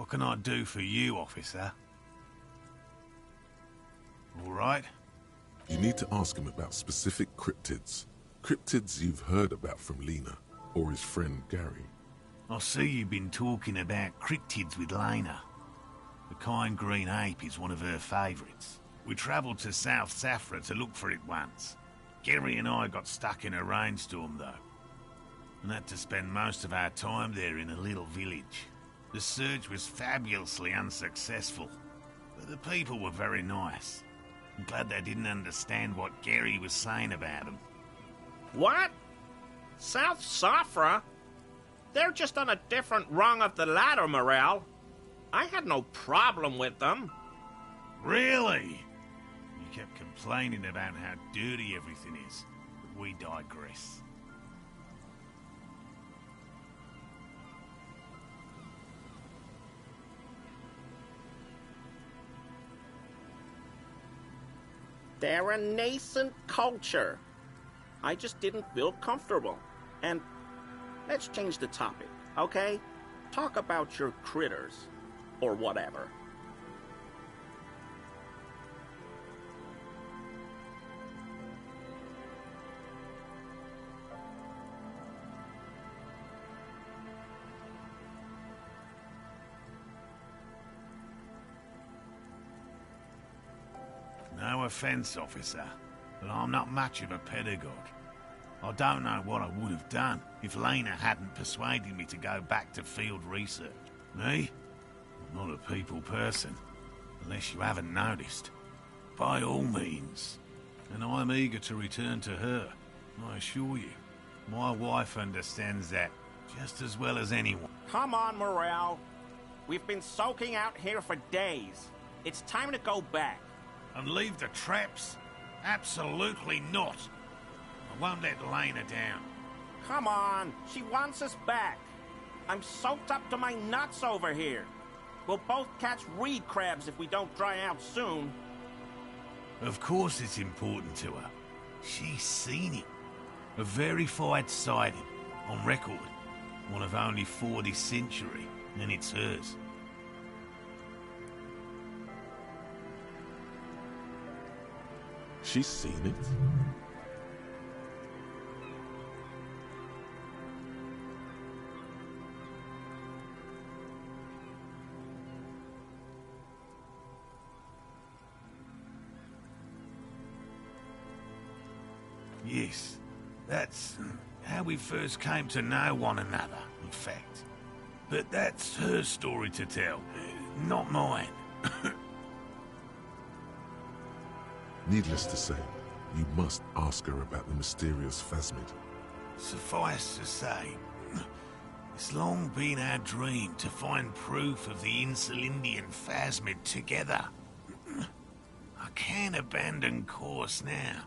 What can I do for you, officer? All right? You need to ask him about specific cryptids. Cryptids you've heard about from Lena, or his friend Gary. I see you've been talking about cryptids with Lena. The kind green ape is one of her favourites. We travelled to South Safra to look for it once. Gary and I got stuck in a rainstorm, though, and had to spend most of our time there in a little village. The search was fabulously unsuccessful, but the people were very nice. I'm glad they didn't understand what Gary was saying about them. What? South Safra? They're just on a different rung of the ladder, Morale. I had no problem with them. Really? You kept complaining about how dirty everything is, but we digress. They're a nascent culture. I just didn't feel comfortable. And let's change the topic, okay? Talk about your critters, or whatever. No offence, officer, but I'm not much of a pedagogue. I don't know what I would have done if Lena hadn't persuaded me to go back to field research. Me? I'm not a people person, unless you haven't noticed. By all means. And I'm eager to return to her, I assure you. My wife understands that just as well as anyone. Come on, Morale. We've been soaking out here for days. It's time to go back. And leave the traps? Absolutely not. I won't let Lena down. Come on, she wants us back. I'm soaked up to my nuts over here. We'll both catch reed crabs if we don't dry out soon. Of course it's important to her. She's seen it. A verified sighting, on record. One of only 40th century, and it's hers. She's seen it? Yes, that's how we first came to know one another, in fact. But that's her story to tell, not mine. Needless to say, you must ask her about the mysterious phasmid. Suffice to say, it's long been our dream to find proof of the Insulindian phasmid together. I can't abandon course now.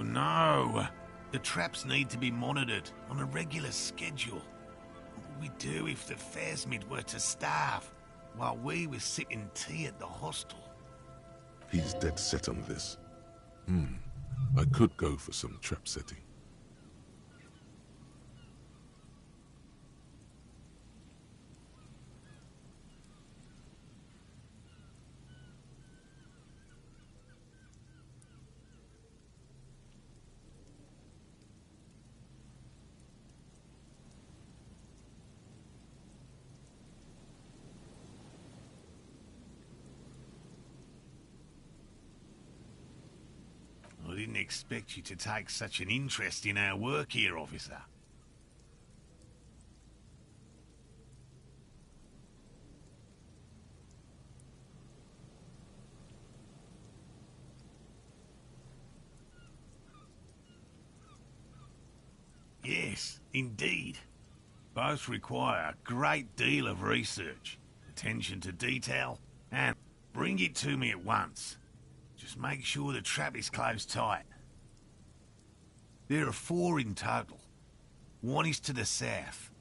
No. The traps need to be monitored on a regular schedule. What would we do if the phasmid were to starve while we were sipping tea at the hostel? He's dead set on this. I could go for some trap setting. I didn't expect you to take such an interest in our work here, officer. Yes, indeed. Both require a great deal of research, attention to detail, and bring it to me at once. Just make sure the trap is closed tight. There are 4 in total. One is to the south.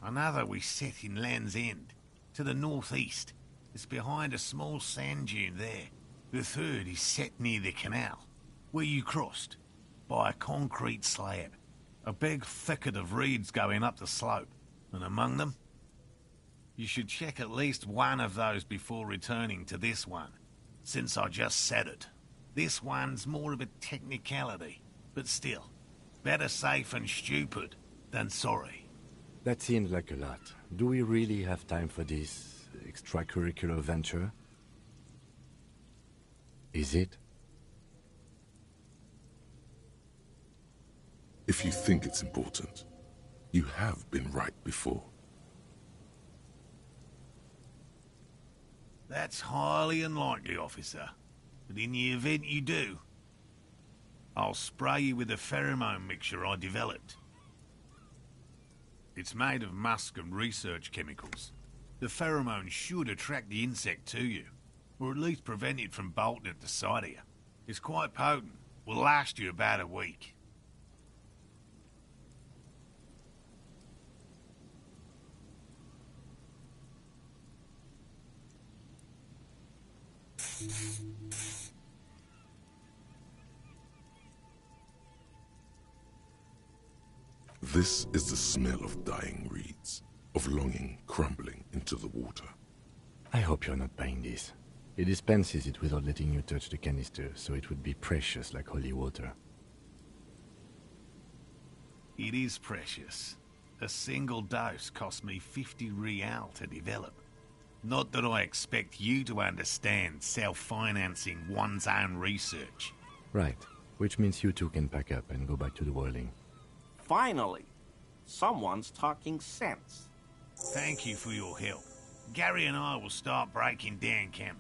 Another we set in Land's End, to the northeast. It's behind a small sand dune there. The third is set near the canal, where you crossed, by a concrete slab. A big thicket of reeds going up the slope, and among them, you should check at least one of those before returning to this one, since I just said it. This one's more of a technicality, but still, better safe and stupid than sorry. That seems like a lot. Do we really have time for this extracurricular venture? Is it? If you think it's important, you have been right before. That's highly unlikely, officer. But in the event you do, I'll spray you with a pheromone mixture I developed. It's made of musk and research chemicals. The pheromone should attract the insect to you, or at least prevent it from bolting at the sight of you. It's quite potent. Will last you about a week. This is the smell of dying reeds, of longing crumbling into the water. I hope you're not buying this. He dispenses it without letting you touch the canister, so it would be precious like holy water. It is precious. A single dose cost me 50 real to develop. Not that I expect you to understand self-financing one's own research. Right, which means you two can pack up and go back to the whirling. Finally, someone's talking sense. Thank you for your help. Gary and I will start breaking down camp.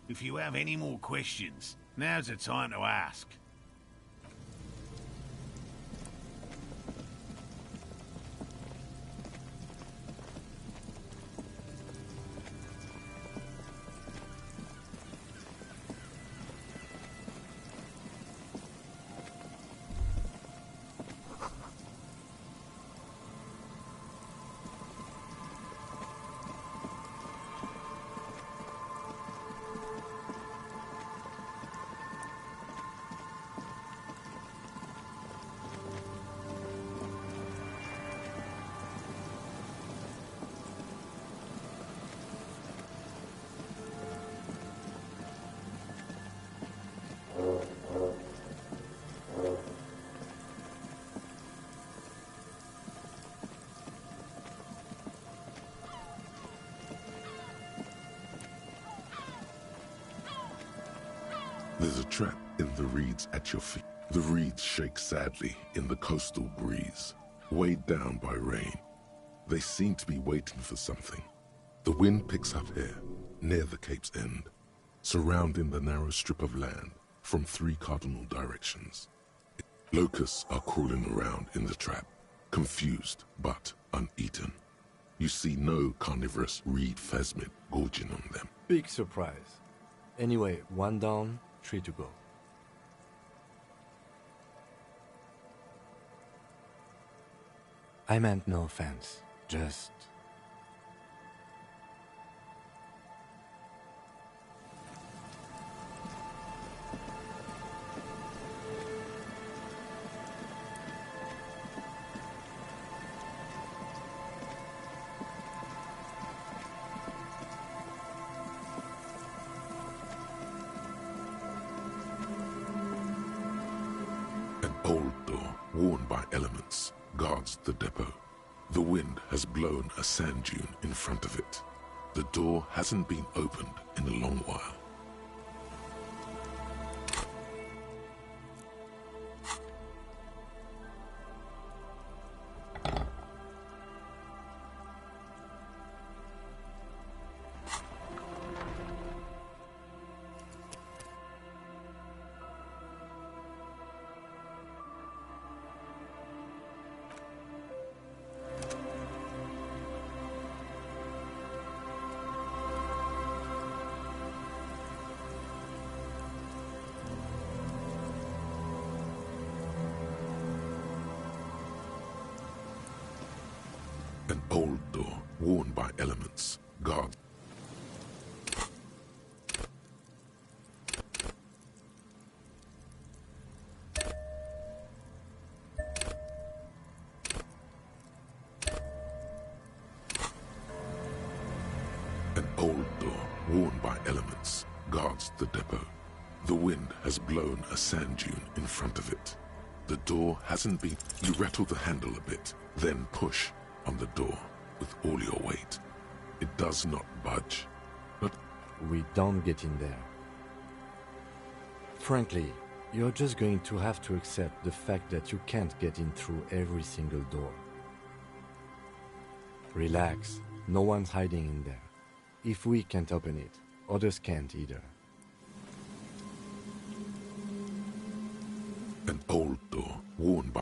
If you have any more questions, now's the time to ask. There's a trap in the reeds at your feet. The reeds shake sadly in the coastal breeze, weighed down by rain. They seem to be waiting for something. The wind picks up here, near the cape's end, surrounding the narrow strip of land from 3 cardinal directions. Locusts are crawling around in the trap, confused but uneaten. You see no carnivorous reed phasmid gorging on them. Big surprise. Anyway, 1 down, 3 to go. I meant no offense, just... An old door, worn by elements, guards the depot. The wind has blown a sand dune in front of it. The door hasn't been opened in a long while. An old door, worn by elements, guards. An old door, worn by elements, guards the depot. The wind has blown a sand dune in front of it. The door hasn't been... You rattle the handle a bit, then push on the door with all your weight. It does not budge, but... We don't get in there. Frankly, you're just going to have to accept the fact that you can't get in through every single door. Relax, no one's hiding in there. If we can't open it, others can't either. An old door, worn by...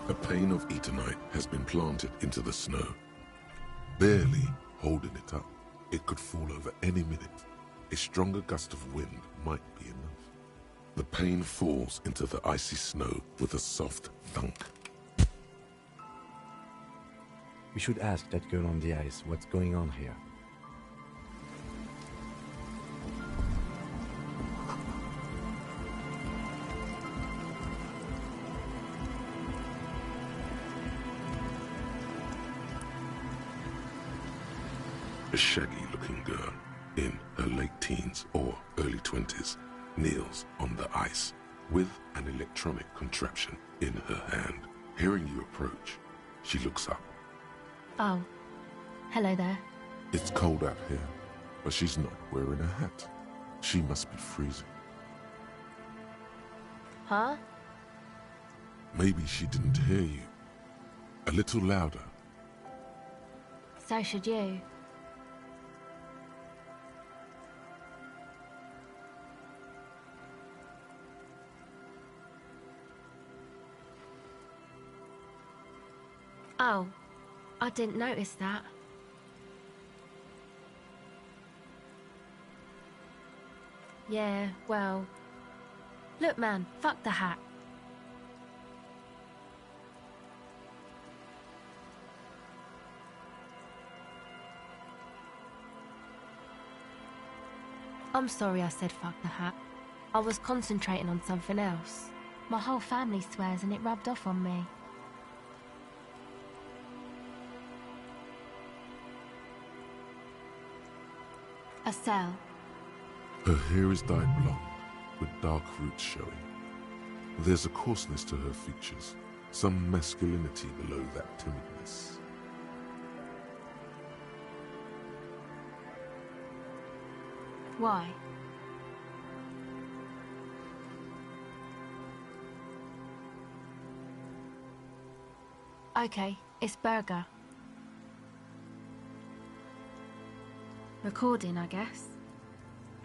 A pane of Eternite has been planted into the snow, barely holding it up. It could fall over any minute. A stronger gust of wind might be enough. The pane falls into the icy snow with a soft thunk. We should ask that girl on the ice what's going on here. A shaggy-looking girl, in her late teens or early 20s, kneels on the ice with an electronic contraption in her hand. Hearing you approach, she looks up. Oh, hello there. It's cold out here, but she's not wearing a hat. She must be freezing. Huh? Maybe she didn't hear you. A little louder. So should you. Oh, I didn't notice that. Yeah, well... Look, man, fuck the hat. I'm sorry I said fuck the hat. I was concentrating on something else. My whole family swears and it rubbed off on me. A cell. Her hair is dyed blonde, with dark roots showing. There's a coarseness to her features, some masculinity below that timidness. Why? Okay, it's Burger. Recording, I guess.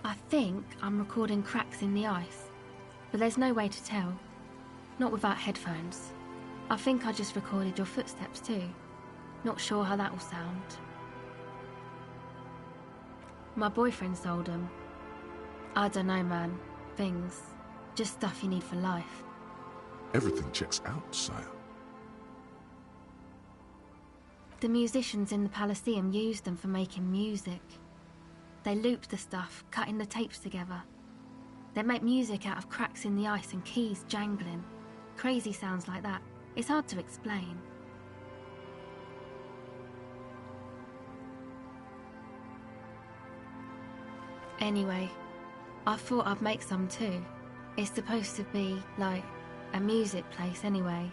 I think I'm recording cracks in the ice, but there's no way to tell. Not without headphones. I think I just recorded your footsteps too. Not sure how that'll sound. My boyfriend sold them. I don't know, man. Things. Just stuff you need for life. Everything checks out, sire. The musicians in the Palaceum used them for making music. They looped the stuff, cutting the tapes together. They make music out of cracks in the ice and keys jangling. Crazy sounds like that. It's hard to explain. Anyway, I thought I'd make some too. It's supposed to be, like, a music place anyway.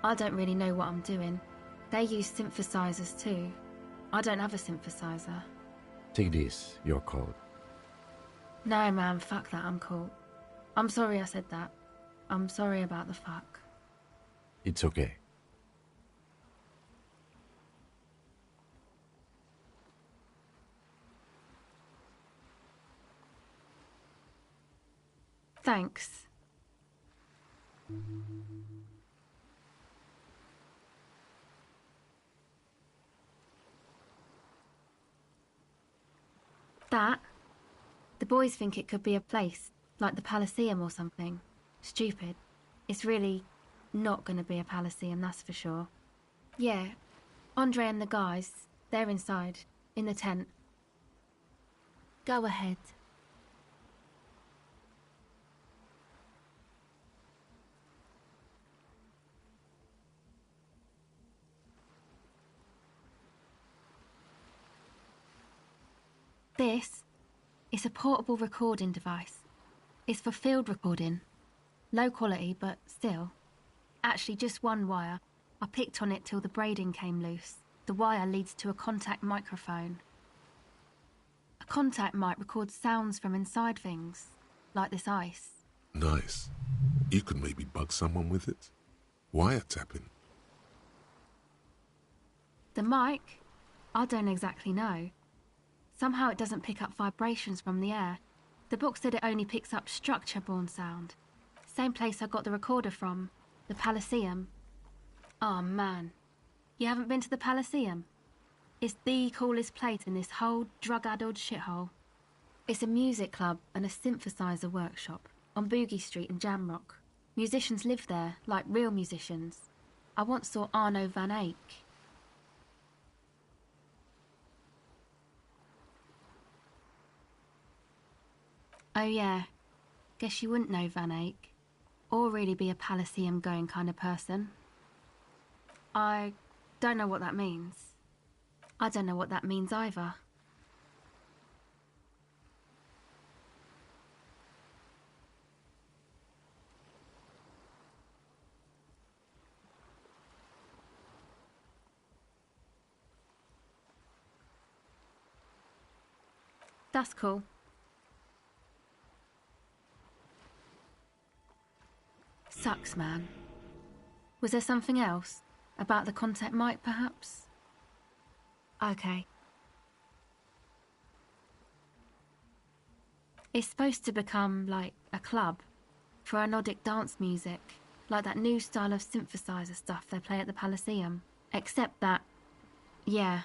I don't really know what I'm doing. They use synthesizers too. I don't have a synthesizer. Take this, you're cold. No, man, fuck that, I'm cool. I'm sorry I said that. I'm sorry about the fuck. It's okay. Thanks. That? The boys think it could be a place, like the Palaceum or something. Stupid. It's really not gonna be a Palaceum, that's for sure. Yeah, Andre and the guys, they're inside, in the tent. Go ahead. This is a portable recording device. It's for field recording. Low quality, but still. Actually, just one wire. I picked on it till the braiding came loose. The wire leads to a contact microphone. A contact mic records sounds from inside things, like this ice. Nice. You could maybe bug someone with it. Wiretapping. The mic? I don't exactly know. Somehow it doesn't pick up vibrations from the air. The book said it only picks up structure-borne sound. Same place I got the recorder from, the Palaceum. Oh man, you haven't been to the Palaceum? It's the coolest place in this whole drug-addled shithole. It's a music club and a synthesizer workshop on Boogie Street in Jamrock. Musicians live there, like real musicians. I once saw Arno van Eyck. Oh yeah, guess you wouldn't know Van Eyck, or really be a Palaceum-going kind of person. I don't know what that means. I don't know what that means either. That's cool. Sucks, man. Was there something else? About the contact mic, perhaps? Okay. It's supposed to become, like, a club for anodic dance music, like that new style of synthesizer stuff they play at the Palaceum. Except that, yeah.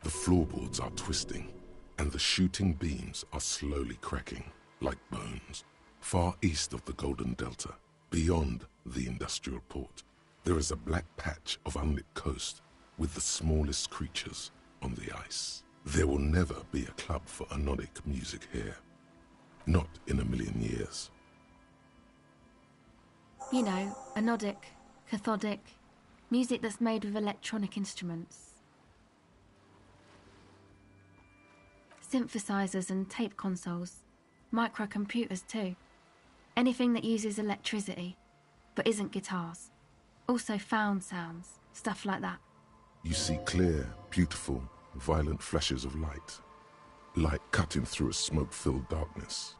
The floorboards are twisting, and the shooting beams are slowly cracking, like bones. Far east of the Golden Delta, beyond the industrial port, there is a black patch of unlit coast with the smallest creatures on the ice. There will never be a club for anodic music here. Not in a million years. You know, anodic, cathodic, music that's made with electronic instruments. Synthesizers and tape consoles. Microcomputers too. Anything that uses electricity, but isn't guitars. Also found sounds, stuff like that. You see clear, beautiful, violent flashes of light. Light cutting through a smoke-filled darkness.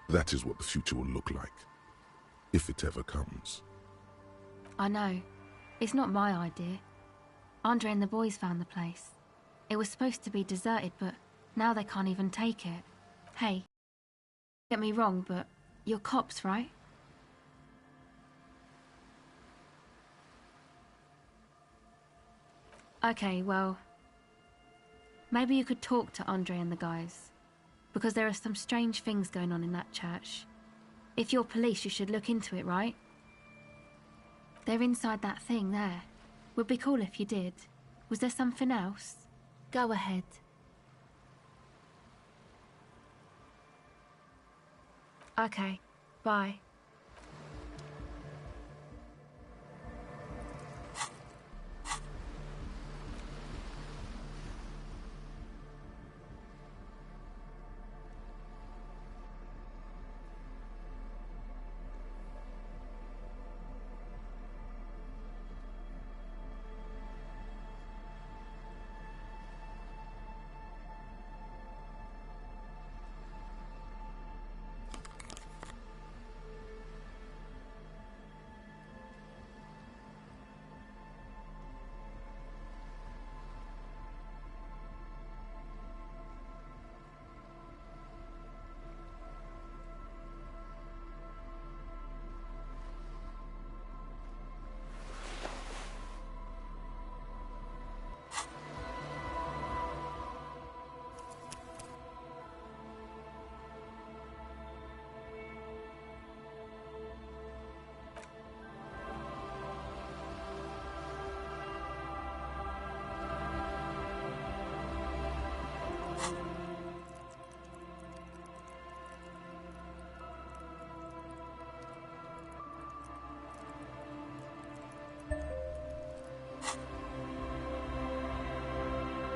That is what the future will look like, if it ever comes. I know. It's not my idea. Andre and the boys found the place. It was supposed to be deserted, but now they can't even take it. Hey, don't get me wrong, but you're cops, right? Okay, well, maybe you could talk to Andre and the guys, because there are some strange things going on in that church. If you're police, you should look into it, right? They're inside that thing there. Would be cool if you did. Was there something else? Go ahead. Okay, bye.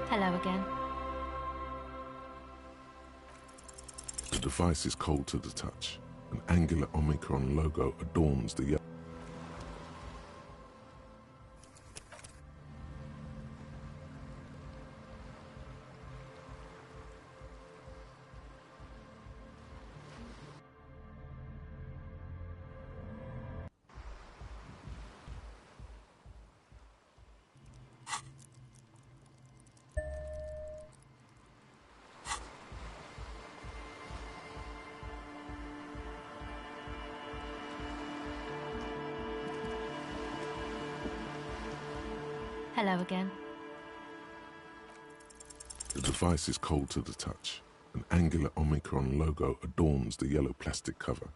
Hello again. The device is cold to the touch. An angular Omicron logo adorns the yellow. Hello again. The device is cold to the touch. An angular Omicron logo adorns the yellow plastic cover.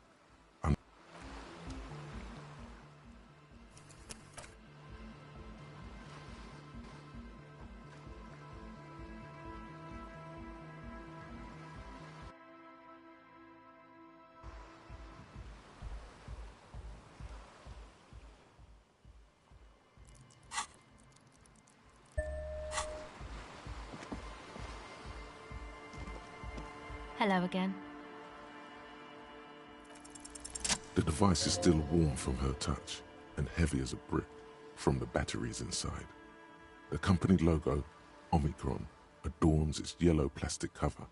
Hello again. The device is still warm from her touch and heavy as a brick from the batteries inside. The company logo, Omicron, adorns its yellow plastic cover.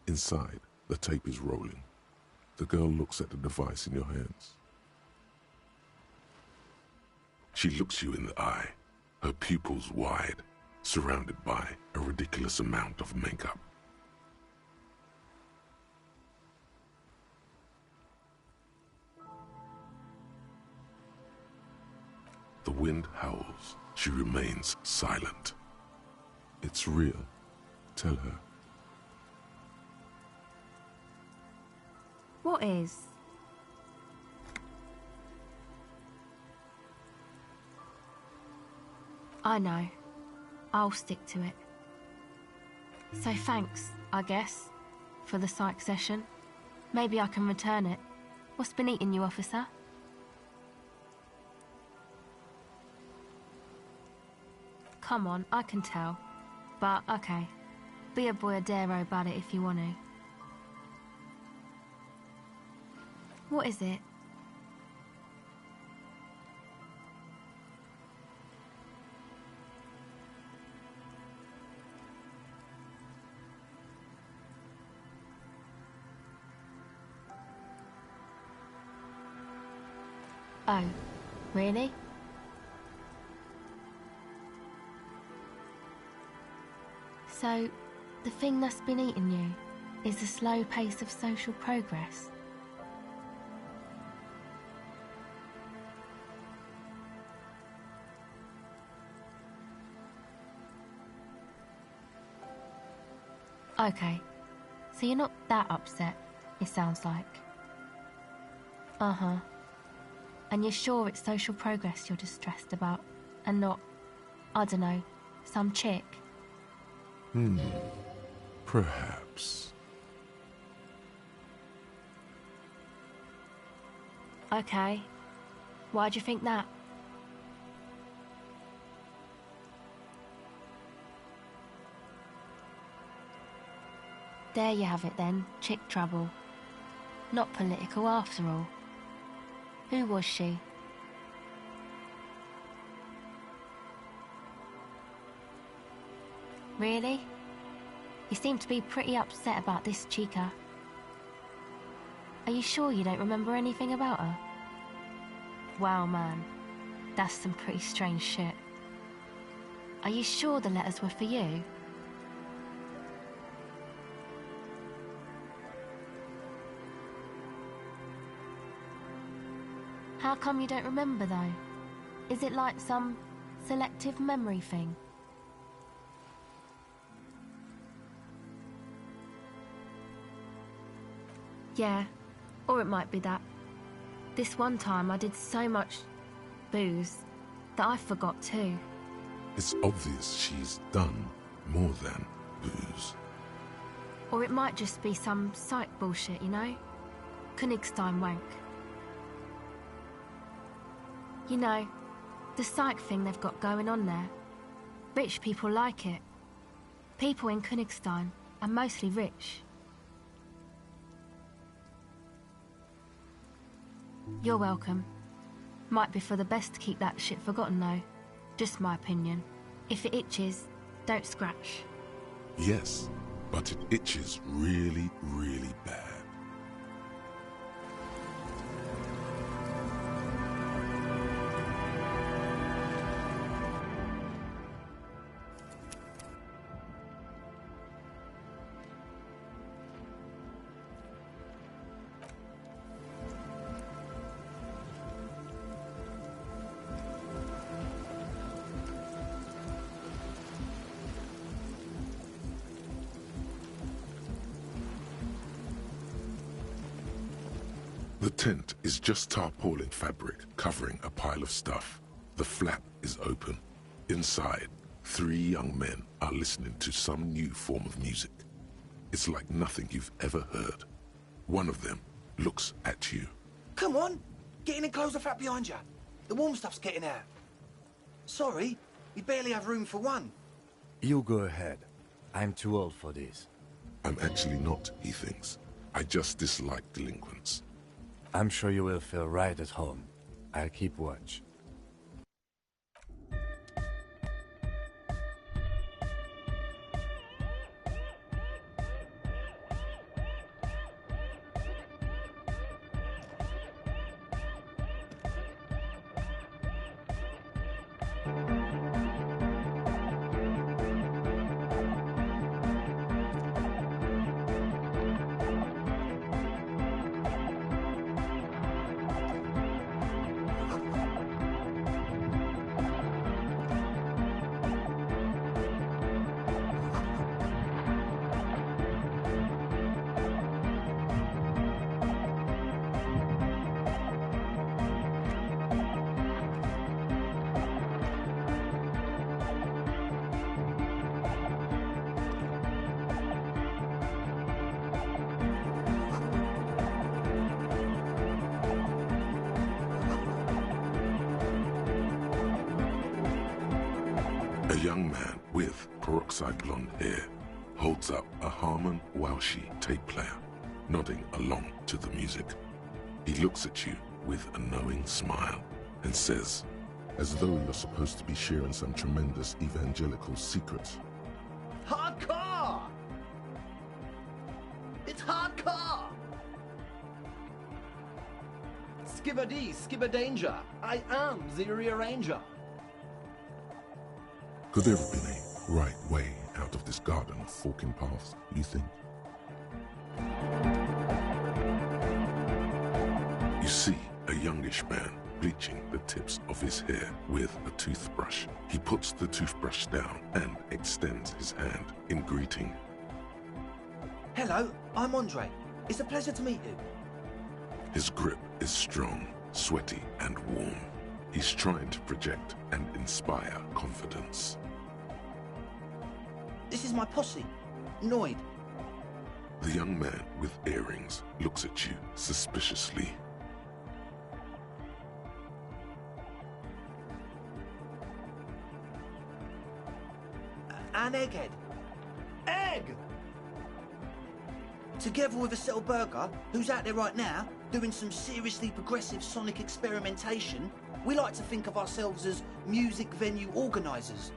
Inside, the tape is rolling. The girl looks at the device in your hands. She looks you in the eye, her pupils wide, surrounded by a ridiculous amount of makeup. The wind howls. She remains silent. It's real. Tell her. What is? I know. I'll stick to it. So thanks, I guess, for the psych session. Maybe I can return it. What's been eating you, officer? Come on, I can tell. But, okay. Be a boyadero about it if you want to. What is it? Oh, really? So, the thing that's been eating you is the slow pace of social progress. Okay, so you're not that upset, it sounds like. Uh-huh. And you're sure it's social progress you're distressed about, and not, I don't know, some chick? Perhaps. Okay. Why do you think that? There you have it then, chick trouble. Not political after all. Who was she? Really? You seem to be pretty upset about this chica. Are you sure you don't remember anything about her? Wow, man. That's some pretty strange shit. Are you sure the letters were for you? How come you don't remember, though? Is it like some selective memory thing? Yeah, or it might be that. This one time I did so much booze that I forgot too. It's obvious she's done more than booze. Or it might just be some psych bullshit, you know? Königstein wank. You know, the psych thing they've got going on there. Rich people like it. People in Königstein are mostly rich. You're welcome. Might be for the best to keep that shit forgotten though. Just my opinion. If it itches, don't scratch. Yes, but it itches really, really bad. The tent is just tarpaulin fabric covering a pile of stuff. The flap is open. Inside, 3 young men are listening to some new form of music. It's like nothing you've ever heard. One of them looks at you. Come on, get in and close the flap behind you. The warm stuff's getting out. Sorry, we barely have room for one. You go ahead. I'm too old for this. I'm actually not, he thinks. I just dislike delinquents. I'm sure you will feel right at home. I'll keep watch. A young man with peroxide blonde hair holds up a Harman Walshy tape player, nodding along to the music. He looks at you with a knowing smile and says, as though you're supposed to be sharing some tremendous evangelical secret, Hardcore! It's hardcore! Skibbity, skibberdanger. I am the rearranger. could there have been a right way out of this garden of forking paths, you think? You see a youngish man bleaching the tips of his hair with a toothbrush. He puts the toothbrush down and extends his hand in greeting. Hello, I'm Andre. It's a pleasure to meet you. His grip is strong, sweaty, and warm. He's trying to project and inspire confidence. This is my posse, Noid. The young man with earrings looks at you suspiciously. And Egghead. Egg! Together with a Burger, who's out there right now, doing some seriously progressive sonic experimentation, we like to think of ourselves as music venue organisers.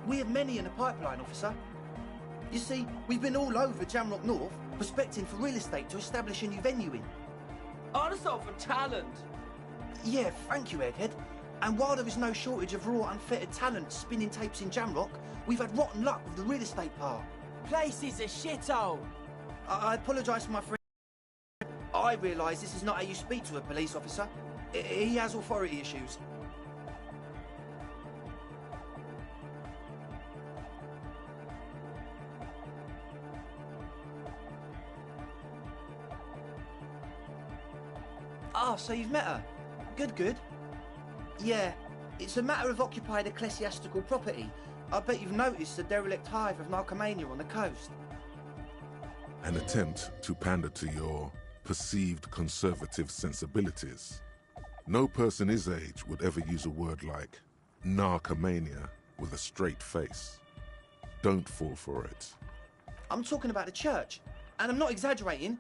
We have many in the pipeline, officer. You see, we've been all over Jamrock North, prospecting for real estate to establish a new venue in. Also for talent. Yeah, thank you, Egghead. And while there is no shortage of raw, unfettered talent spinning tapes in Jamrock, we've had rotten luck with the real estate part. Place is a shithole. I apologise for my friend. I realise this is not how you speak to a police officer. He has authority issues. Ah, so you've met her. Good, good. Yeah, it's a matter of occupied ecclesiastical property. I bet you've noticed the derelict hive of narcomania on the coast. An attempt to pander to your perceived conservative sensibilities. No person his age would ever use a word like narcomania with a straight face. Don't fall for it. I'm talking about the church, and I'm not exaggerating.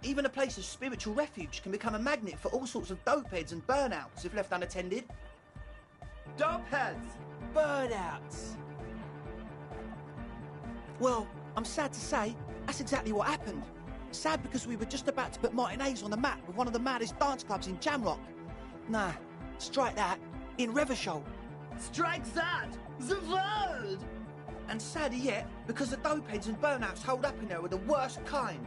Even a place of spiritual refuge can become a magnet for all sorts of dopeheads and burnouts if left unattended. Dopeheads! Burnouts! Well, I'm sad to say, that's exactly what happened. Sad because we were just about to put Martinez on the map with one of the maddest dance clubs in Jamrock. Nah, strike that, in Revachol. Strike that! The world! And sadder yet, because the dopeheads and burnouts holed up in there were the worst kind.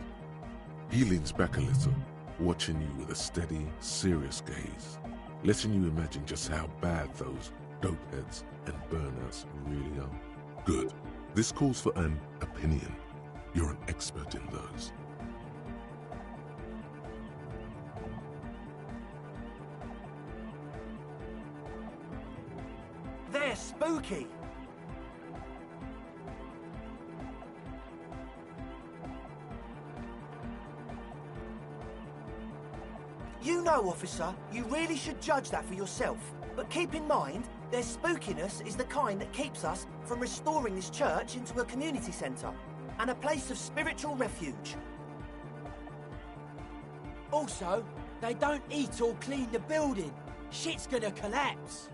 He leans back a little, watching you with a steady, serious gaze, letting you imagine just how bad those dopeheads and burnouts really are. Good. This calls for an opinion. You're an expert in those. They're spooky. You know, officer, you really should judge that for yourself. But keep in mind, their spookiness is the kind that keeps us from restoring this church into a community centre and a place of spiritual refuge. Also, they don't eat or clean the building. Shit's gonna collapse.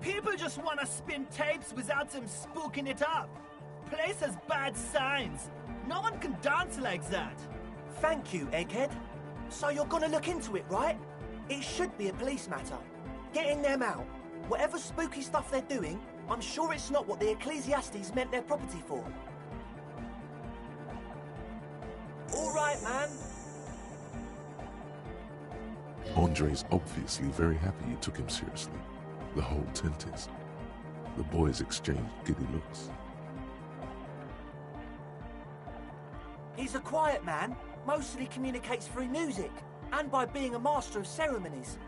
People just wanna spin tapes without them spooking it up. Place has bad signs. No one can dance like that. Thank you, Egghead. So you're gonna look into it, right? It should be a police matter. Getting them out. Whatever spooky stuff they're doing, I'm sure it's not what the Ecclesiastes meant their property for. All right, man. Andre's obviously very happy you took him seriously. The whole tent is. The boys exchanged giddy looks. He's a quiet man, mostly communicates through music, and by being a master of ceremonies.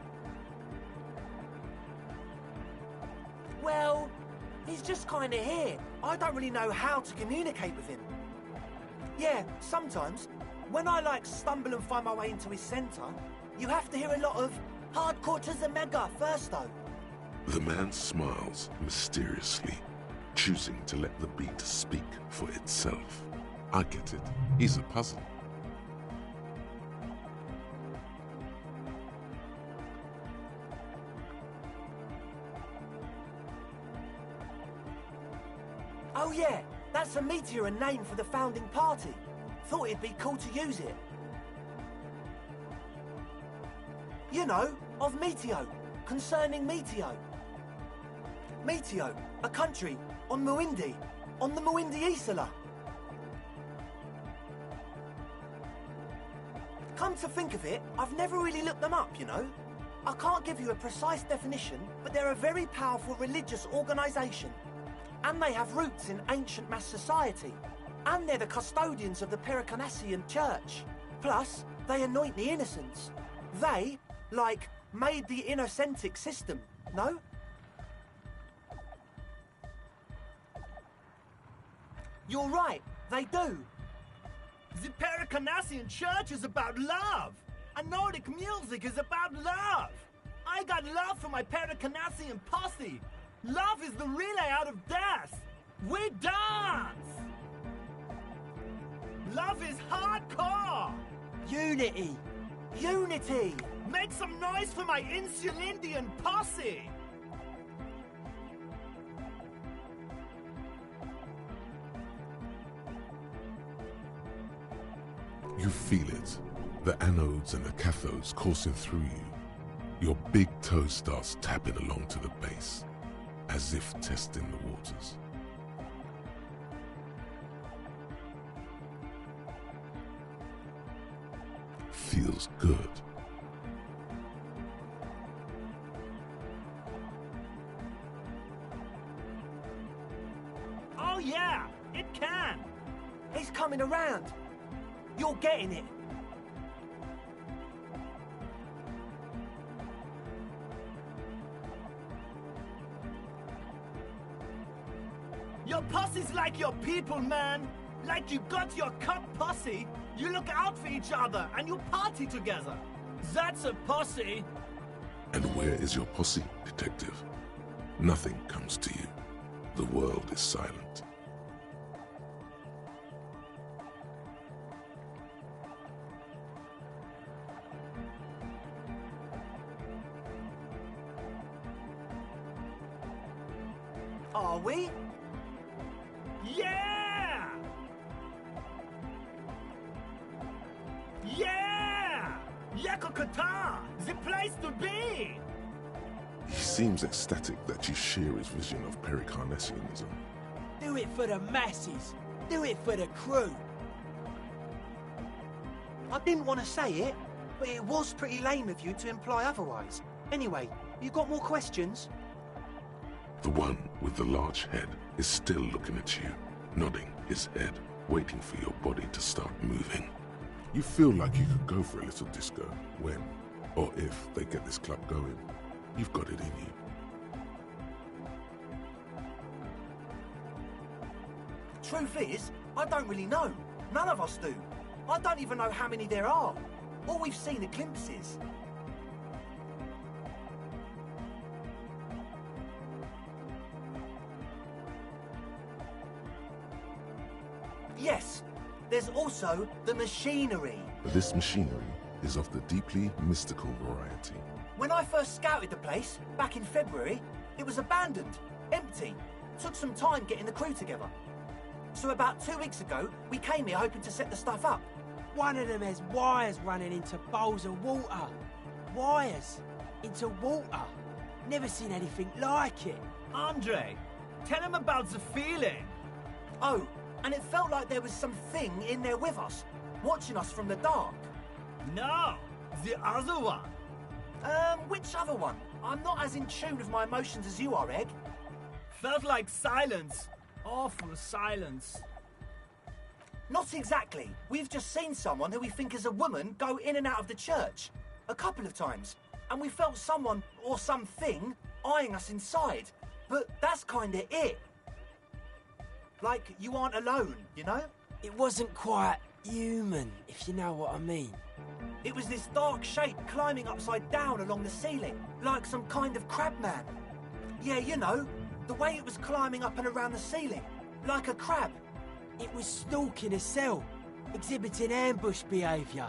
Well, he's just kinda here. I don't really know how to communicate with him. Yeah, sometimes, when I stumble and find my way into his centre, you have to hear a lot of hardcore to the mega first though. The man smiles mysteriously, choosing to let the beat speak for itself. I get it. He's a puzzle. Oh yeah, that's a meteor and name for the founding party. Thought it'd be cool to use it. You know, of Meteo, concerning Meteo. Meteo, a country on Muindi, on the Muindi Isla. Come to think of it, I've never really looked them up, you know. I can't give you a precise definition, but they're a very powerful religious organisation. And they have roots in ancient mass society. And they're the custodians of the Pericarnassian Church. Plus, they anoint the innocents. They, like, made the Innocentic system, no? You're right, they do. The Pericarnassian Church is about love. And Nordic music is about love. I got love for my Pericarnassian posse. Love is the relay out of death. We dance. Love is hardcore. Unity! Unity! Make some noise for my Insulindian posse. You feel it. The anodes and the cathodes coursing through you. Your big toe starts tapping along to the base, as if testing the waters. Feels good. Oh yeah, it can. He's coming around. You're getting it. Your posse's like your people, man. Like you got your cup posse, you look out for each other and you party together. That's a posse. And where is your posse, detective? Nothing comes to you. The world is silent. Are we? Yeah! Yeah! Yakokata! The place to be! He seems ecstatic that you share his vision of Pericarnassianism. Do it for the masses. Do it for the crew. I didn't want to say it, but it was pretty lame of you to imply otherwise. Anyway, you got more questions? The one with the large head is still looking at you, nodding his head, waiting for your body to start moving. You feel like you could go for a little disco when, or if they get this club going. You've got it in you. Truth is, I don't really know. None of us do. I don't even know how many there are. All we've seen are glimpses. Yes, there's also the machinery. This machinery is of the deeply mystical variety. When I first scouted the place, back in February, it was abandoned, empty. Took some time getting the crew together. So about 2 weeks ago, we came here hoping to set the stuff up. One of them has wires running into bowls of water. Wires into water. Never seen anything like it. Andre, tell him about the feeling. Oh, and it felt like there was something in there with us, watching us from the dark. No, the other one. Which other one? I'm not as in tune with my emotions as you are, Egg. Felt like silence. Awful silence. Not exactly. We've just seen someone who we think is a woman go in and out of the church. A couple of times. And we felt someone, or something, eyeing us inside. But that's kinda it. Like, you aren't alone, you know? It wasn't quite human, if you know what I mean. It was this dark shape climbing upside down along the ceiling, like some kind of crabman. Yeah, you know, the way it was climbing up and around the ceiling, like a crab. It was stalking a cell, exhibiting ambush behaviour.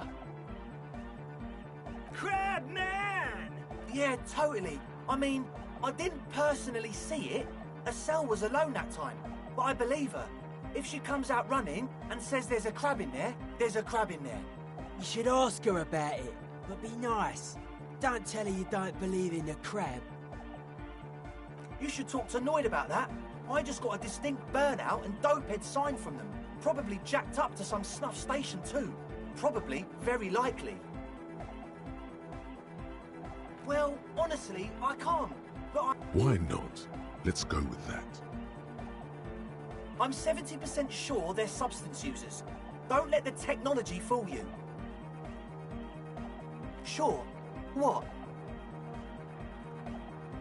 Crabman! Yeah, totally. I mean, I didn't personally see it. Estelle was alone that time, but I believe her. If she comes out running and says there's a crab in there, there's a crab in there. You should ask her about it, but be nice. Don't tell her you don't believe in the crab. You should talk to Noid about that. I just got a distinct burnout and dopehead sign from them. Probably jacked up to some snuff station too. Probably, very likely. Well, honestly, I can't. But Why not? Let's go with that. I'm 70% sure they're substance users. Don't let the technology fool you. Sure. What?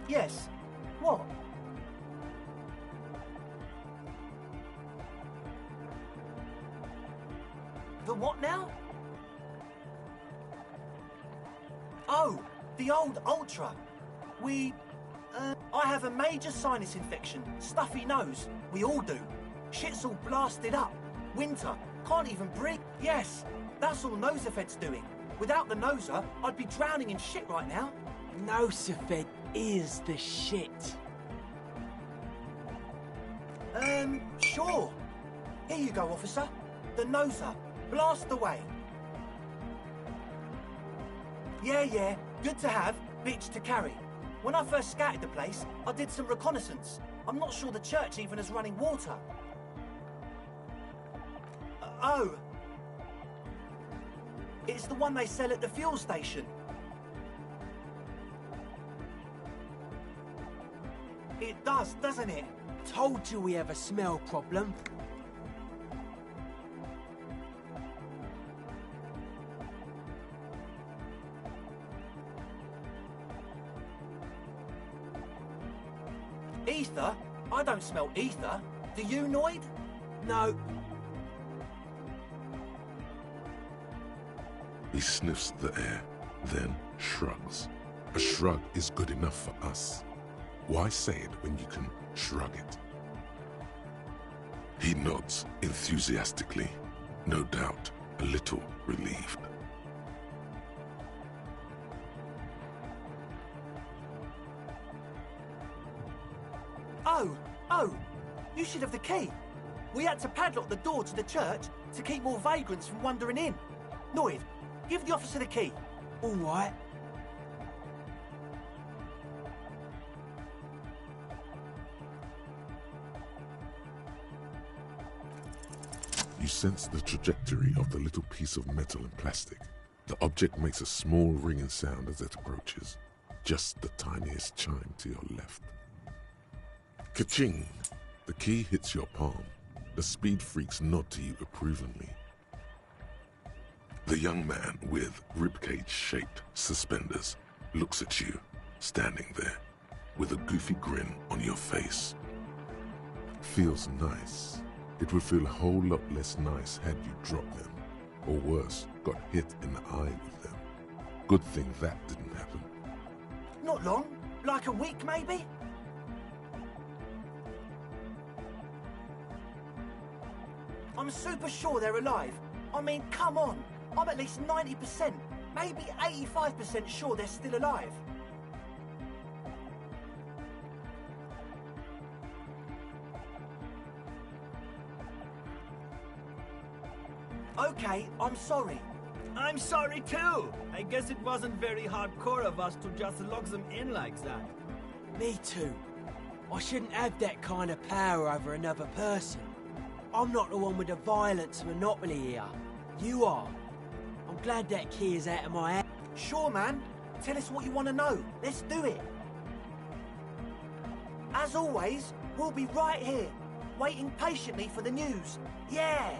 Yes. What? The what now? Oh, the old Ultra. I have a major sinus infection, stuffy nose. We all do. Shit's all blasted up. Winter. Can't even breathe. Yes, that's all Nosefed's doing. Without the Noser, I'd be drowning in shit right now. Nosefed is the shit. Sure. Here you go, officer. The Noser. Blast away. Yeah. Good to have, bitch to carry. When I first scouted the place, I did some reconnaissance. I'm not sure the church even is running water. Oh. It's the one they sell at the fuel station. It does, doesn't it? Told you we have a smell problem. Ether? I don't smell ether. Do you, Noid? No. He sniffs the air, then shrugs. A shrug is good enough for us. Why say it when you can shrug it? He nods enthusiastically, no doubt a little relieved. Oh, you should have the key. We had to padlock the door to the church to keep more vagrants from wandering in. Noid, give the officer the key. All right. You sense the trajectory of the little piece of metal and plastic. The object makes a small ringing sound as it approaches. Just the tiniest chime to your left. Ka-ching! The key hits your palm. The speed freaks nod to you approvingly. The young man with ribcage-shaped suspenders looks at you, standing there, with a goofy grin on your face. Feels nice. It would feel a whole lot less nice had you dropped them, or worse, got hit in the eye with them. Good thing that didn't happen. Not long, like a week maybe? I'm super sure they're alive. I mean, come on. I'm at least 90%, maybe 85% sure they're still alive. Okay, I'm sorry. I'm sorry too. I guess it wasn't very hardcore of us to just lock them in like that. Me too. I shouldn't have that kind of power over another person. I'm not the one with the violence monopoly here. You are. I'm glad that key is out of my hand. Sure, man. Tell us what you want to know. Let's do it. As always, we'll be right here, waiting patiently for the news. Yeah!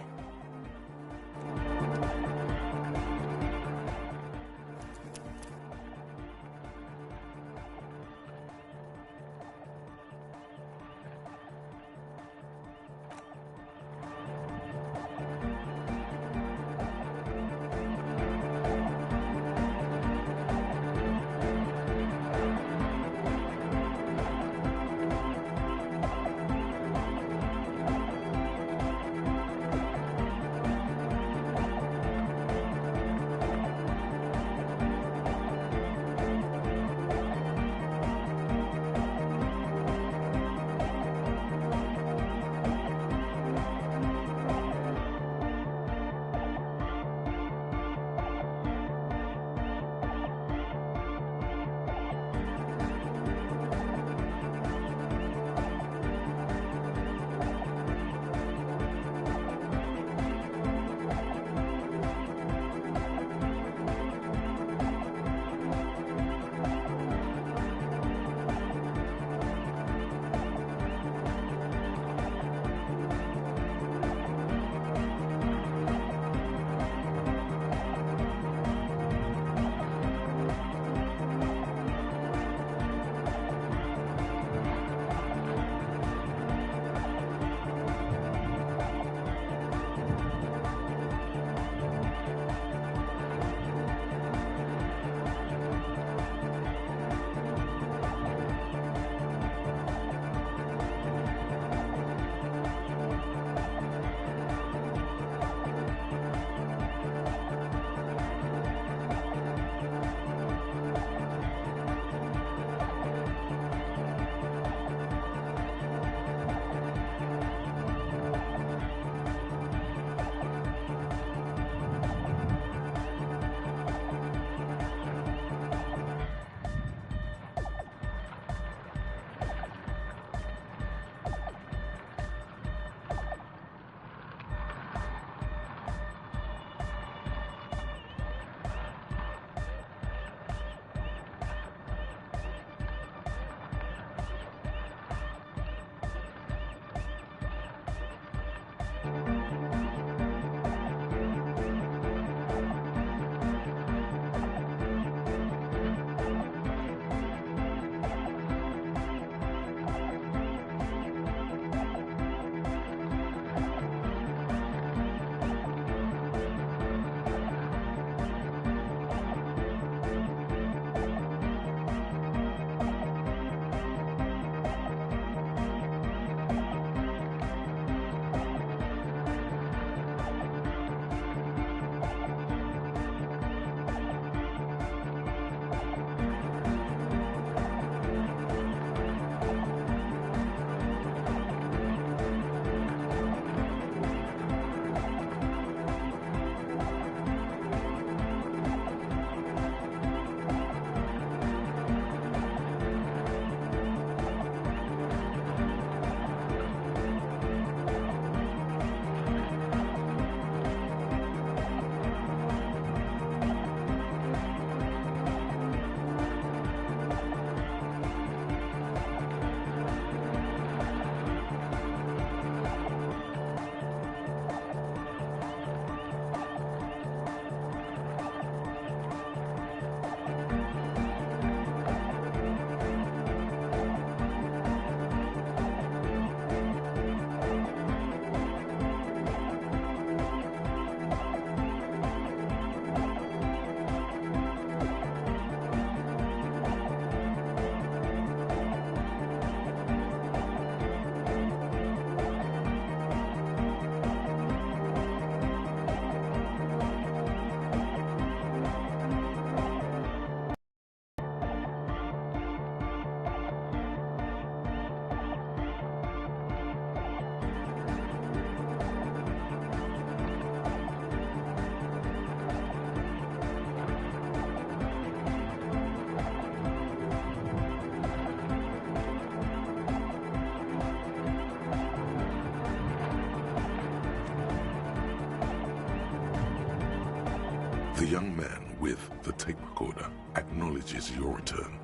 young man with the tape recorder acknowledges your return.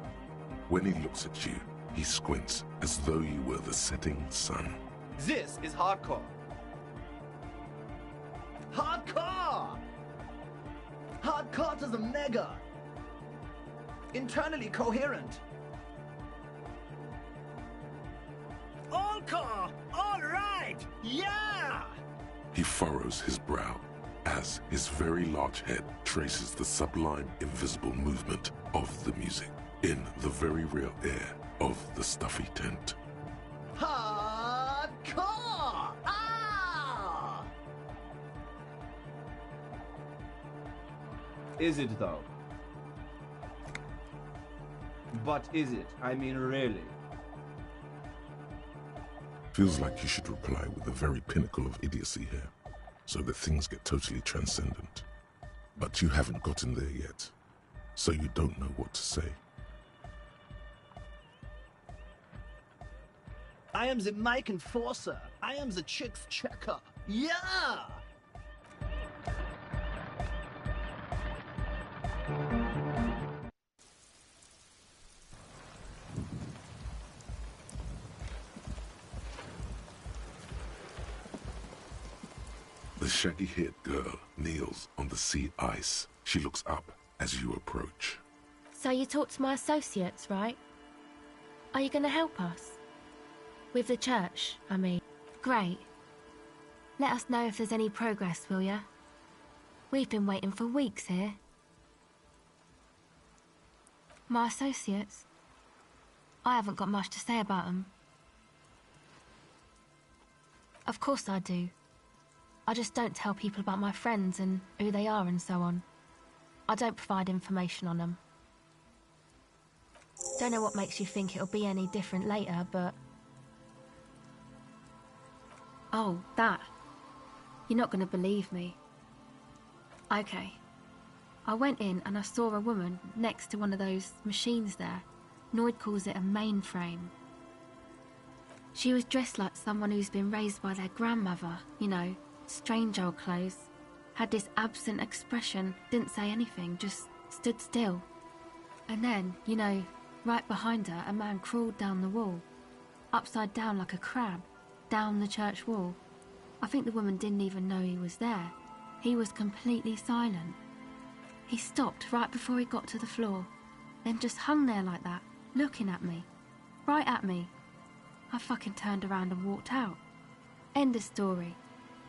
When he looks at you, he squints as though you were the setting sun. This is hardcore. Hardcore! Hardcore to the mega. Internally coherent. All core! All right! Yeah! He furrows his brow as his very large head traces the sublime invisible movement of the music in the very real air of the stuffy tent. Hardcore! Ah! Is it though? But is it? I mean, really? Feels like you should reply with the very pinnacle of idiocy here, so that things get totally transcendent. But you haven't gotten there yet, so you don't know what to say. I am the mic enforcer. I am the chicks checker. Yeah! The shaggy-haired girl kneels on the sea ice. She looks up as you approach. So you talked to my associates, right? Are you going to help us? With the church, I mean. Great. Let us know if there's any progress, will ya? We've been waiting for weeks here. My associates? I haven't got much to say about them. Of course I do. I just don't tell people about my friends and who they are and so on. I don't provide information on them. Don't know what makes you think it'll be any different later, but... Oh, that. You're not going to believe me. Okay. I went in and I saw a woman next to one of those machines there. Noid calls it a mainframe. She was dressed like someone who's been raised by their grandmother, you know, strange old clothes. Had this absent expression, didn't say anything, just stood still. And then, you know, right behind her, a man crawled down the wall. Upside down like a crab, down the church wall. I think the woman didn't even know he was there. He was completely silent. He stopped right before he got to the floor, then just hung there like that, looking at me. Right at me. I fucking turned around and walked out. End of story.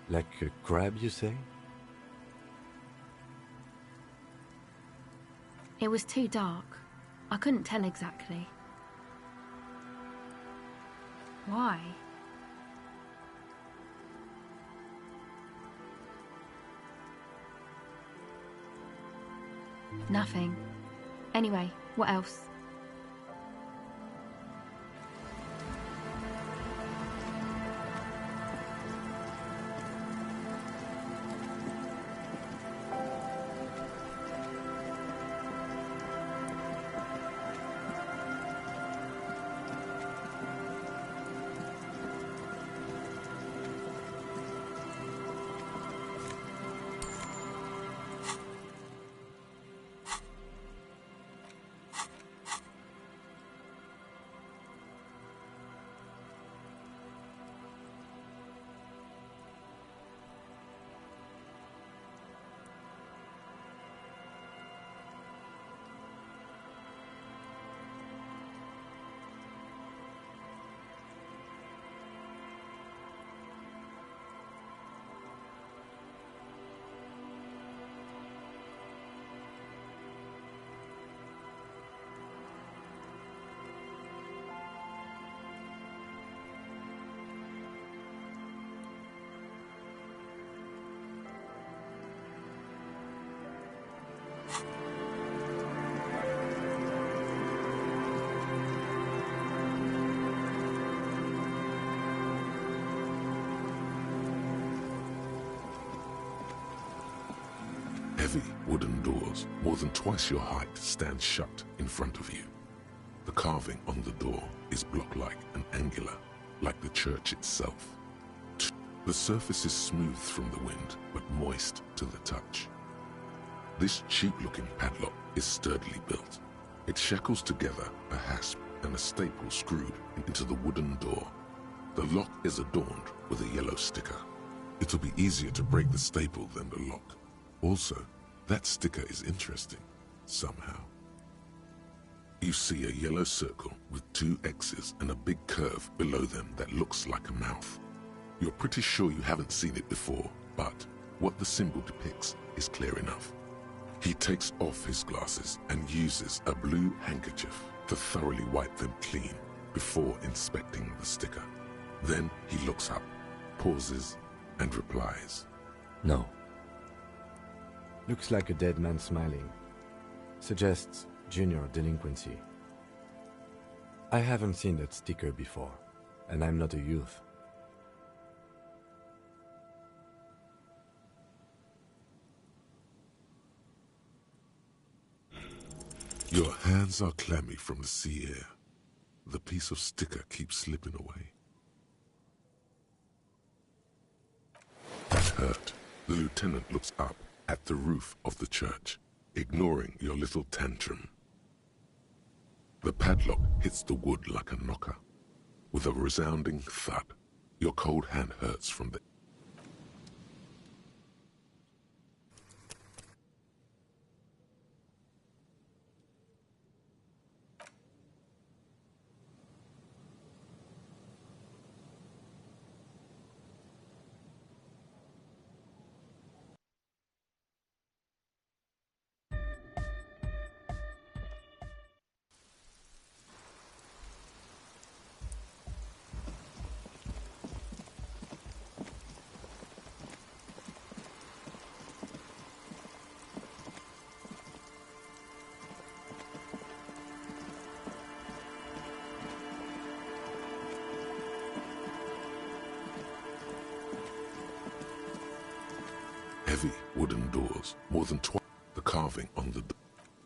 Like a crab, you say? It was too dark. I couldn't tell exactly. Why? Nothing. Anyway, what else? Heavy wooden doors, more than twice your height, stand shut in front of you. The carving on the door is block-like and angular, like the church itself. The surface is smooth from the wind, but moist to the touch. This cheap-looking padlock is sturdily built. It shackles together a hasp and a staple screwed into the wooden door. The lock is adorned with a yellow sticker. It'll be easier to break the staple than the lock. Also, that sticker is interesting, somehow. You see a yellow circle with 2 X's and a big curve below them that looks like a mouth. You're pretty sure you haven't seen it before, but what the symbol depicts is clear enough. He takes off his glasses and uses a blue handkerchief to thoroughly wipe them clean before inspecting the sticker. Then he looks up, pauses, and replies. No. Looks like a dead man smiling. Suggests junior delinquency. I haven't seen that sticker before, and I'm not a youth. Your hands are clammy from the sea air. The piece of sticker keeps slipping away. Hurt, the lieutenant looks up at the roof of the church, ignoring your little tantrum. The padlock hits the wood like a knocker. With a resounding thud, your cold hand hurts from the... Heavy wooden doors, more than twice the carving on the door.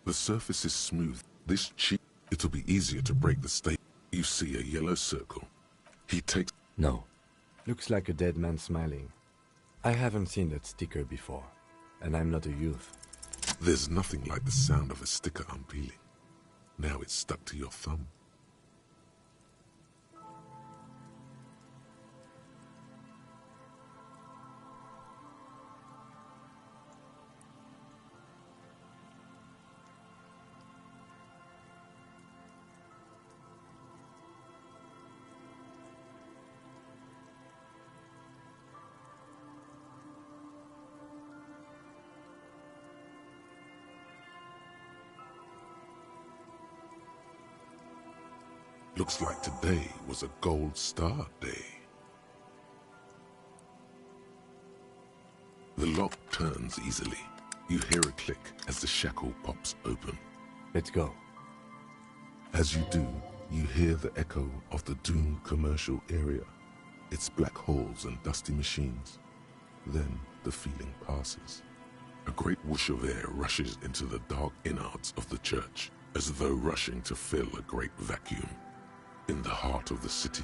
The surface is smooth. This cheap, it'll be easier to break the staple. You see a yellow circle. He takes... No. Looks like a dead man smiling. I haven't seen that sticker before, and I'm not a youth. There's nothing like the sound of a sticker unpeeling. Now it's stuck to your thumb. Looks like today was a gold star day. The lock turns easily. You hear a click as the shackle pops open. Let's go. As you do, you hear the echo of the doomed commercial area. Its black holes and dusty machines. Then the feeling passes. A great whoosh of air rushes into the dark innards of the church, as though rushing to fill a great vacuum. In the heart of the city.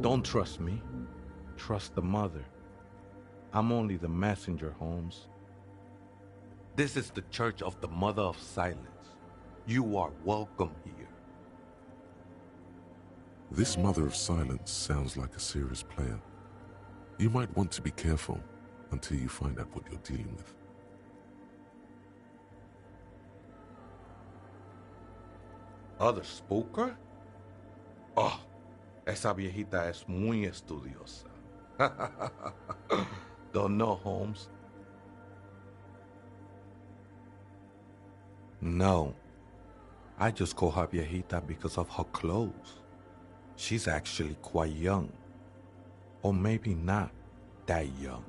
Don't trust me. Trust the mother. I'm only the messenger, Holmes. This is the Church of the Mother of Silence. You are welcome here. This Mother of Silence sounds like a serious player. You might want to be careful until you find out what you're dealing with. ¿Other spooker? Oh, esa viejita es muy estudiosa. Don't know, Holmes? No. I just call her viejita because of her clothes. She's actually quite young. Or maybe not that young.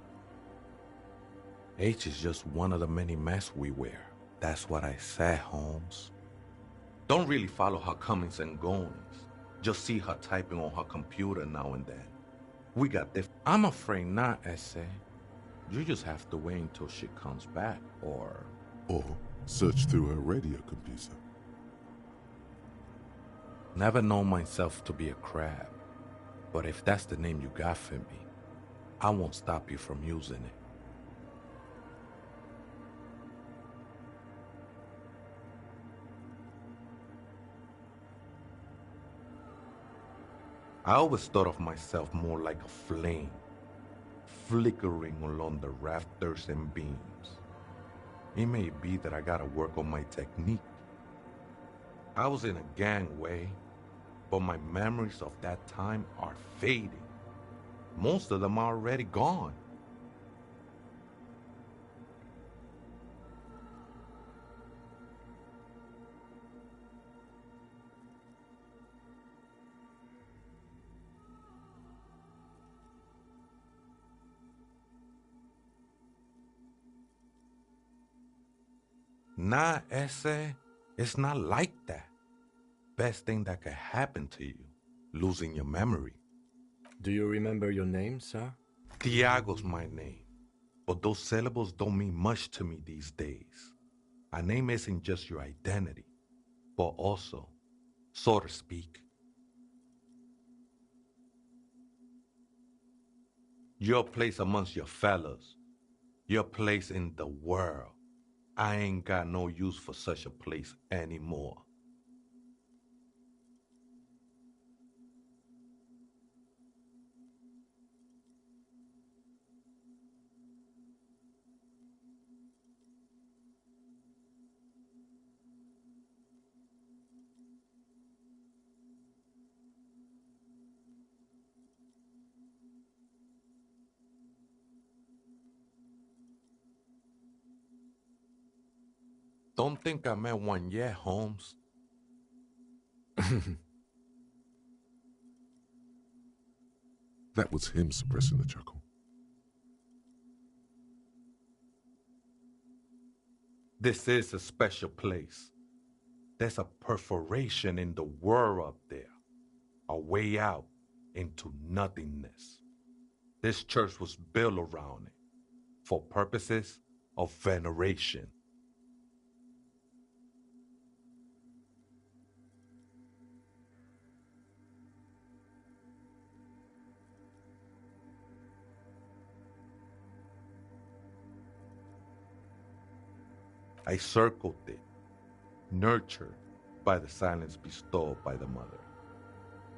Age is just one of the many masks we wear. That's what I said, Holmes. Don't really follow her comings and goings. Just see her typing on her computer now and then. We got this. I'm afraid not, Essay. You just have to wait until she comes back, or search through her radio computer. Never known myself to be a crab. But if that's the name you got for me, I won't stop you from using it. I always thought of myself more like a flame, flickering along the rafters and beams. It may be that I gotta work on my technique. I was in a gangway, but my memories of that time are fading. Most of them are already gone. Nah, Ese, it's not like that. Best thing that could happen to you, losing your memory. Do you remember your name, sir? Tiago's my name, but those syllables don't mean much to me these days. A name isn't just your identity, but also, so to speak, your place amongst your fellows, your place in the world. I ain't got no use for such a place anymore. Don't think I met one yet, Holmes. That was him suppressing the chuckle. This is a special place. There's a perforation in the world up there, a way out into nothingness. This church was built around it for purposes of veneration. I circled it, nurtured by the silence bestowed by the mother.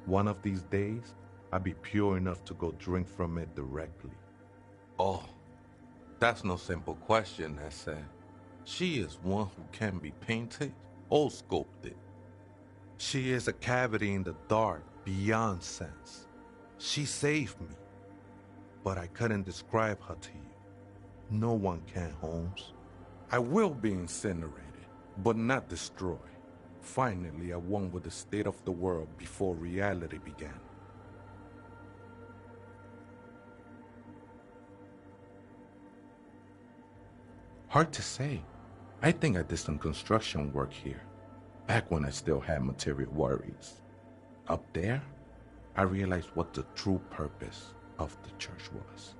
One of these days, I'll be pure enough to go drink from it directly. Oh, that's no simple question, I said. She is one who can be painted or sculpted. She is a cavity in the dark beyond sense. She saved me, but I couldn't describe her to you. No one can, Holmes. I will be incinerated, but not destroyed. Finally, at one with the state of the world before reality began. Hard to say. I think I did some construction work here, back when I still had material worries. Up there, I realized what the true purpose of the church was.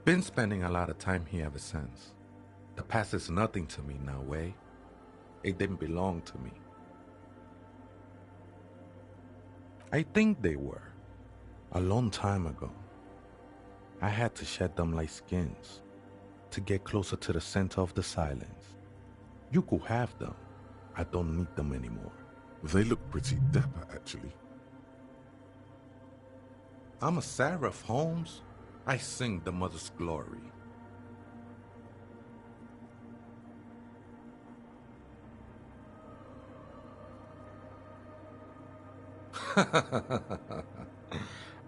Been spending a lot of time here ever since. The past is nothing to me now, eh? It didn't belong to me. I think they were. A long time ago, I had to shed them like skins to get closer to the center of the silence. You could have them. I don't need them anymore. They look pretty dapper, actually. I'm a seraph, Holmes. I sing the mother's glory.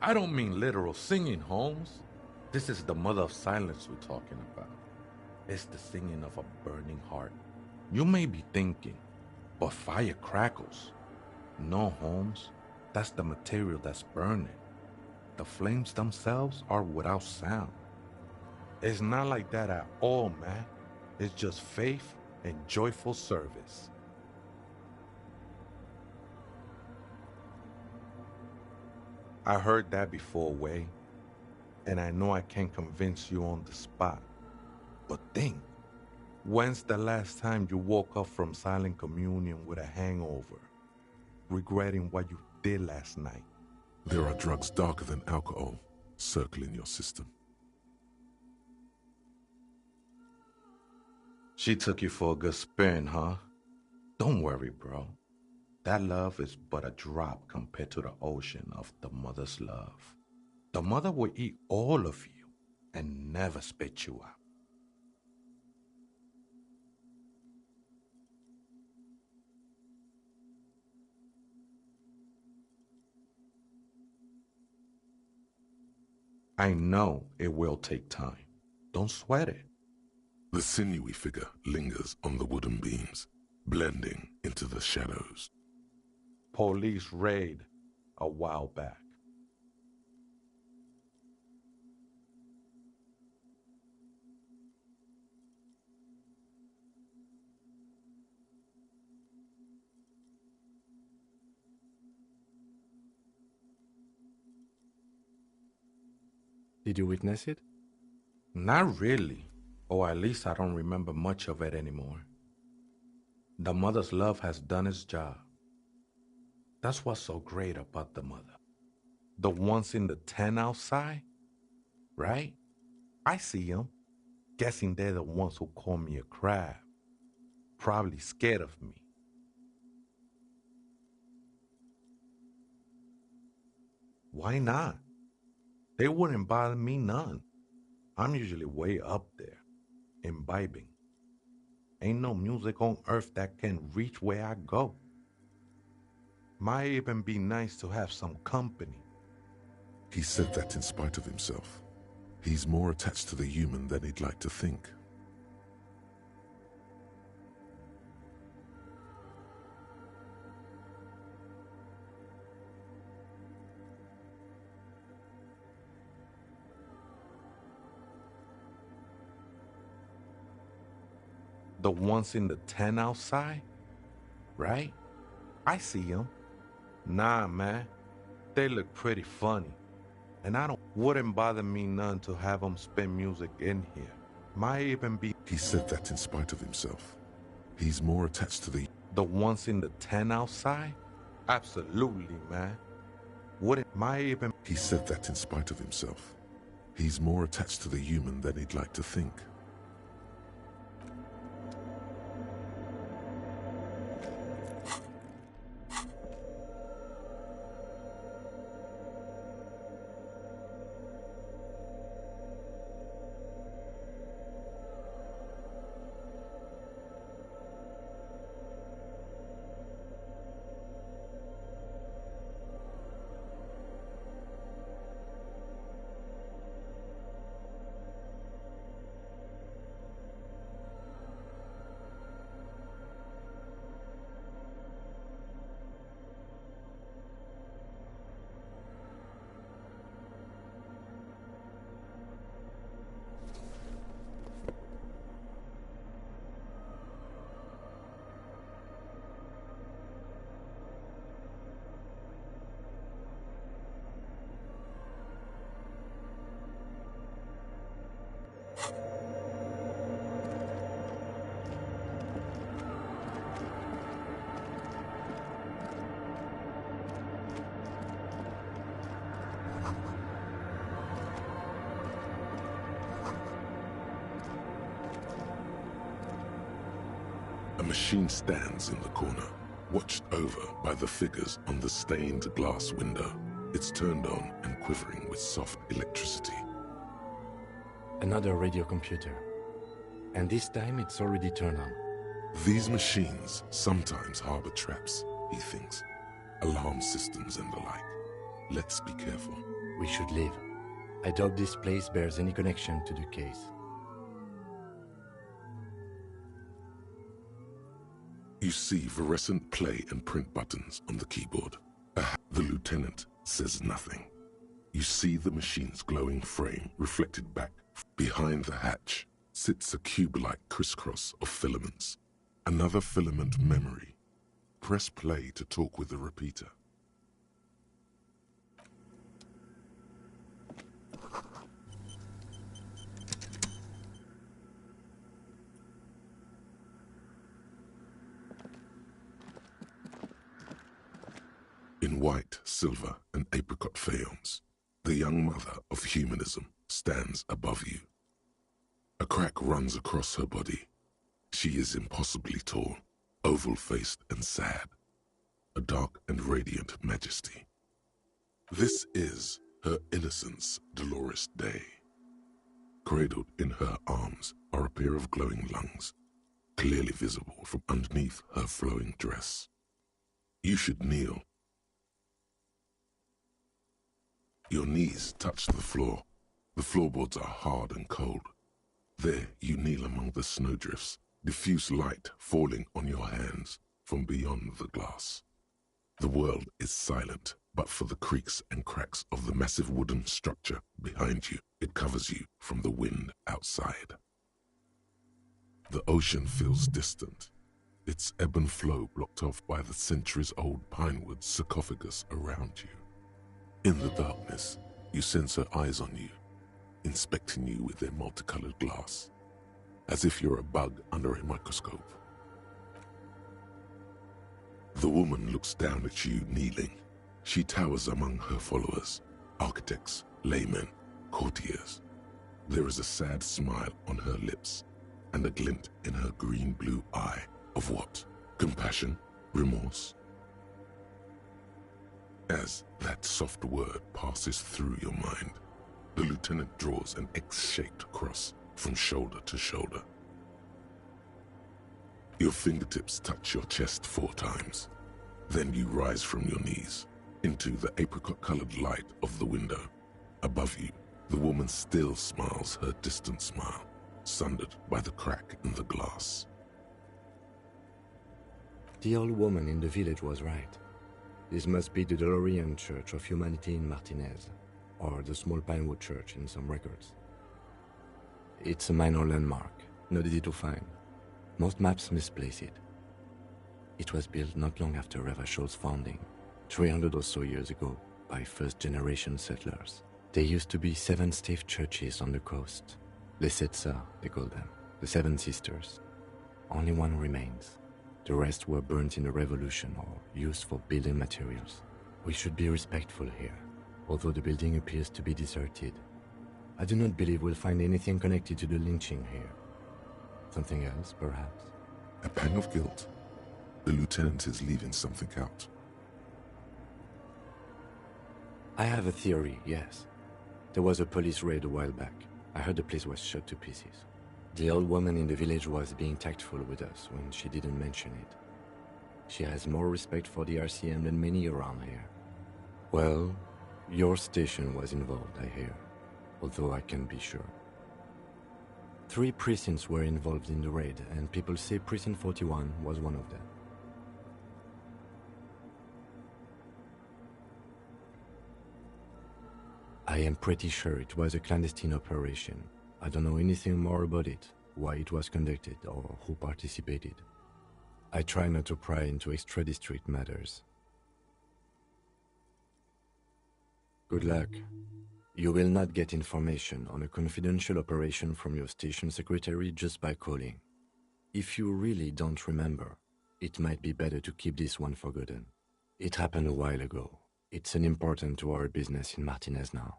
I don't mean literal singing, Holmes. This is the mother of silence we're talking about. It's the singing of a burning heart. You may be thinking, but fire crackles. No, Holmes. That's the material that's burning. The flames themselves are without sound. It's not like that at all, man. It's just faith and joyful service. I heard that before, Way, and I know I can't convince you on the spot. But think, when's the last time you woke up from silent communion with a hangover, regretting what you did last night? There are drugs darker than alcohol circling your system. She took you for a good spin, huh? Don't worry, bro. That love is but a drop compared to the ocean of the mother's love. The mother will eat all of you and never spit you out. I know it will take time. Don't sweat it. The sinewy figure lingers on the wooden beams, blending into the shadows. Police raid a while back. Did you witness it? Not really, or at least I don't remember much of it anymore. The mother's love has done its job. That's what's so great about the mother. The ones in the tent outside, right? I see them. Guessing they're the ones who call me a crab. Probably scared of me. Why not? They wouldn't bother me none. I'm usually way up there, imbibing. Ain't no music on earth that can reach where I go. Might even be nice to have some company. He said that in spite of himself. He's more attached to the human than he'd like to think. The ones in the tent outside, right? I see them. Nah, man. They look pretty funny. And wouldn't bother me none to have them spin music in here. Might even be... He said that in spite of himself. He's more attached to the ones in the tent outside? Absolutely, man. Might even... He said that in spite of himself. He's more attached to the human than he'd like to think. A machine stands in the corner, watched over by the figures on the stained glass window. It's turned on and quivering with soft electricity. Another radio computer. And this time it's already turned on. These machines sometimes harbor traps, he thinks. Alarm systems and the like. Let's be careful. We should leave. I doubt this place bears any connection to the case. You see fluorescent play and print buttons on the keyboard. The lieutenant says nothing. You see the machine's glowing frame reflected back. Behind the hatch sits a cube-like crisscross of filaments. Another filament memory. Press play to talk with the repeater. In white, silver, and apricot faience, the young mother of humanism stands above you. A crack runs across her body. She is impossibly tall, oval-faced and sad, a dark and radiant majesty. This is her innocence, Dolores Day. Cradled in her arms are a pair of glowing lungs, clearly visible from underneath her flowing dress. You should kneel. Your knees touch the floor. The floorboards are hard and cold. There you kneel among the snowdrifts, diffuse light falling on your hands from beyond the glass. The world is silent, but for the creaks and cracks of the massive wooden structure behind you. It covers you from the wind outside. The ocean feels distant, its ebb and flow blocked off by the centuries-old pinewood sarcophagus around you. In the darkness, you sense her eyes on you, inspecting you with their multicolored glass, as if you're a bug under a microscope. The woman looks down at you kneeling. She towers among her followers, architects, laymen, courtiers. There is a sad smile on her lips and a glint in her green-blue eye of what? Compassion? Remorse? As that soft word passes through your mind, the lieutenant draws an X-shaped cross from shoulder to shoulder. Your fingertips touch your chest 4 times. Then you rise from your knees into the apricot-colored light of the window. Above you, the woman still smiles her distant smile, sundered by the crack in the glass. The old woman in the village was right. This must be the Delorean Church of Humanity in Martinez, or the small Pinewood Church in some records. It's a minor landmark, not easy to find. Most maps misplace it. It was built not long after Ravachol's founding, 300 or so years ago, by first-generation settlers. There used to be 7 stave churches on the coast. Les Setsa, they call them, the 7 Sisters. Only one remains. The rest were burnt in the revolution or used for building materials. We should be respectful here, although the building appears to be deserted. I do not believe we'll find anything connected to the lynching here. Something else, perhaps? A pang of guilt. The lieutenant is leaving something out. I have a theory, yes. There was a police raid a while back. I heard the place was shot to pieces. The old woman in the village was being tactful with us when she didn't mention it. She has more respect for the RCM than many around here. Well, your station was involved, I hear, although I can't be sure. 3 precincts were involved in the raid, and people say Precinct 41 was one of them. I am pretty sure it was a clandestine operation. I don't know anything more about it, why it was conducted, or who participated. I try not to pry into extra-district matters. Good luck. You will not get information on a confidential operation from your station secretary just by calling. If you really don't remember, it might be better to keep this one forgotten. It happened a while ago. It's unimportant to our business in Martinez now.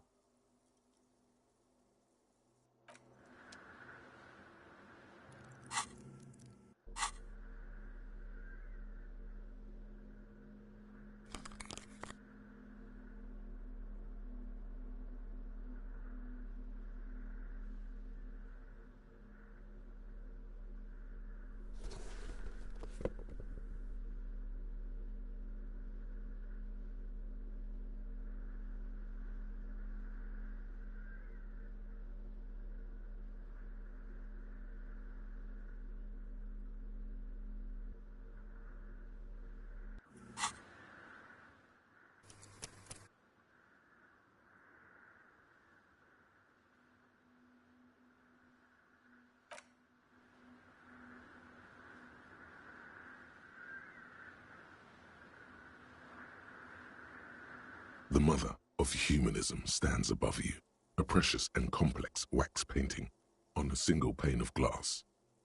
mother of humanism stands above you, a precious and complex wax painting on a single pane of glass.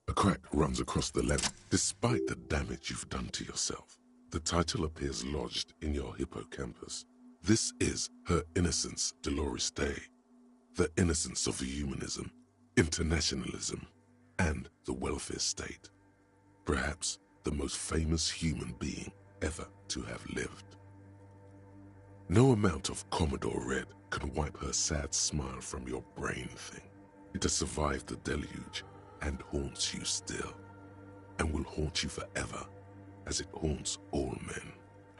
A crack runs across the leather. Despite the damage you've done to yourself, the title appears lodged in your hippocampus. This is Her Innocence Dolores Day, the innocence of humanism, internationalism, and the welfare state. Perhaps the most famous human being ever to have lived. No amount of Commodore Red can wipe her sad smile from your brain thing. It has survived the deluge and haunts you still, and will haunt you forever as it haunts all men.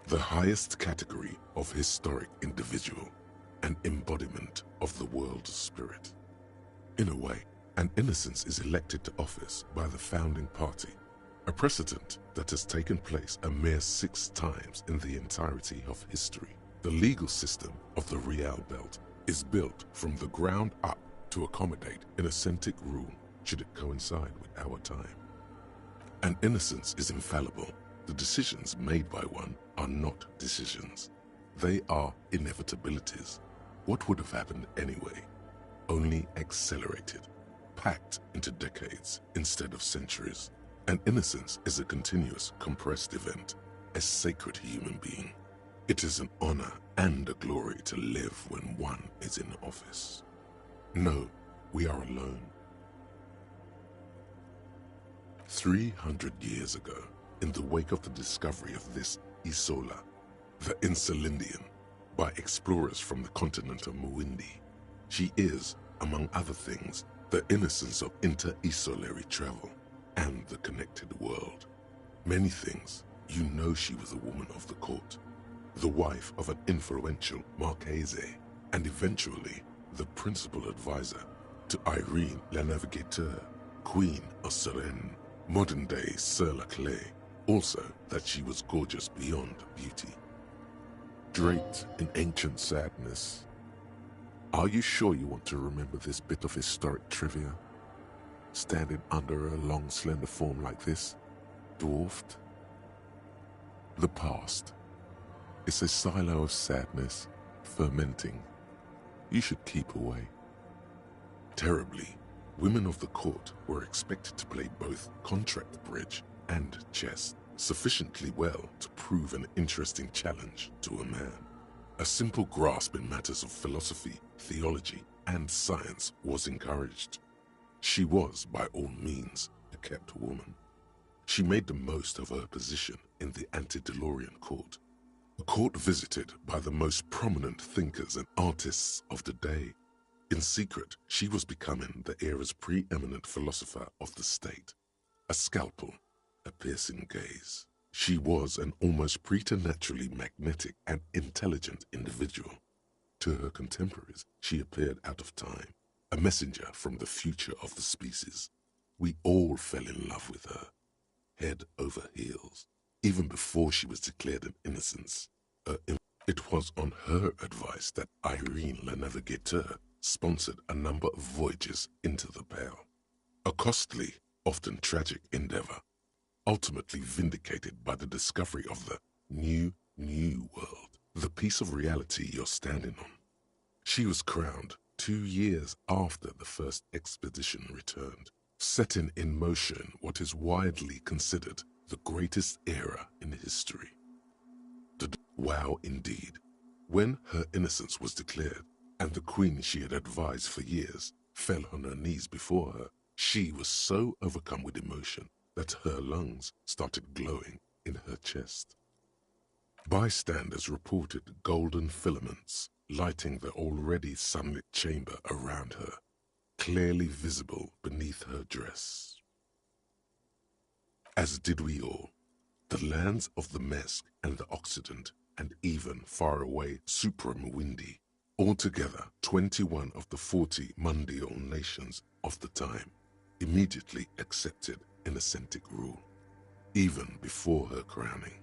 The highest category of historic individual, an embodiment of the world spirit. In a way, an innocence is elected to office by the founding party, a precedent that has taken place a mere 6 times in the entirety of history. The legal system of the Real Belt is built from the ground up to accommodate innocent rule should it coincide with our time. An innocence is infallible. The decisions made by one are not decisions. They are inevitabilities. What would have happened anyway? Only accelerated, packed into decades instead of centuries. An innocence is a continuous, compressed event, a sacred human being. It is an honor and a glory to live when one is in office. No, we are alone. 300 years ago, in the wake of the discovery of this Isola, the Insulindian, by explorers from the continent of Muindi, she is, among other things, the innocence of inter-isolary travel and the connected world. Many things, you know she was a woman of the court, the wife of an influential Marchese, and eventually the principal advisor to Irene La Navigateur, Queen of Suresnes, modern-day Sir Laclais. Also that she was gorgeous beyond beauty. Draped in ancient sadness. Are you sure you want to remember this bit of historic trivia? Standing under a long, slender form like this, dwarfed? The past is a silo of sadness, fermenting. You should keep away. Terribly, women of the court were expected to play both contract bridge and chess sufficiently well to prove an interesting challenge to a man. A simple grasp in matters of philosophy, theology, and science was encouraged. She was, by all means, a kept woman. She made the most of her position in the antediluvian court, a court visited by the most prominent thinkers and artists of the day. In secret, she was becoming the era's preeminent philosopher of the state. A scalpel, a piercing gaze. She was an almost preternaturally magnetic and intelligent individual. To her contemporaries, she appeared out of time, a messenger from the future of the species. We all fell in love with her, head over heels, even before she was declared an innocence. It was on her advice that Irene La Navigateur sponsored a number of voyages into the Pale, a costly, often tragic endeavor, ultimately vindicated by the discovery of the new world, the piece of reality you're standing on. She was crowned 2 years after the first expedition returned, setting in motion what is widely considered the greatest era in history. Wow, indeed. When her innocence was declared, and the queen she had advised for years fell on her knees before her, she was so overcome with emotion that her lungs started glowing in her chest. Bystanders reported golden filaments lighting the already sunlit chamber around her, clearly visible beneath her dress. As did we all. The lands of the Mesk and the Occident, and even far away Supramuindi, altogether 21 of the 40 mundial nations of the time, immediately accepted Innocentic rule, even before her crowning.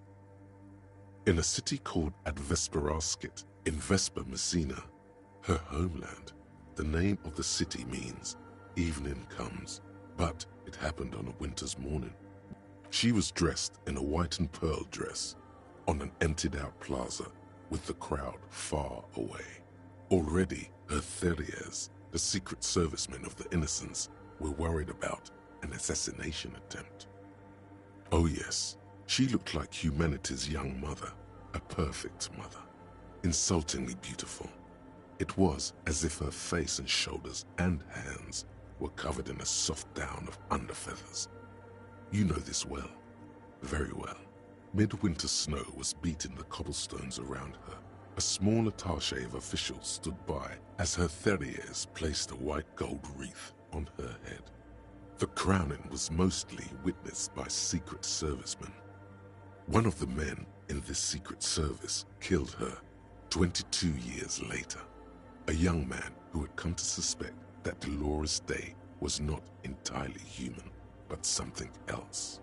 In a city called Advesperaskit in Vesper Messina, her homeland, the name of the city means evening comes, but it happened on a winter's morning. She was dressed in a white and pearl dress on an emptied-out plaza, with the crowd far away. Already, her Theriers, the secret servicemen of the Innocents, were worried about an assassination attempt. Oh yes, she looked like humanity's young mother, a perfect mother, insultingly beautiful. It was as if her face and shoulders and hands were covered in a soft down of underfeathers. You know this well, very well. Midwinter snow was beating the cobblestones around her. A small attaché of officials stood by as her Theriers placed a white gold wreath on her head. The crowning was mostly witnessed by secret servicemen. One of the men in this secret service killed her 22 years later. A young man who had come to suspect that Dolores Day was not entirely human, but something else.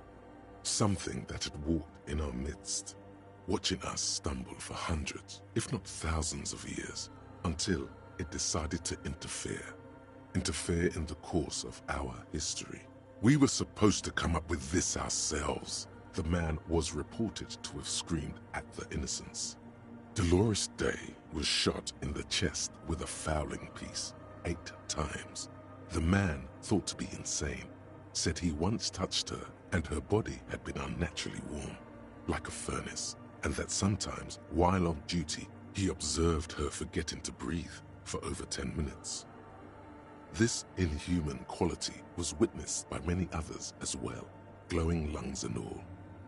Something that had walked in our midst, watching us stumble for hundreds, if not thousands of years, until it decided to interfere in the course of our history. We were supposed to come up with this ourselves, the man was reported to have screamed at the Innocents. Dolores Day was shot in the chest with a fowling piece 8 times. The man, thought to be insane, said he once touched her and her body had been unnaturally warm, like a furnace, and that sometimes, while on duty, he observed her forgetting to breathe for over 10 minutes. This inhuman quality was witnessed by many others as well, glowing lungs and all.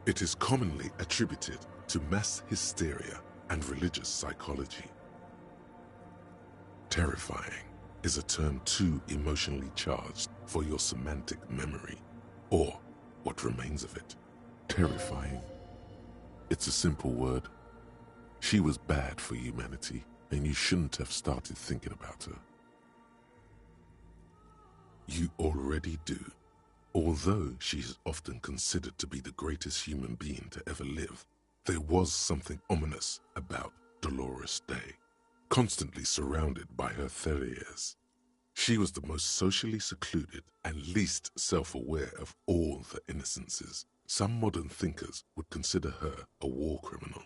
It is commonly attributed to mass hysteria and religious psychology. Terrifying is a term too emotionally charged for your semantic memory, or what remains of it. Terrifying. It's a simple word. She was bad for humanity, and you shouldn't have started thinking about her. You already do. Although she is often considered to be the greatest human being to ever live, there was something ominous about Dolores Day, constantly surrounded by her Theriers. She was the most socially secluded and least self-aware of all the Innocences. Some modern thinkers would consider her a war criminal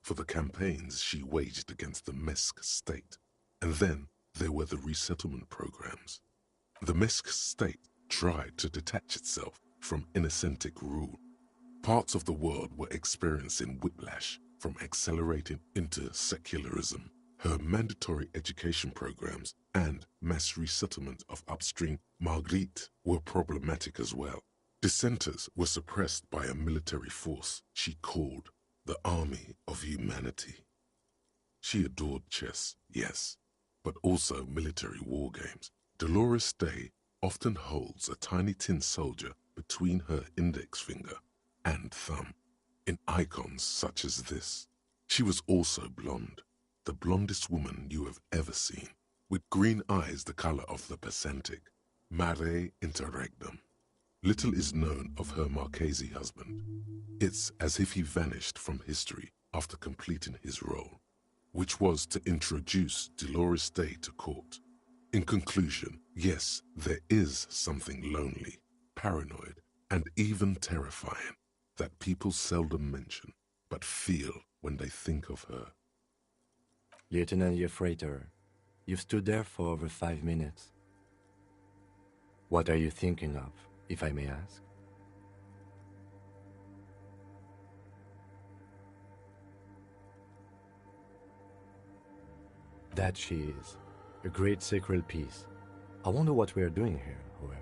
for the campaigns she waged against the Mesk state. And then there were the resettlement programs. The Mesk state tried to detach itself from Innocentic rule. Parts of the world were experiencing whiplash from accelerating into secularism. Her mandatory education programs and mass resettlement of upstream Marguerite were problematic as well. Dissenters were suppressed by a military force she called the Army of Humanity. She adored chess, yes, but also military war games. Dolores Day often holds a tiny tin soldier between her index finger and thumb in icons such as this. She was also blonde, the blondest woman you have ever seen, with green eyes the color of the Pacific, mare interregnum. Little is known of her Marchese husband. It's as if he vanished from history after completing his role, which was to introduce Dolores Day to court. In conclusion, yes, there is something lonely, paranoid, and even terrifying that people seldom mention, but feel when they think of her. Lieutenant Jeffreiter, you've stood there for over 5 minutes. What are you thinking of, if I may ask? That she is. A great sacred piece. I wonder what we are doing here, however.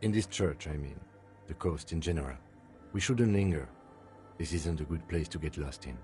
In this church, I mean. The coast in general. We shouldn't linger. This isn't a good place to get lost in.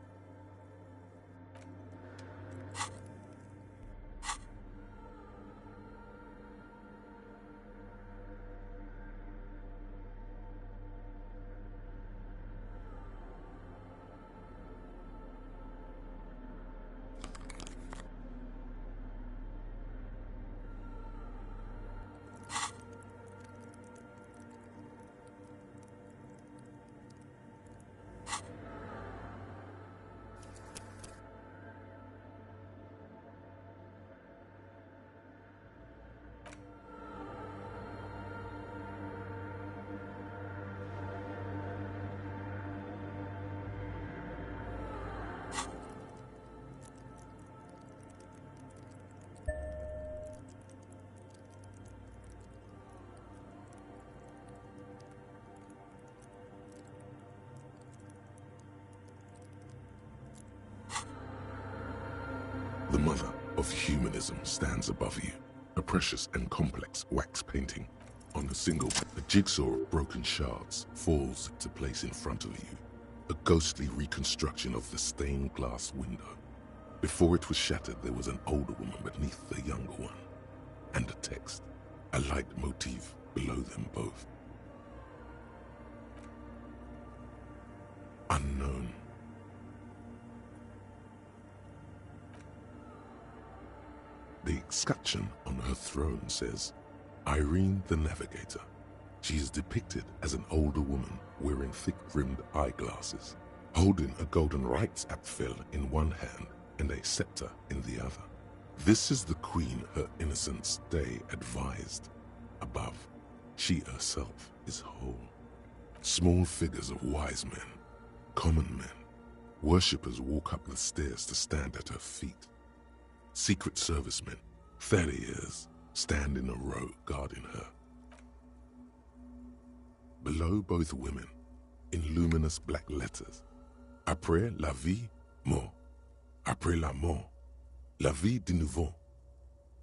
mother of humanism stands above you, a precious and complex wax painting. On a single, a jigsaw of broken shards falls into place in front of you, a ghostly reconstruction of the stained glass window. Before it was shattered, there was an older woman beneath the younger one, and a text, a light motif below them both. Unknown. The escutcheon on her throne says, Irene the Navigator. She is depicted as an older woman wearing thick-rimmed eyeglasses, holding a golden Reichsapfel in one hand and a scepter in the other. This is the queen her innocence day advised. Above, she herself is whole. Small figures of wise men, common men, worshippers walk up the stairs to stand at her feet. Secret servicemen, 30 years, stand in a row guarding her. Below both women, in luminous black letters, Après la vie, mort. Après la mort, la vie de nouveau.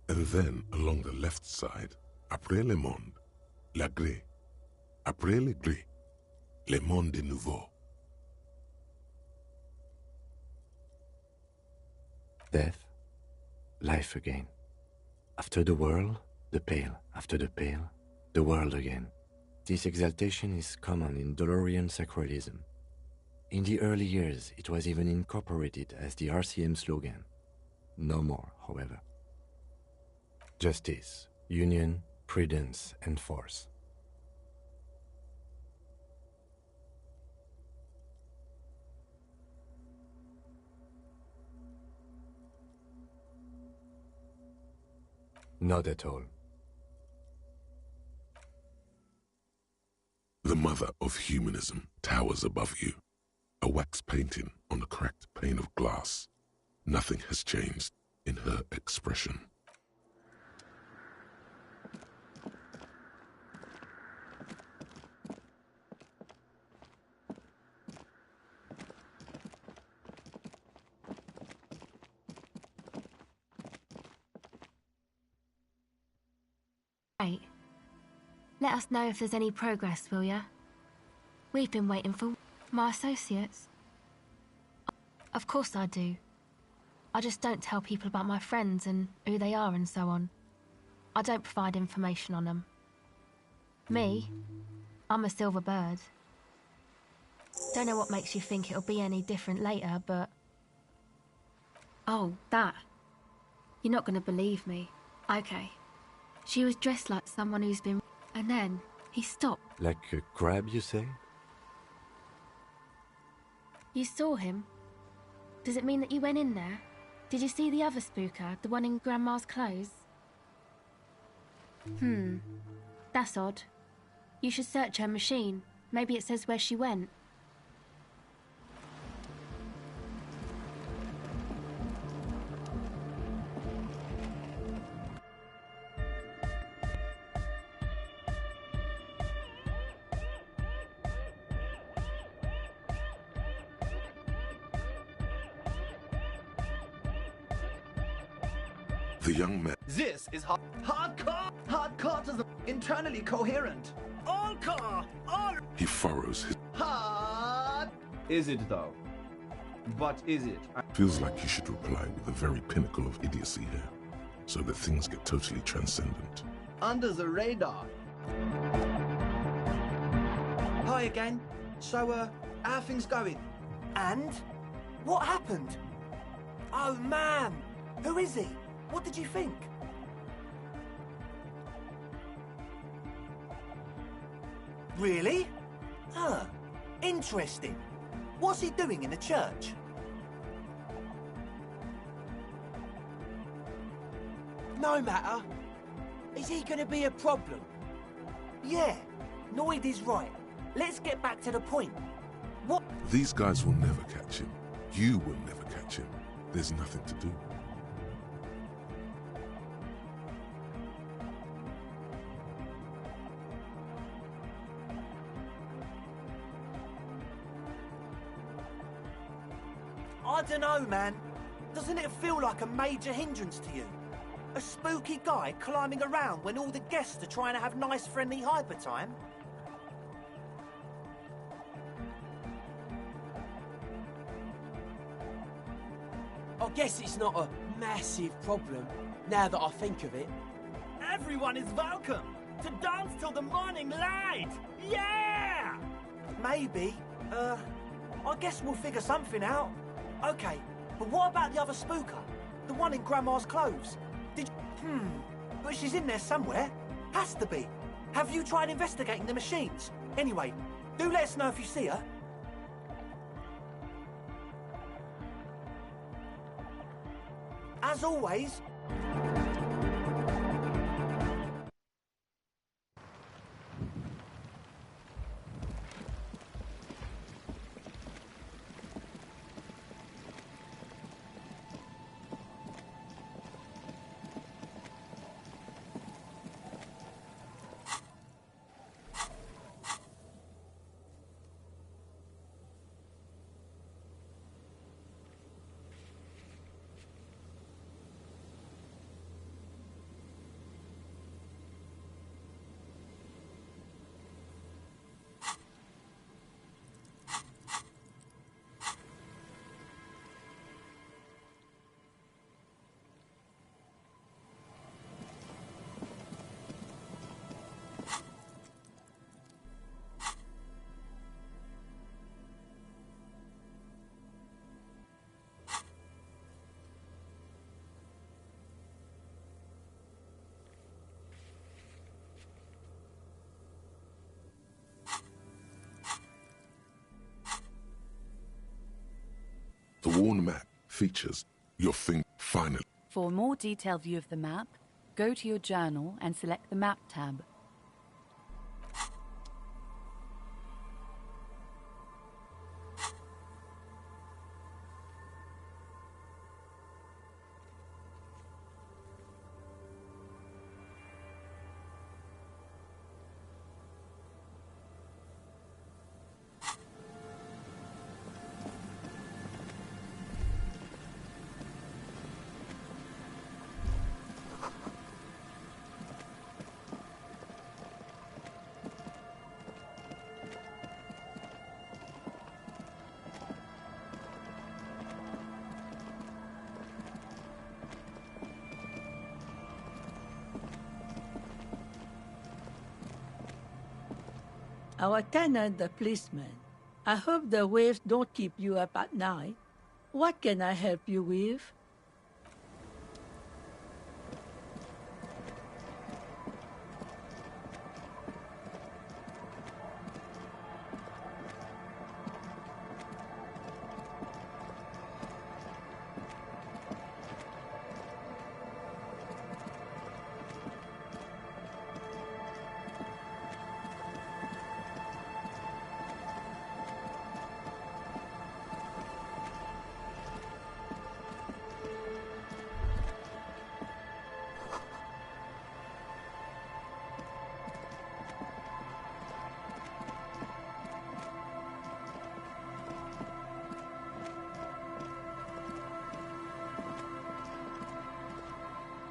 And then, along the left side, Après le monde, la gré. Après le gré, le monde de nouveau. Death, life again. After the whirl, the pale. After the pale, the world again. This exaltation is common in Dolorian sacralism. In the early years, it was even incorporated as the RCM slogan. No more, however. Justice, union, prudence, and force. Not at all. The mother of humanism towers above you, a wax painting on a cracked pane of glass. Nothing has changed in her expression. Right. Let us know if there's any progress, will ya? We've been waiting for my associates. Of course I do. I just don't tell people about my friends and who they are and so on. I don't provide information on them. Me? I'm a silver bird. Don't know what makes you think it'll be any different later, but... Oh, that. You're not gonna believe me. Okay. She was dressed like someone who's been... And then, he stopped. Like a crab, you say? You saw him? Does it mean that you went in there? Did you see the other spooker, the one in Grandma's clothes? That's odd. You should search her machine. Maybe it says where she went. The young man. This is hardcore. Hardcore is internally coherent. All core. All He furrows his. hard. Is it though? But is it? Feels like you should reply with the very pinnacle of idiocy here, so that things get totally transcendent. Under the radar. Hi again. So, how are things going? And? What happened? Oh, man! Who is he? What did you think? Really? Huh. Interesting. What's he doing in the church? No matter. Is he gonna be a problem? Yeah. Noid is right. Let's get back to the point. What? These guys will never catch him. You will never catch him. There's nothing to do. I don't know, man. Doesn't it feel like a major hindrance to you? A spooky guy climbing around when all the guests are trying to have nice, friendly hyper time? I guess it's not a massive problem, now that I think of it. Everyone is welcome to dance till the morning light! Yeah! Maybe. I guess we'll figure something out. Okay, but what about the other spooker? The one in Grandma's clothes? But she's in there somewhere. Has to be. Have you tried investigating the machines? Anyway, do let us know if you see her. As always... The worn map features your thing finally. For a more detailed view of the map, go to your journal and select the Map tab. Our tenant, the policeman. I hope the waves don't keep you up at night. What can I help you with?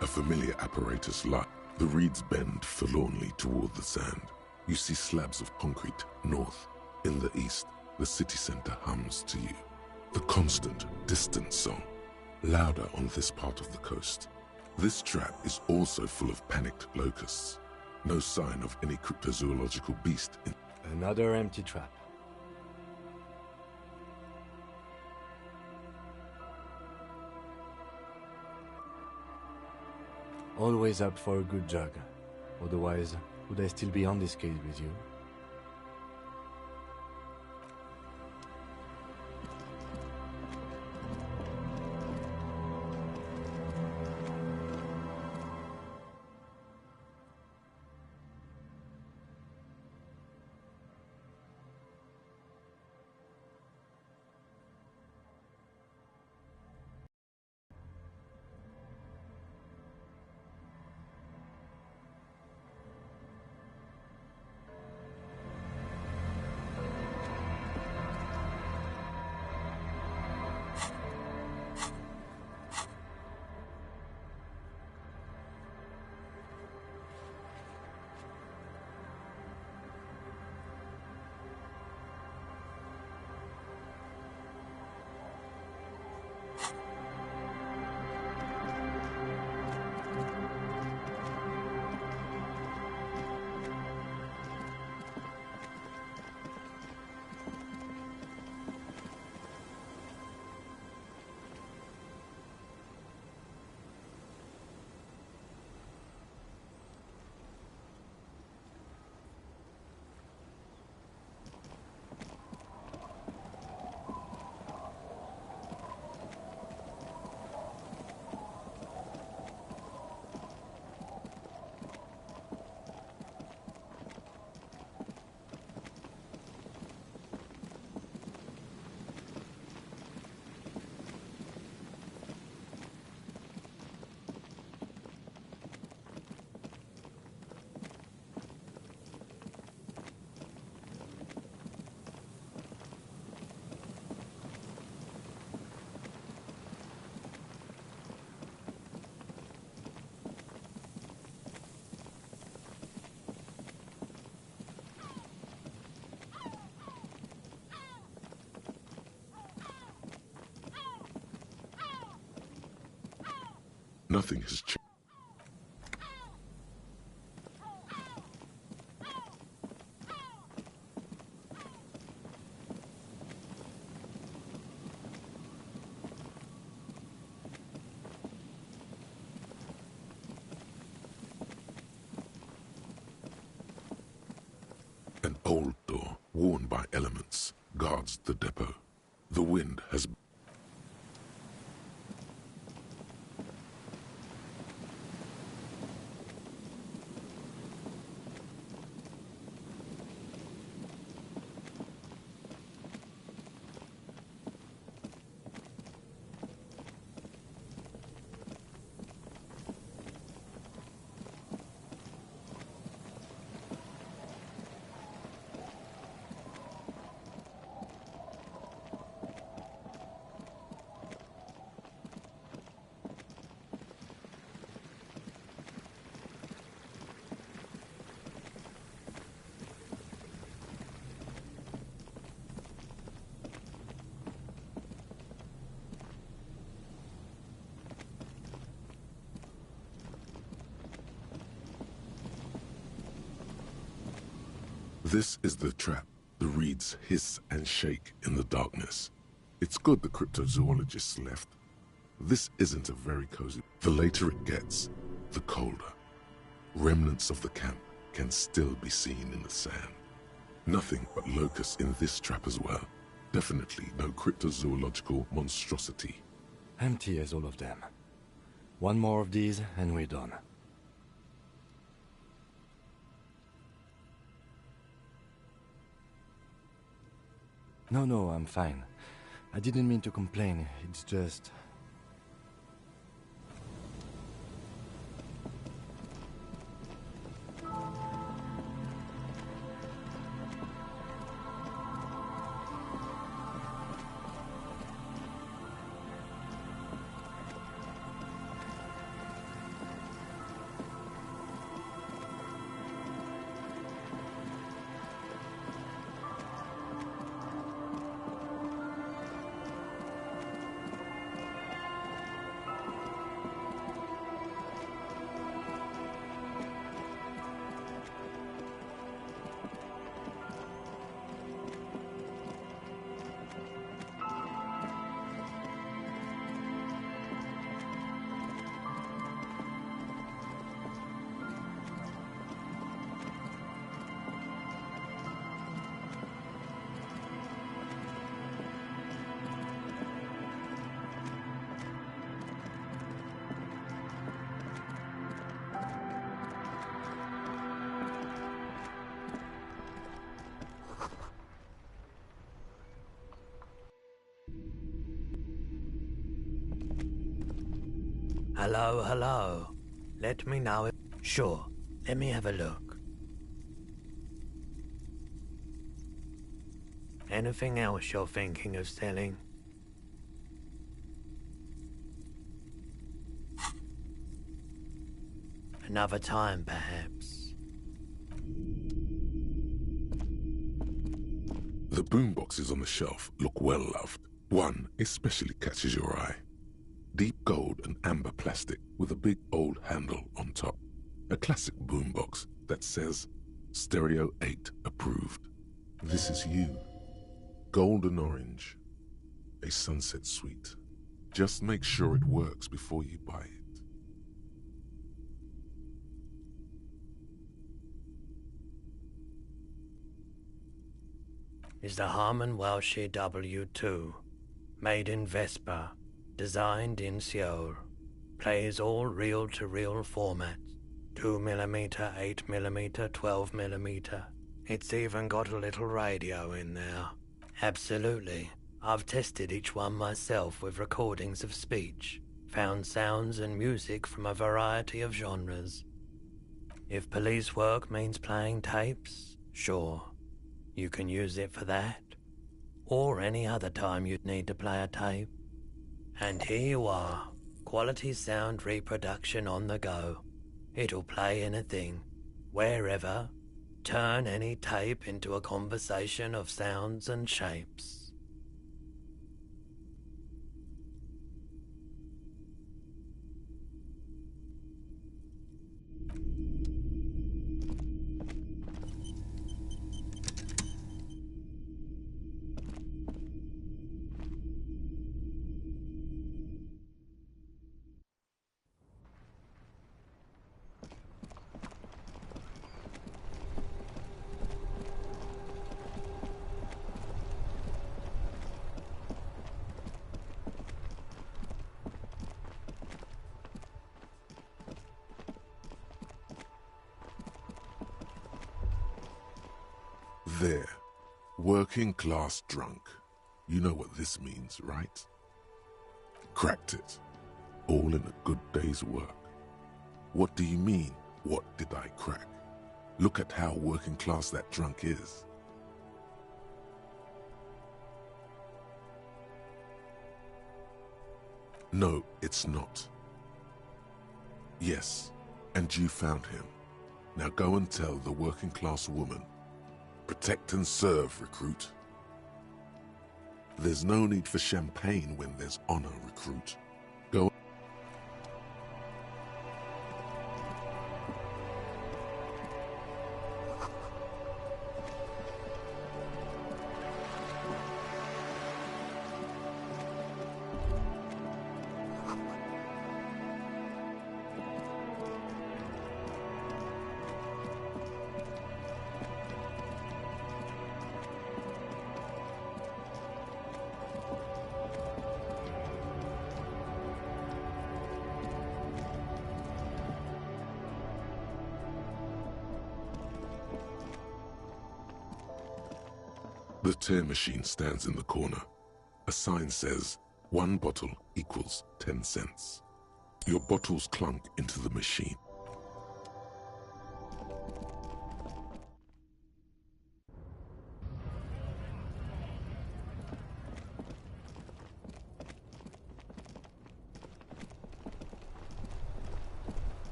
A familiar apparatus light. The reeds bend forlornly toward the sand. You see slabs of concrete north. In the east, the city center hums to you. The constant, distant song, louder on this part of the coast. This trap is also full of panicked locusts. No sign of any cryptozoological beast in... Another empty trap. Always up for a good jog. Otherwise, would I still be on this case with you? Nothing has changed. An old door, worn by elements, guards the depot. The wind has... This is the trap. The reeds hiss and shake in the darkness. It's good the cryptozoologists left. This isn't a very cozy... The later it gets, the colder. Remnants of the camp can still be seen in the sand. Nothing but locusts in this trap as well. Definitely no cryptozoological monstrosity. Empty as all of them. One more of these and we're done. No, I'm fine. I didn't mean to complain, it's just... Hello. Let me know if... Sure, let me have a look. Anything else you're thinking of selling? Another time, perhaps. The boomboxes on the shelf look well loved. One especially catches your eye. Deep gold and amber plastic with a big old handle on top. A classic boombox that says Stereo 8 approved. This is you. Golden orange. A sunset suite. Just make sure it works before you buy it. Is the Harman Welshie W2. Made in Vespa. Designed in Seoul. Plays all reel-to-reel formats. 2mm, 8mm, 12mm. It's even got a little radio in there. Absolutely. I've tested each one myself with recordings of speech. Found sounds and music from a variety of genres. If police work means playing tapes, sure. You can use it for that. Or any other time you'd need to play a tape. And here you are, quality sound reproduction on the go. It'll play anything, wherever, turn any tape into a conversation of sounds and shapes. There. Working class drunk. You know what this means, right? Cracked it. All in a good day's work. What do you mean, what did I crack? Look at how working class that drunk is. No, it's not. Yes, and you found him. Now go and tell the working class woman. Protect and serve, recruit. There's no need for champagne when there's honor, recruit. Go. The tear machine stands in the corner. A sign says, 1 bottle equals 10 cents. Your bottles clunk into the machine.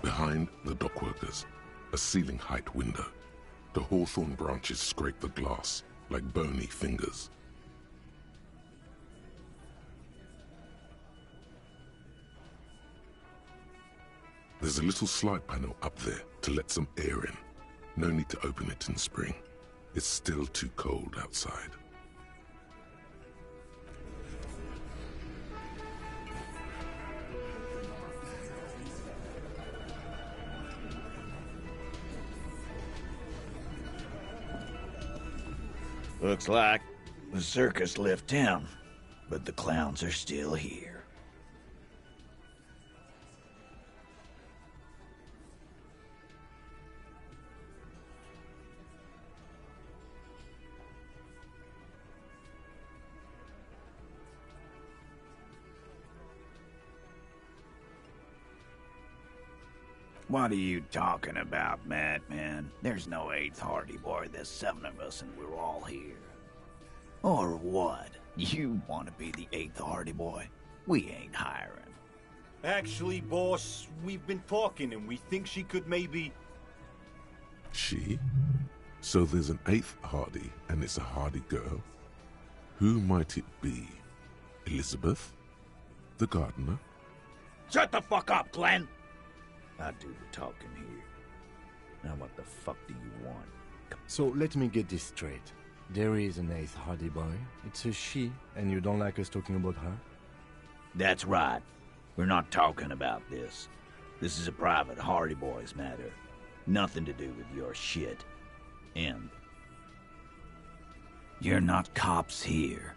Behind the dockworkers, a ceiling-height window. The hawthorn branches scrape the glass like bony fingers. There's a little slide panel up there to let some air in. No need to open it in spring. It's still too cold outside. Looks like the circus left town, but the clowns are still here. What are you talking about, madman? There's no 8th Hardy Boy, there's 7 of us and we're all here. Or what? You want to be the 8th Hardy Boy? We ain't hiring. Actually, boss, we've been talking and we think she could maybe... She? So there's an 8th Hardy, and it's a Hardy girl? Who might it be? Elizabeth? The gardener? Shut the fuck up, Glenn! I do the talking here. Now what the fuck do you want? So let me get this straight. There is an 8th Hardy Boy. It's a she, and you don't like us talking about her? That's right. We're not talking about this. This is a private Hardy Boys matter. Nothing to do with your shit. And you're not cops here.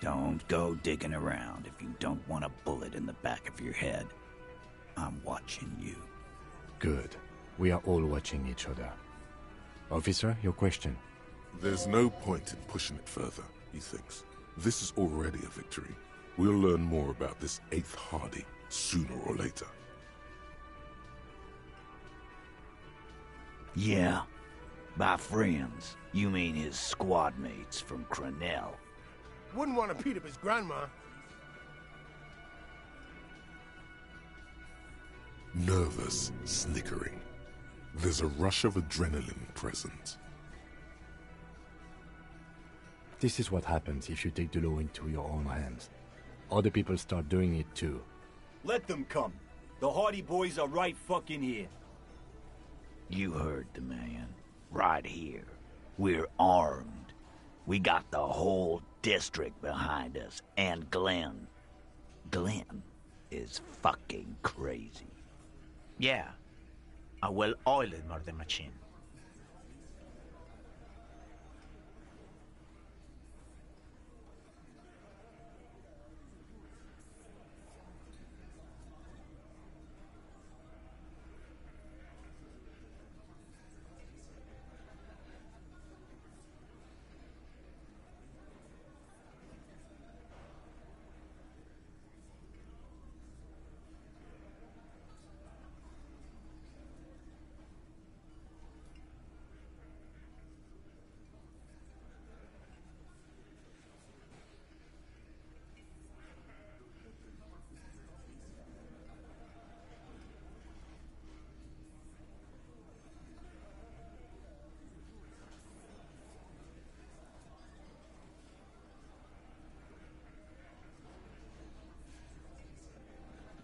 Don't go digging around if you don't want a bullet in the back of your head. I'm watching you. Good. We are all watching each other. Officer, your question. There's no point in pushing it further, he thinks. This is already a victory. We'll learn more about this 8th Hardy sooner or later. Yeah. By friends, you mean his squad mates from Crenell. Wouldn't want to beat up his grandma. Nervous, snickering. There's a rush of adrenaline present. This is what happens if you take the law into your own hands. Other people start doing it too. Let them come. The Hardy Boys are right fucking here. You heard the man. Right here. We're armed. We got the whole district behind us. And Glenn. Glenn is fucking crazy. Yeah. A well-oiled murder machine.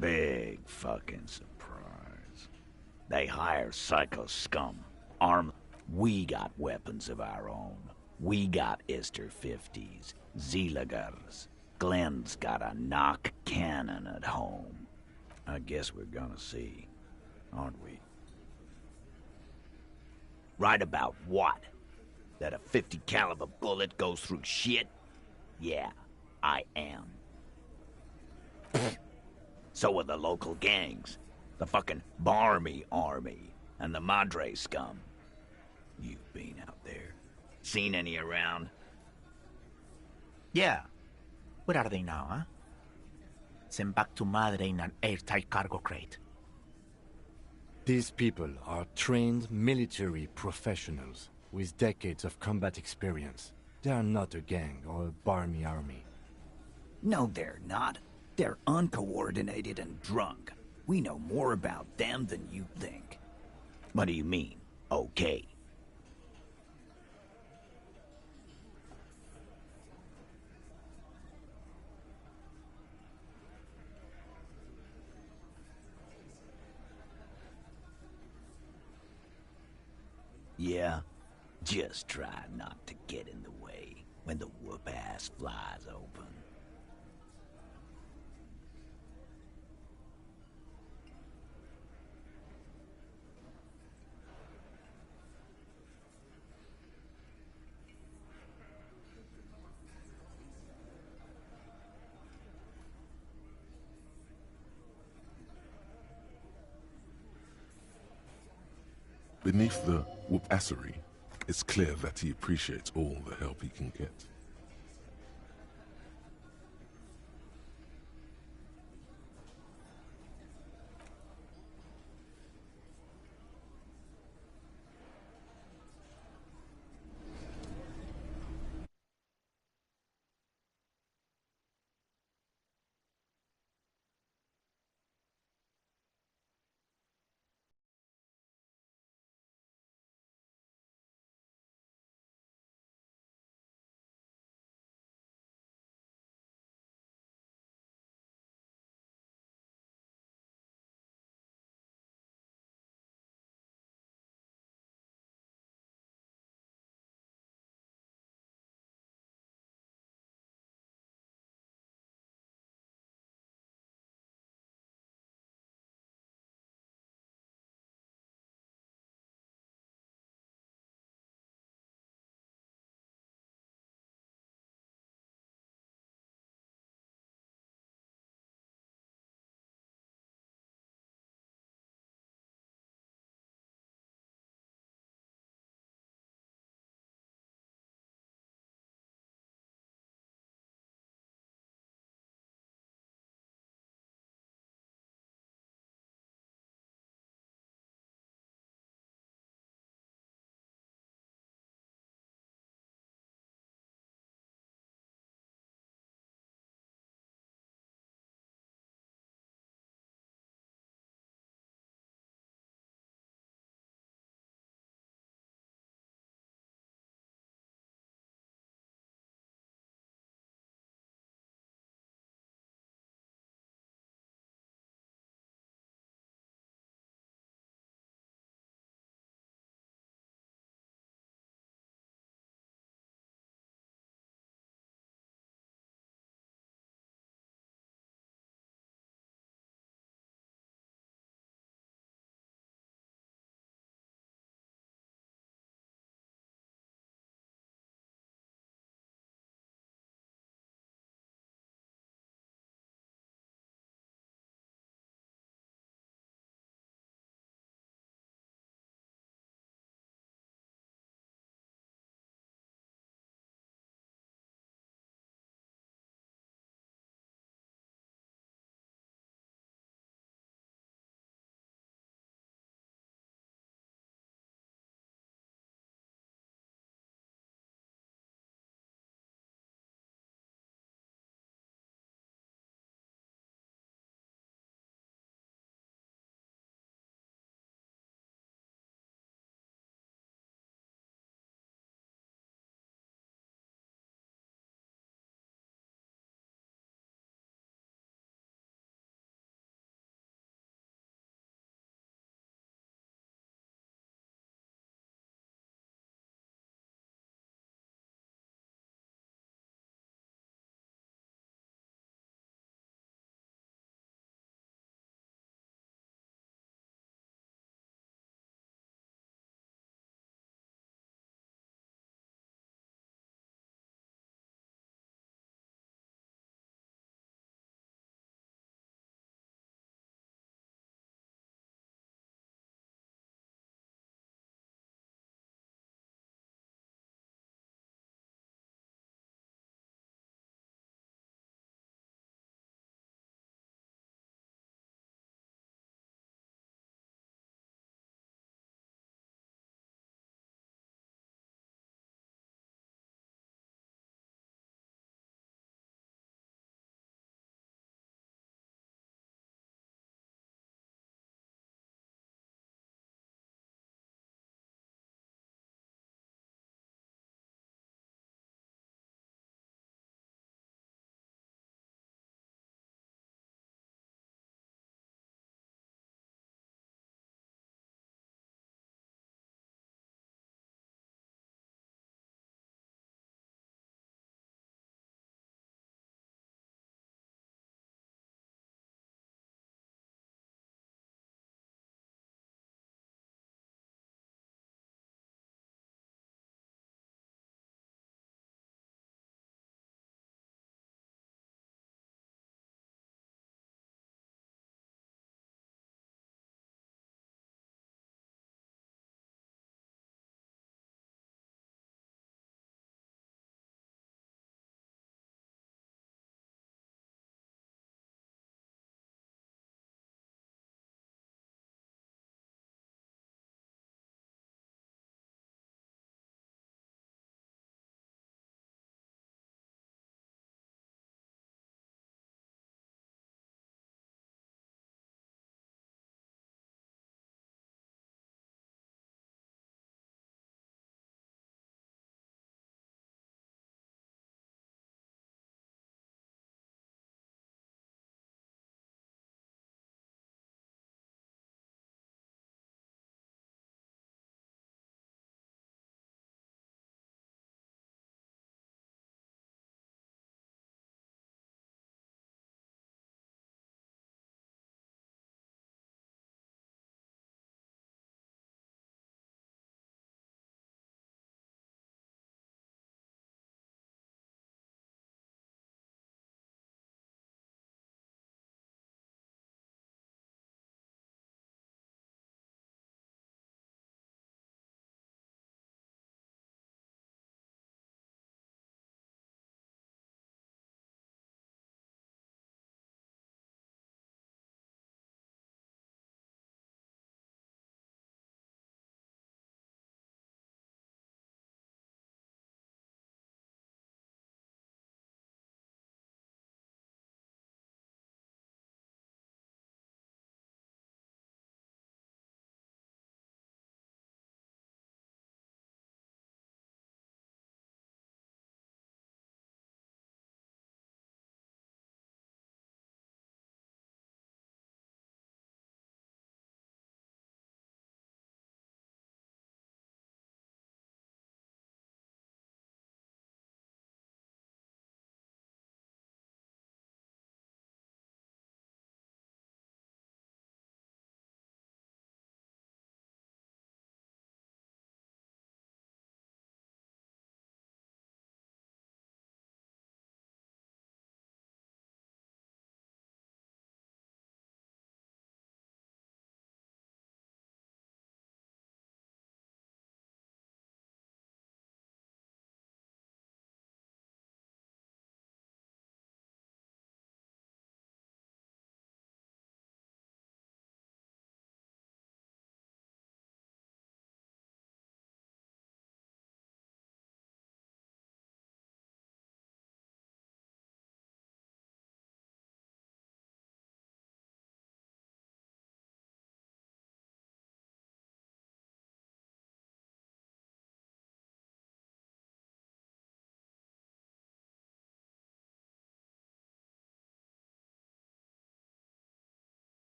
Big fucking surprise. They hire psycho scum. Arm. We got weapons of our own. We got Ister 50s, Zeelagers. Glenn's got a knock cannon at home. I guess we're gonna see, aren't we? Right about what? That a 50 caliber bullet goes through shit? Yeah, I am. So are the local gangs. The fucking Barmy Army and the Madre scum. You've been out there. Seen any around? Yeah. Where are they now, huh? Sent back to Madre in an airtight cargo crate. These people are trained military professionals with decades of combat experience. They are not a gang or a Barmy army. No, they're not. They're uncoordinated and drunk. We know more about them than you think. What do you mean, okay? Yeah, just try not to get in the way when the whoop-ass flies open. Beneath the whoopassery, it's clear that he appreciates all the help he can get.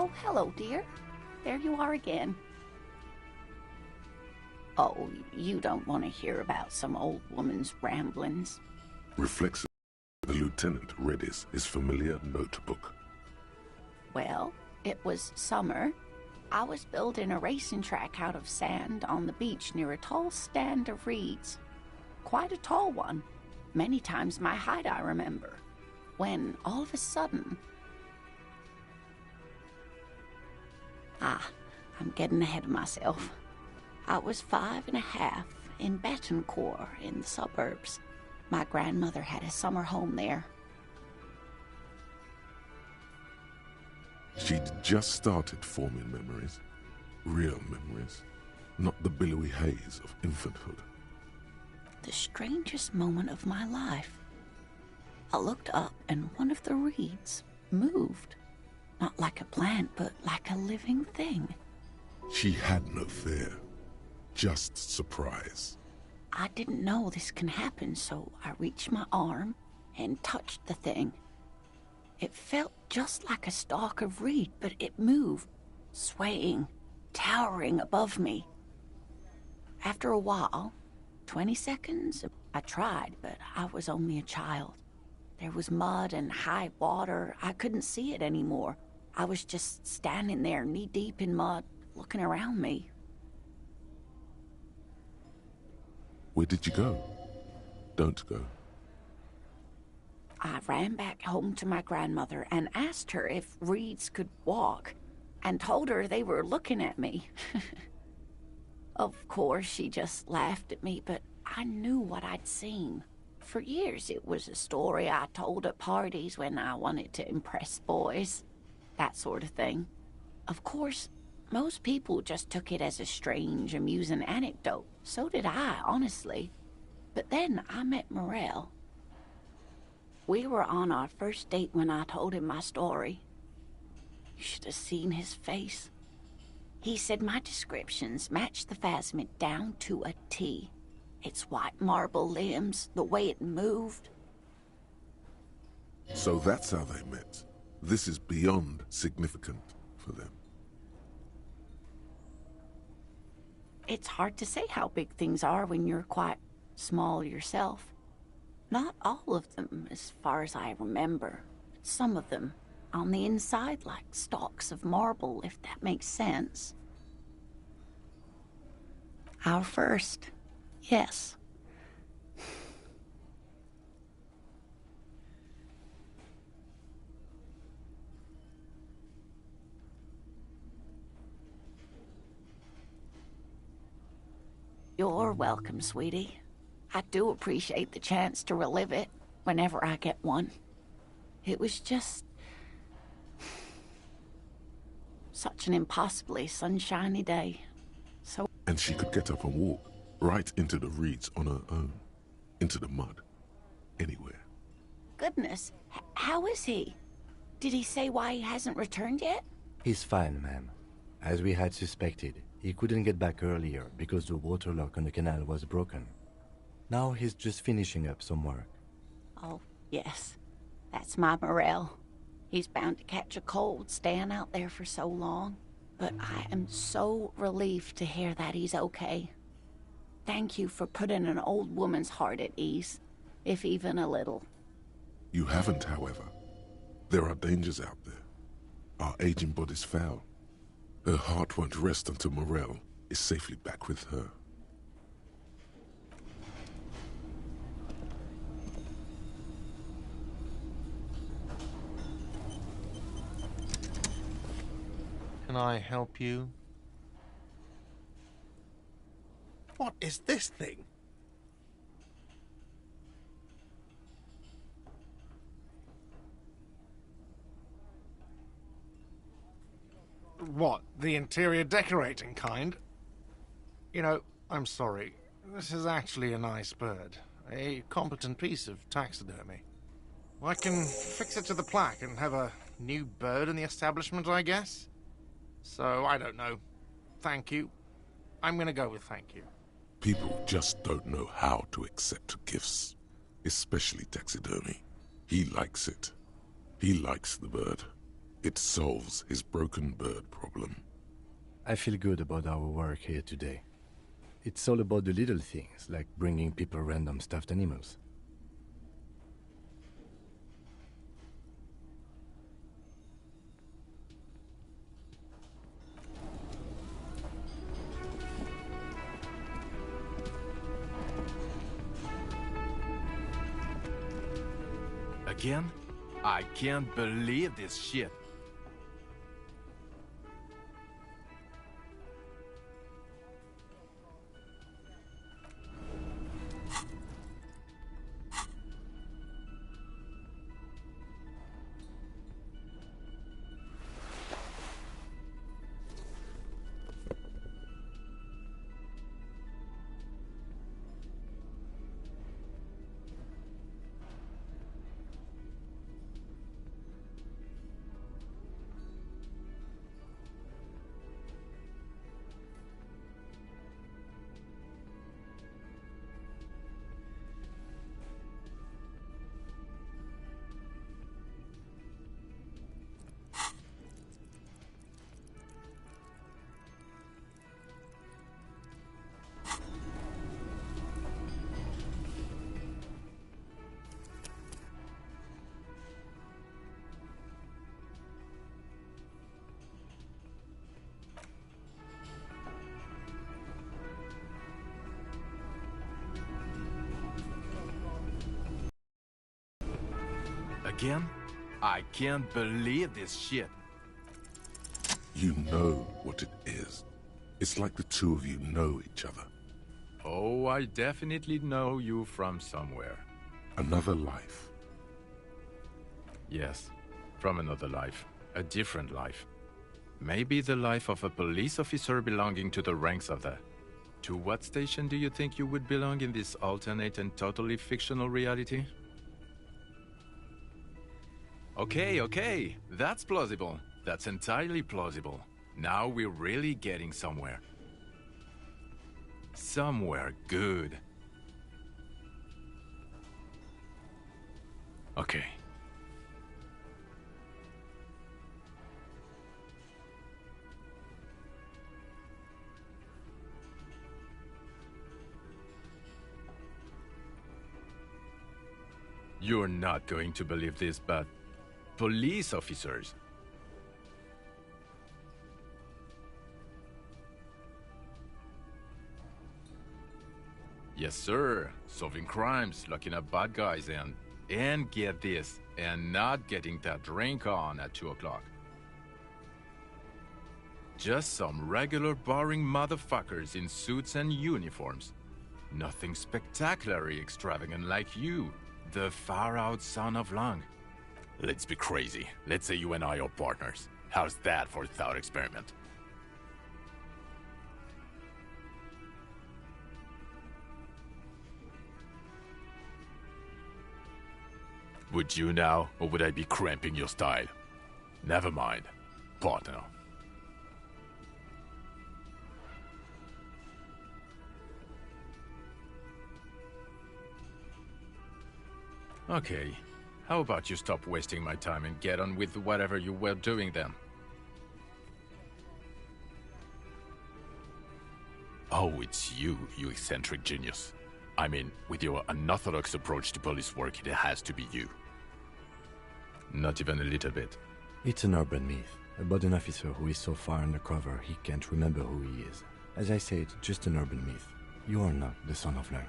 Oh, hello, dear. There you are again. Oh, you don't want to hear about some old woman's ramblings. Reflexively, the lieutenant read his familiar notebook. Well, it was summer. I was building a racing track out of sand on the beach near a tall stand of reeds. Quite a tall one. Many times my height, I remember. When, all of a sudden... I'm getting ahead of myself. I was 5.5 in Betancourt in the suburbs. My grandmother had a summer home there. She'd just started forming memories. Real memories. Not the billowy haze of infanthood. The strangest moment of my life. I looked up and one of the reeds moved. Not like a plant, but like a living thing. She had no fear. Just surprise. I didn't know this can happen, so I reached my arm and touched the thing. It felt just like a stalk of reed, but it moved, swaying, towering above me. After a while, 20 seconds, I tried, but I was only a child. There was mud and high water. I couldn't see it anymore. I was just standing there, knee-deep in mud, looking around me. Where did you go? Don't go. I ran back home to my grandmother and asked her if reeds could walk, and told her they were looking at me. Of course, she just laughed at me, but I knew what I'd seen. For years, it was a story I told at parties when I wanted to impress boys. That sort of thing. Of course, most people just took it as a strange, amusing anecdote. So did I, honestly. But then I met Morel. We were on our first date when I told him my story. You should have seen his face. He said my descriptions matched the phasmid down to a T. Its white marble limbs, the way it moved. So that's how they met. This is beyond significant for them. It's hard to say how big things are when you're quite small yourself. Not all of them, as far as I remember. Some of them, on the inside, like stalks of marble, if that makes sense. Our first, yes. You're welcome, sweetie. I do appreciate the chance to relive it whenever I get one. It was just... such an impossibly sunshiny day. So... And she could get up and walk right into the reeds on her own. Into the mud. Anywhere. Goodness, how is he? Did he say why he hasn't returned yet? He's fine, ma'am. As we had suspected, he couldn't get back earlier because the water lock on the canal was broken. Now he's just finishing up some work. Oh, yes. That's my Morel. He's bound to catch a cold staying out there for so long. But I am so relieved to hear that he's okay. Thank you for putting an old woman's heart at ease, if even a little. You haven't, however. There are dangers out there. Our aging body's foul. Her heart won't rest until Morel is safely back with her. Can I help you? What is this thing? What, the interior decorating kind? You know, I'm sorry. This is actually a nice bird. A competent piece of taxidermy. I can fix it to the plaque and have a new bird in the establishment, I guess? So, I don't know. Thank you. I'm gonna go with thank you. People just don't know how to accept gifts. Especially taxidermy. He likes it. He likes the bird. It solves his broken bird problem. I feel good about our work here today. It's all about the little things, like bringing people random stuffed animals. Again? I can't believe this shit. Again? I can't believe this shit. You know what it is. It's like the two of you know each other. Oh, I definitely know you from somewhere. Another life. Yes, from another life. A different life. Maybe the life of a police officer belonging to the ranks of the... To what station do you think you would belong in this alternate and totally fictional reality? Okay, that's plausible. That's entirely plausible. Now we're really getting somewhere. Somewhere good. Okay. You're not going to believe this, but police officers. Yes, sir. Solving crimes, locking up bad guys, and get this, and not getting that drink on at 2 o'clock. Just some regular boring motherfuckers in suits and uniforms. Nothing spectacularly extravagant like you, the far-out son of Lang. Let's be crazy. Let's say you and I are partners. How's that for a thought experiment? Would you now, or would I be cramping your style? Never mind, partner. Okay, how about you stop wasting my time and get on with whatever you were doing then? Oh, it's you, you eccentric genius. I mean, with your unorthodox approach to police work, it has to be you. Not even a little bit. It's an urban myth about an officer who is so far undercover he can't remember who he is. As I said, just an urban myth. You are not the son of Lang.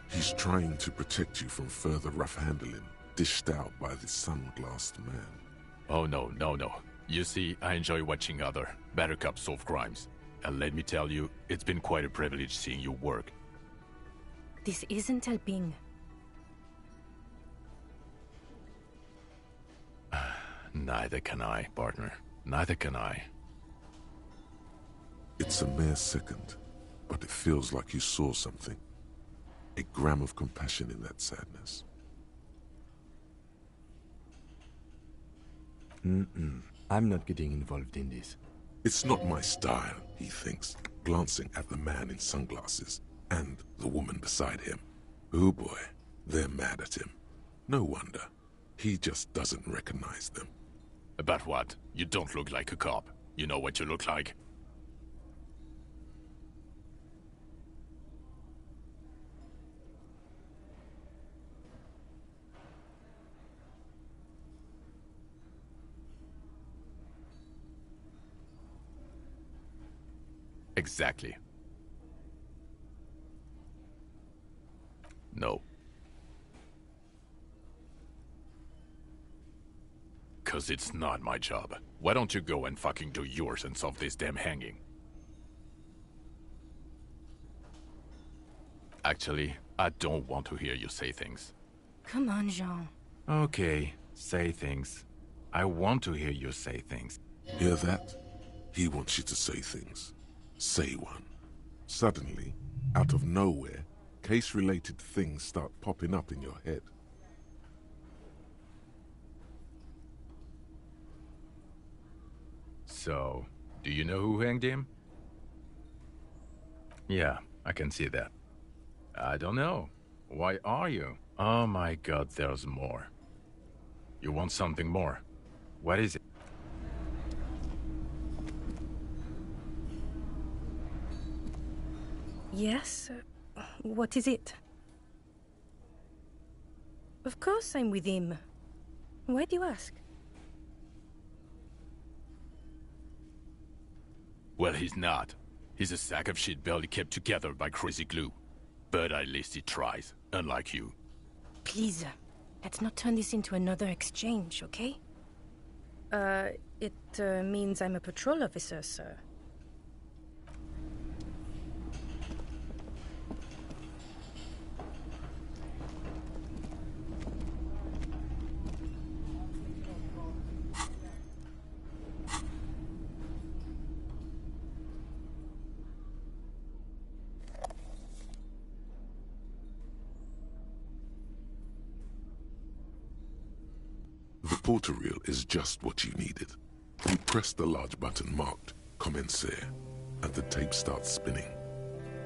He's trying to protect you from further rough handling, dished out by the sunglassed man. Oh, no. You see, I enjoy watching other, better cops solve crimes. And let me tell you, it's been quite a privilege seeing you work. This isn't helping. Neither can I, partner. Neither can I. It's a mere second, but it feels like you saw something. A gram of compassion in that sadness. I'm not getting involved in this. It's not my style, he thinks, glancing at the man in sunglasses and the woman beside him. Oh boy, they're mad at him. No wonder. He just doesn't recognize them. About what? You don't look like a cop. You know what you look like? Exactly. No. Cause it's not my job. Why don't you go and fucking do yours and solve this damn hanging? Actually, I don't want to hear you say things. Come on, Jean. Okay, say things. I want to hear you say things. Hear that? He wants you to say things. Say one. Suddenly, out of nowhere, case-related things start popping up in your head. So, do you know who hanged him? Yeah, I can see that. I don't know. Why are you? Oh my god, there's more. You want something more? What is it? Yes? What is it? Of course I'm with him. Why do you ask? Well, he's not. He's a sack of shit barely kept together by crazy glue. But at least he tries, unlike you. Please, let's not turn this into another exchange, okay? It means I'm a patrol officer, sir. The portal reel is just what you needed. You press the large button marked Commencer, and the tape starts spinning.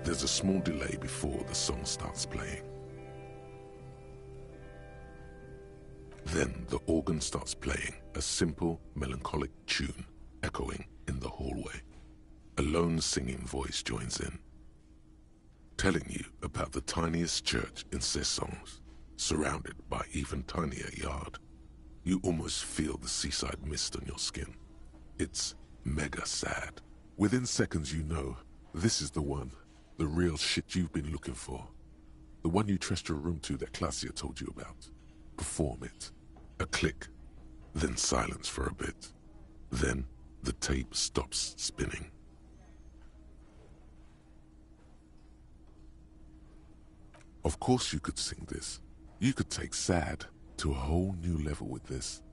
There's a small delay before the song starts playing. Then the organ starts playing a simple, melancholic tune echoing in the hallway. A lone singing voice joins in, telling you about the tiniest church in Cessons, surrounded by even tinier yard. You almost feel the seaside mist on your skin. It's mega sad. Within seconds you know, this is the one, the real shit you've been looking for. The one you trust your room to that Claudia told you about. Perform it. A click, then silence for a bit. Then the tape stops spinning. Of course you could sing this. You could take sad to a whole new level with this.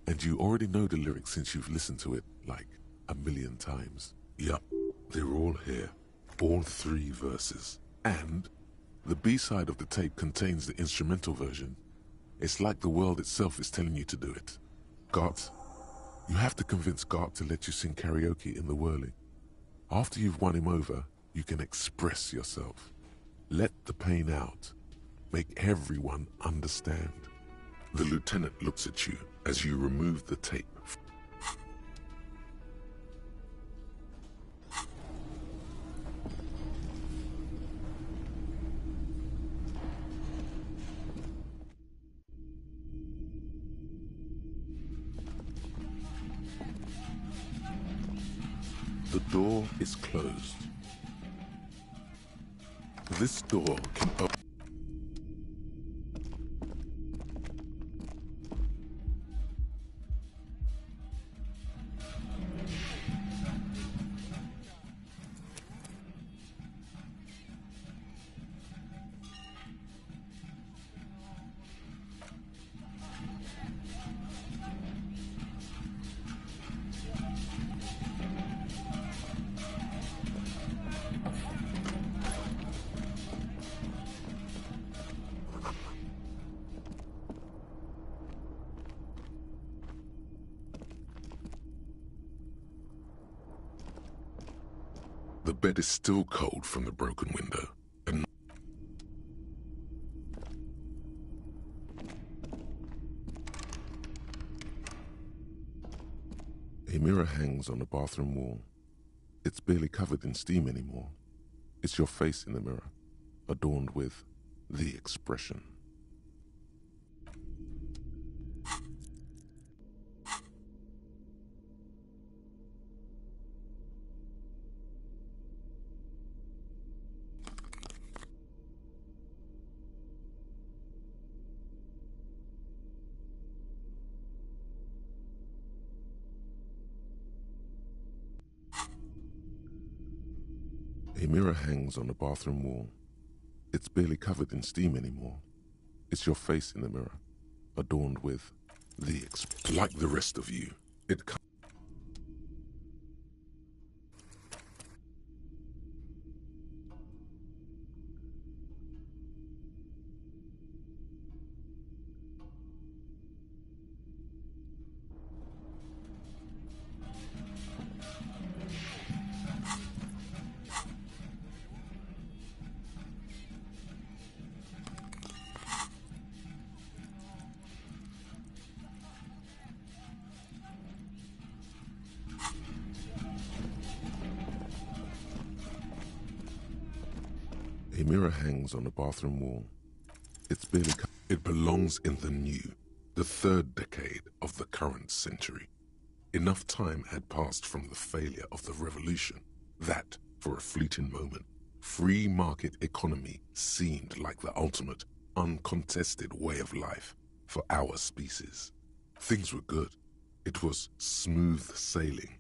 And you already know the lyrics since you've listened to it like 1,000,000 times. Yup, they're all here. All 3 verses. And the B-side of the tape contains the instrumental version. It's like the world itself is telling you to do it. Gart, you have to convince Gart to let you sing karaoke in the whirling. After you've won him over, you can express yourself. Let the pain out. Make everyone understand. The lieutenant looks at you as you remove the tape. The door is closed. This door can open. The bed is still cold from the broken window, and A mirror hangs on the bathroom wall. It's barely covered in steam anymore. It's your face in the mirror, adorned with the expression. A mirror hangs on the bathroom wall. It's barely covered in steam anymore. It's your face in the mirror, adorned with the like the rest of you. It A mirror hangs on the bathroom wall. It's barely it belongs in the new, the third decade of the current century. Enough time had passed from the failure of the revolution that, for a fleeting moment, free market economy seemed like the ultimate, uncontested way of life for our species. Things were good. It was smooth sailing.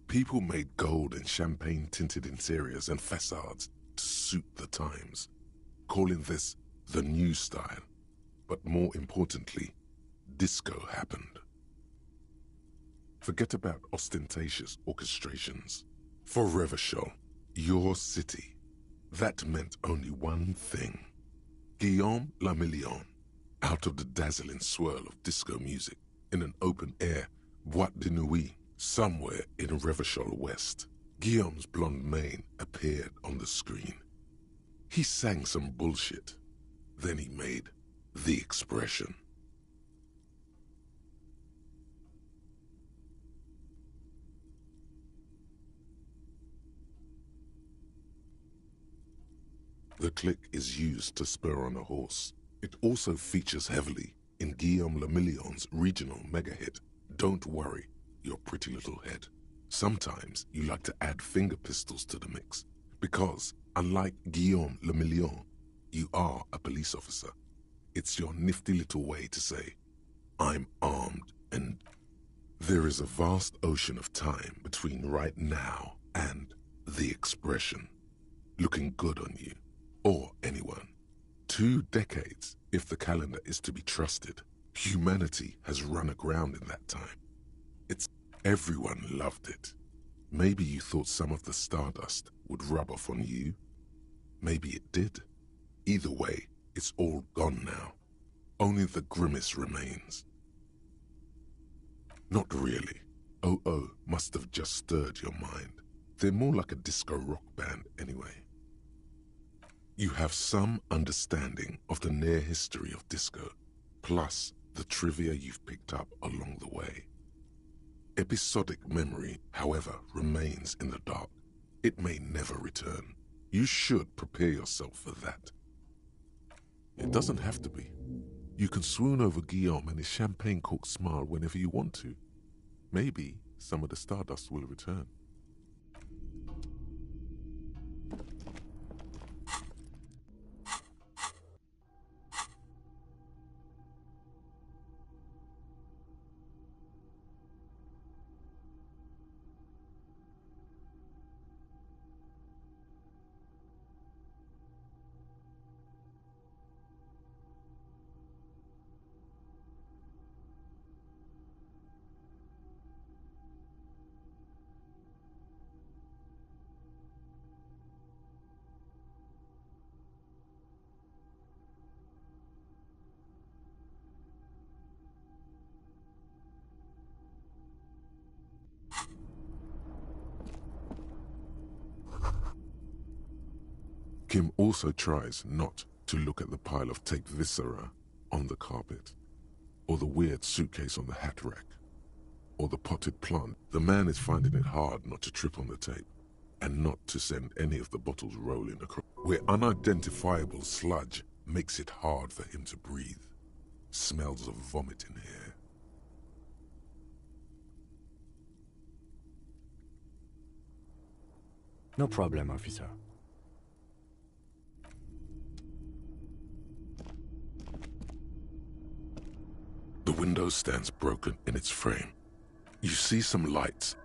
People made gold and champagne-tinted interiors and facades to suit the times, calling this the new style. But more importantly, disco happened. Forget about ostentatious orchestrations. For Revachol, your city, that meant only one thing. Guillaume Lamillion, out of the dazzling swirl of disco music, in an open-air boîte de nuit somewhere in Revachol West, Guillaume's blonde mane appeared on the screen. He sang some bullshit. Then he made the expression. The click is used to spur on a horse. It also features heavily in Guillaume Lamillion's regional mega hit, Don't Worry, Your Pretty Little Head. Sometimes you like to add finger pistols to the mix, because, unlike Guillaume Lamillion, you are a police officer. It's your nifty little way to say, I'm armed, and there is a vast ocean of time between right now and the expression. Looking good on you, or anyone. 2 decades, if the calendar is to be trusted. Humanity has run aground in that time. Everyone loved it. Maybe you thought some of the stardust would rub off on you. Maybe it did. Either way, it's all gone now. Only the grimace remains. Not really. Oh must have just stirred your mind. They're more like a disco rock band anyway. You have some understanding of the near history of disco, plus the trivia you've picked up along the way. Episodic memory, however, remains in the dark. It may never return. You should prepare yourself for that. It doesn't have to be. You can swoon over Guillaume and his champagne-corked smile whenever you want to. Maybe some of the stardust will return. Kim also tries not to look at the pile of taped viscera on the carpet, or the weird suitcase on the hat rack, or the potted plant. The man is finding it hard not to trip on the tape and not to send any of the bottles rolling across. Where unidentifiable sludge makes it hard for him to breathe. Smells of vomit in here. No problem, officer. The window stands broken in its frame. You see some lights.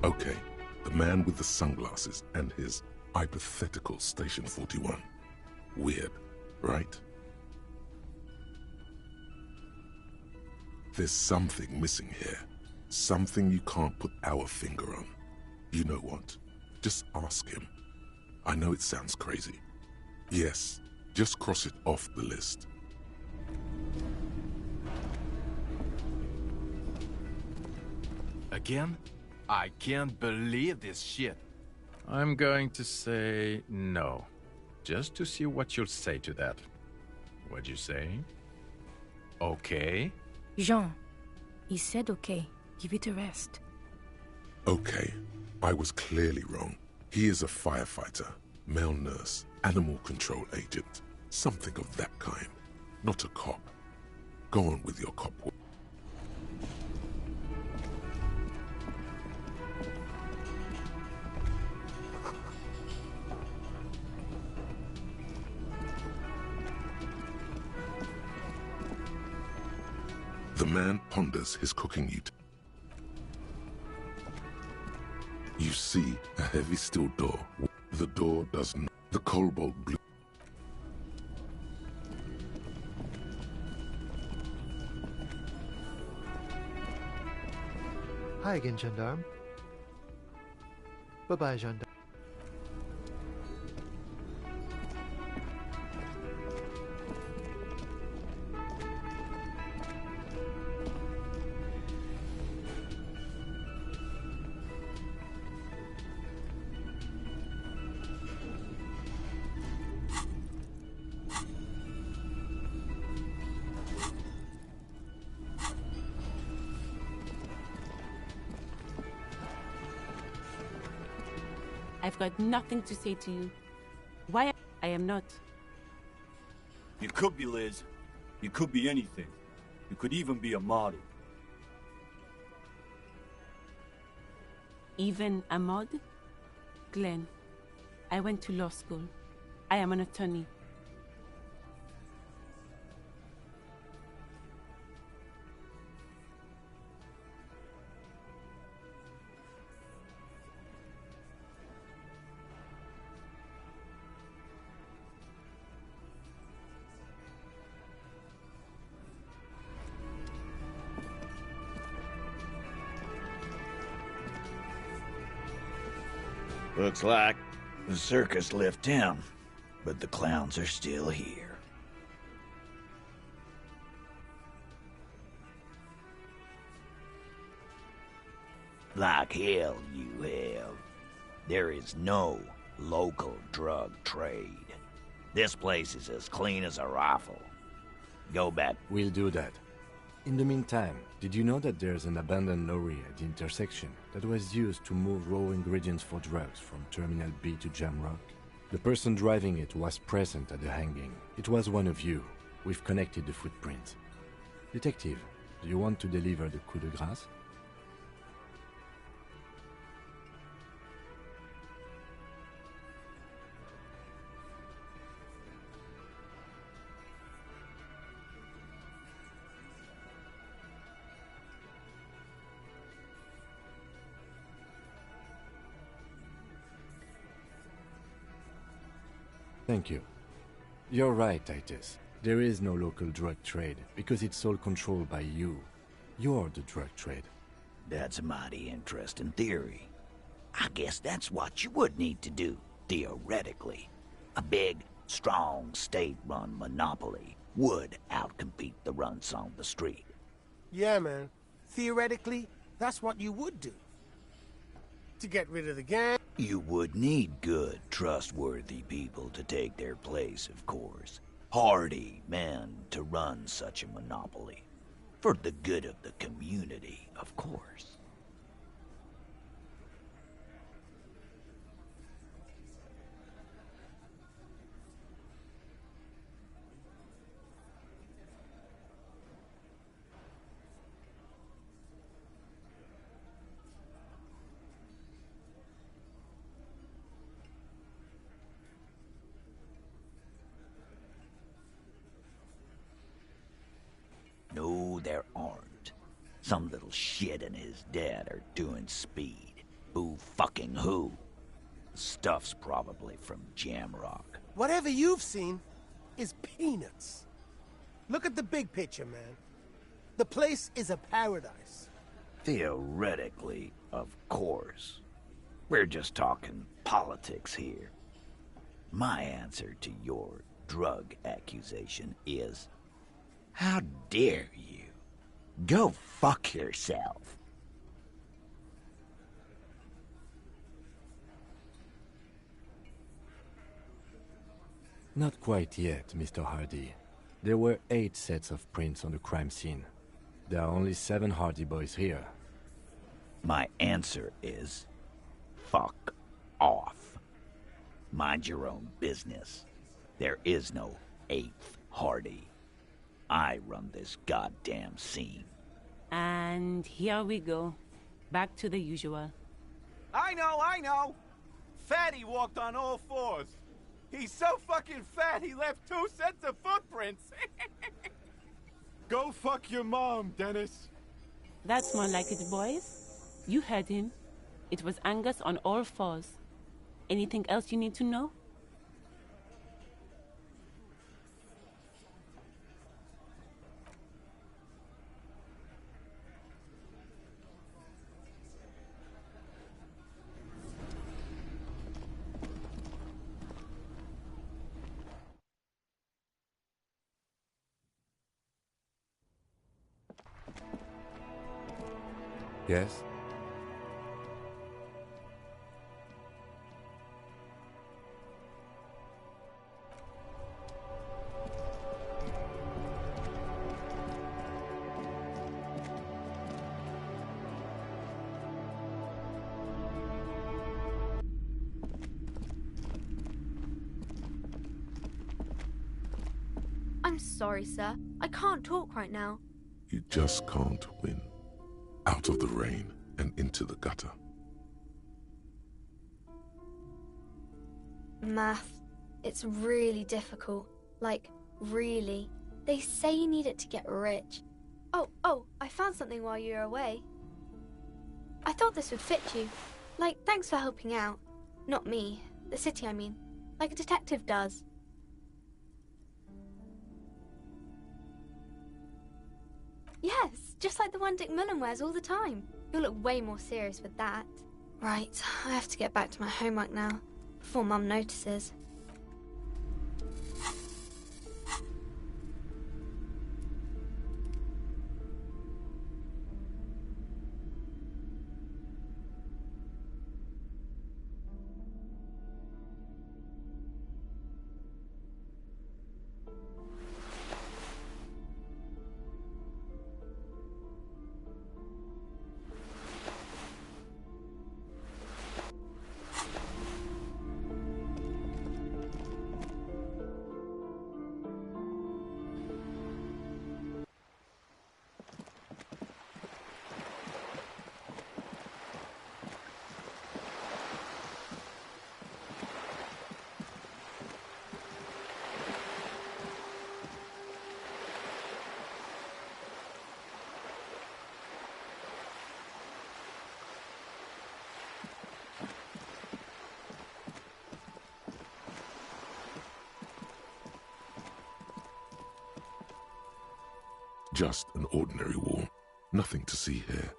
Okay, the man with the sunglasses and his hypothetical Station 41. Weird, right? There's something missing here. Something you can't put our finger on. You know what? Just ask him. I know it sounds crazy. Yes, just cross it off the list. Again? I can't believe this shit. I'm going to say no. Just to see what you'll say to that. What'd you say? Okay? Jean, he said okay. Give it a rest. Okay, I was clearly wrong. He is a firefighter, male nurse, animal control agent, something of that kind. Not a cop. Go on with your cop work. The man ponders his cooking utensils. You see a heavy steel door. The door does not. The cobalt blue. Hi again, gendarme. Bye-bye, gendarme. I've got nothing to say to you. Why I am not. You could be, Liz. You could be anything. You could even be a model. Even a mod? Glenn, I went to law school. I am an attorney. Looks like the circus left town, but the clowns are still here. Like hell you have. There is no local drug trade. This place is as clean as a rifle. Go back. We'll do that. In the meantime, did you know that there's an abandoned lorry at the intersection that was used to move raw ingredients for drugs from Terminal B to Jamrock? The person driving it was present at the hanging. It was one of you. We've connected the footprints. Detective, do you want to deliver the coup de grâce? Thank you. You're right, Titus. There is no local drug trade, because it's all controlled by you. You're the drug trade. That's a mighty interesting theory. I guess that's what you would need to do, theoretically. A big, strong, state-run monopoly would outcompete the runts on the street. Yeah, man. Theoretically, that's what you would do. To get rid of the gang... You would need good, trustworthy people to take their place, of course. Hardy men to run such a monopoly. For the good of the community, of course. No, there aren't. Some little shit and his dad are doing speed. Who fucking who? The stuff's probably from Jamrock. Whatever you've seen is peanuts. Look at the big picture, man. The place is a paradise. Theoretically, of course. We're just talking politics here. My answer to your drug accusation is... How dare you? Go fuck yourself. Not quite yet, Mr. Hardy. There were 8 sets of prints on the crime scene. There are only 7 Hardy boys here. My answer is... fuck off. Mind your own business. There is no 8th Hardy. I run this goddamn scene. And here we go. Back to the usual. I know! Fatty walked on all 4s. He's so fucking fat he left 2 sets of footprints. Go fuck your mom, Dennis. That's more like it, boys. You heard him. It was Angus on all 4s. Anything else you need to know? Yes? I'm sorry, sir. I can't talk right now. You just can't win. Out of the rain and into the gutter. Math. It's really difficult. Like, really. They say you need it to get rich. Oh, I found something while you were away. I thought this would fit you. Like, thanks for helping out. Not me. The city, I mean. Like a detective does. Yes, just like the one Dick Mullen wears all the time. You'll look way more serious with that. Right, I have to get back to my homework now, before Mum notices. Just an ordinary wall. Nothing to see here.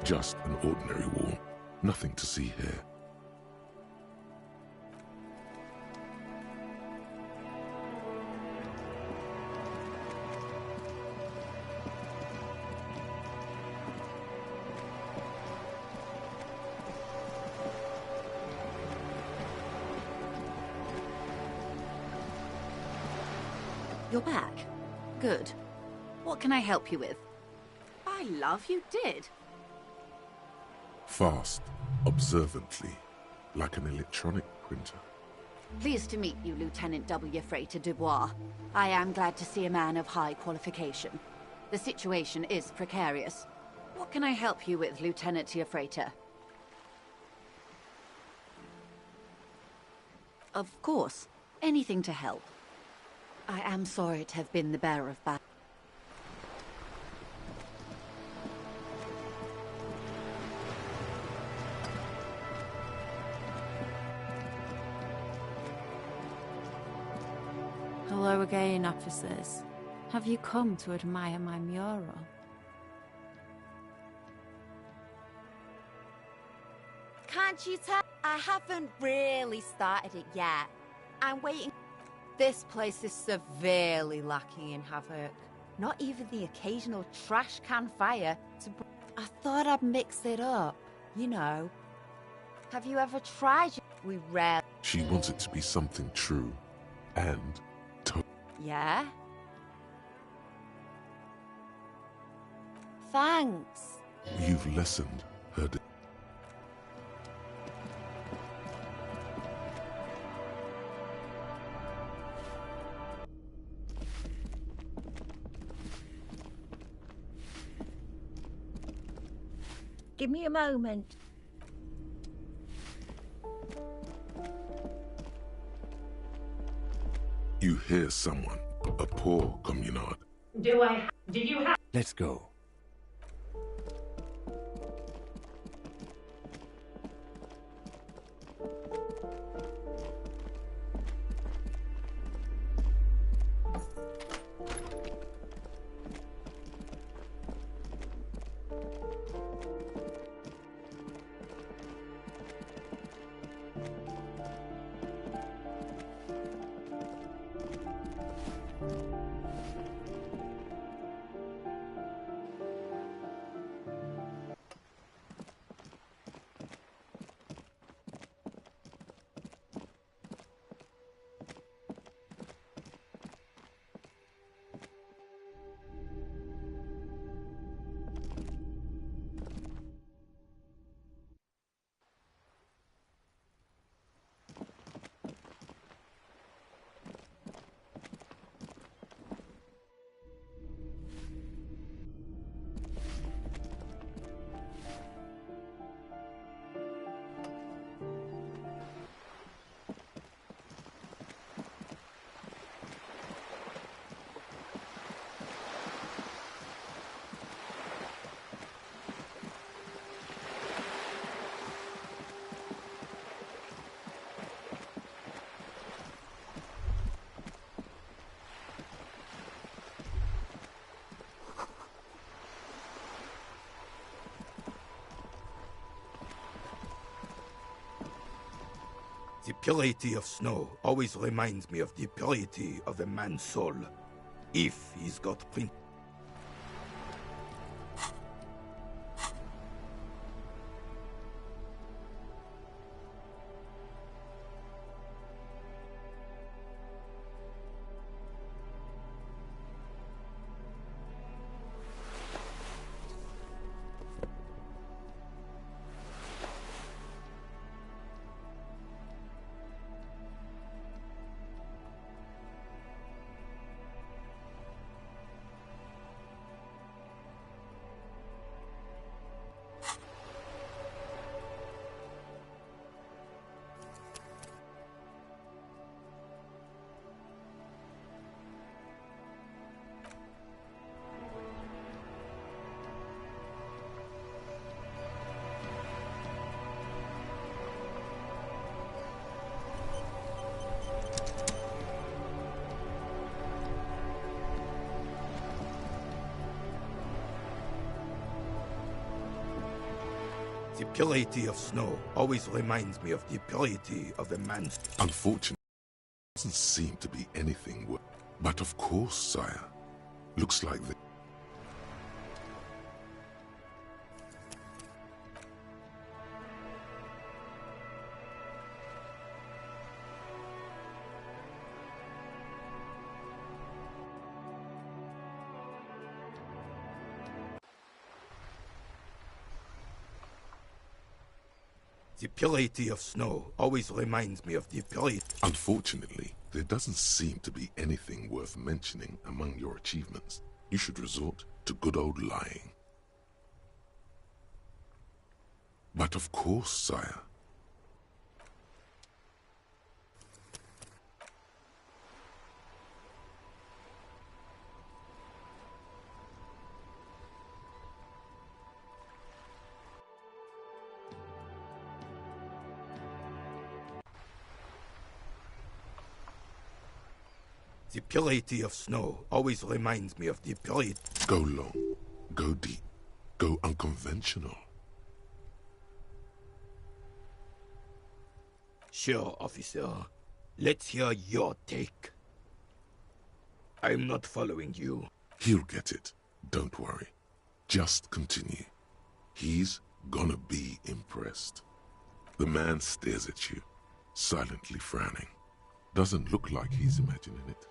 Just an ordinary wall. Nothing to see here. You're back. Good. What can I help you with? By love, you did. Fast, observantly, like an electronic printer. Pleased to meet you, Lieutenant W. Freighter Dubois. I am glad to see a man of high qualification. The situation is precarious. What can I help you with, Lieutenant Freighter? Of course. Anything to help. I am sorry to have been the bearer of bad. Hello again, officers. Have you come to admire my mural? Can't you tell? I haven't really started it yet. I'm waiting. This place is severely lacking in havoc. Not even the occasional trash can fire to... I thought I'd mix it up, you know. Have you ever tried? We rarely... She wants it to be something true and Yeah? Thanks. You've lessened her... Give me a moment. You hear someone, a poor communard. Do you have... Let's go. The purity of snow always reminds me of the purity of a man's soul, if he's got print. The purity of snow always reminds me of the purity of a man's... Unfortunately, there doesn't seem to be anything worth... But of course, sire. Looks like the... The purity of snow always reminds me of the purity... Unfortunately, there doesn't seem to be anything worth mentioning among your achievements. You should resort to good old lying. But of course, sire. The purity of snow always reminds me of the purity... Go long, go deep, go unconventional. Sure, officer. Let's hear your take. I'm not following you. He'll get it. Don't worry. Just continue. He's gonna be impressed. The man stares at you, silently frowning. Doesn't look like he's imagining it.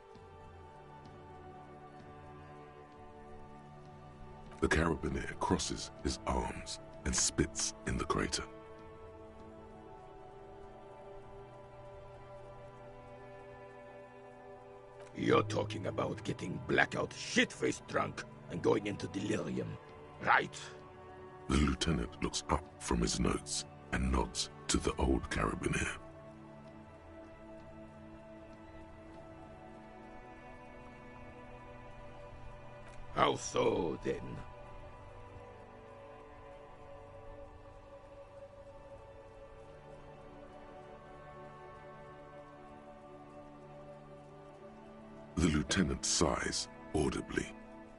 The carabiner crosses his arms and spits in the crater. You're talking about getting blackout shit-faced drunk and going into delirium, right? The lieutenant looks up from his notes and nods to the old carabiner. How so, then? The lieutenant sighs audibly,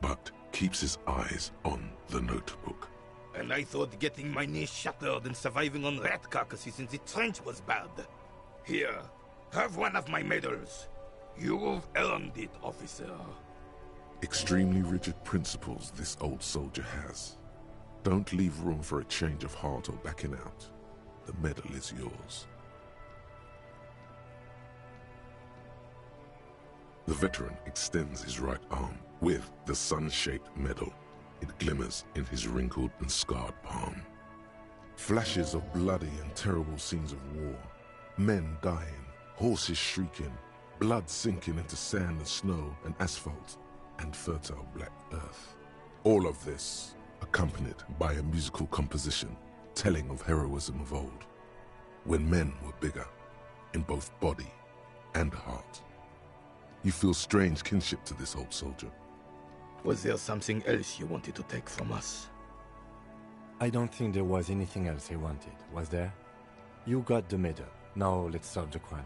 but keeps his eyes on the notebook. And I thought getting my knee shattered and surviving on rat carcasses in the trench was bad. Here, have one of my medals. You've earned it, officer. Extremely rigid principles this old soldier has. Don't leave room for a change of heart or backing out. The medal is yours. The veteran extends his right arm with the sun-shaped medal. It glimmers in his wrinkled and scarred palm. Flashes of bloody and terrible scenes of war. Men dying, horses shrieking, blood sinking into sand and snow and asphalt and fertile black earth. All of this accompanied by a musical composition telling of heroism of old, when men were bigger in both body and heart. You feel strange kinship to this old soldier. Was there something else you wanted to take from us? I don't think there was anything else he wanted, was there? You got the medal. Now let's solve the crime.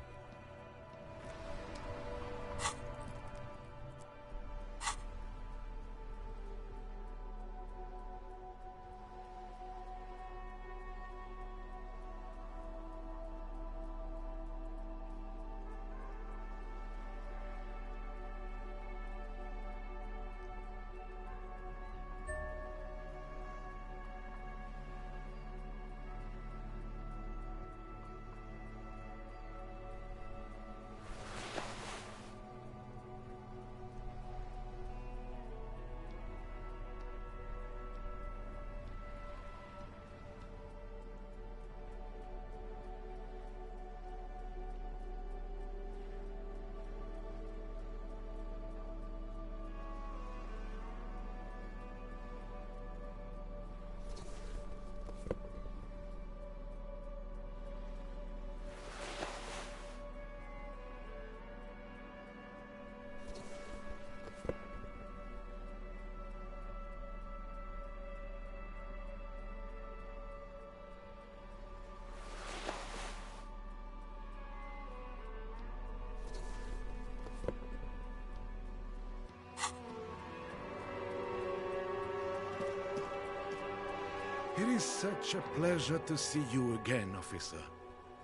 is such a pleasure to see you again, officer.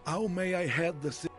How may I help the...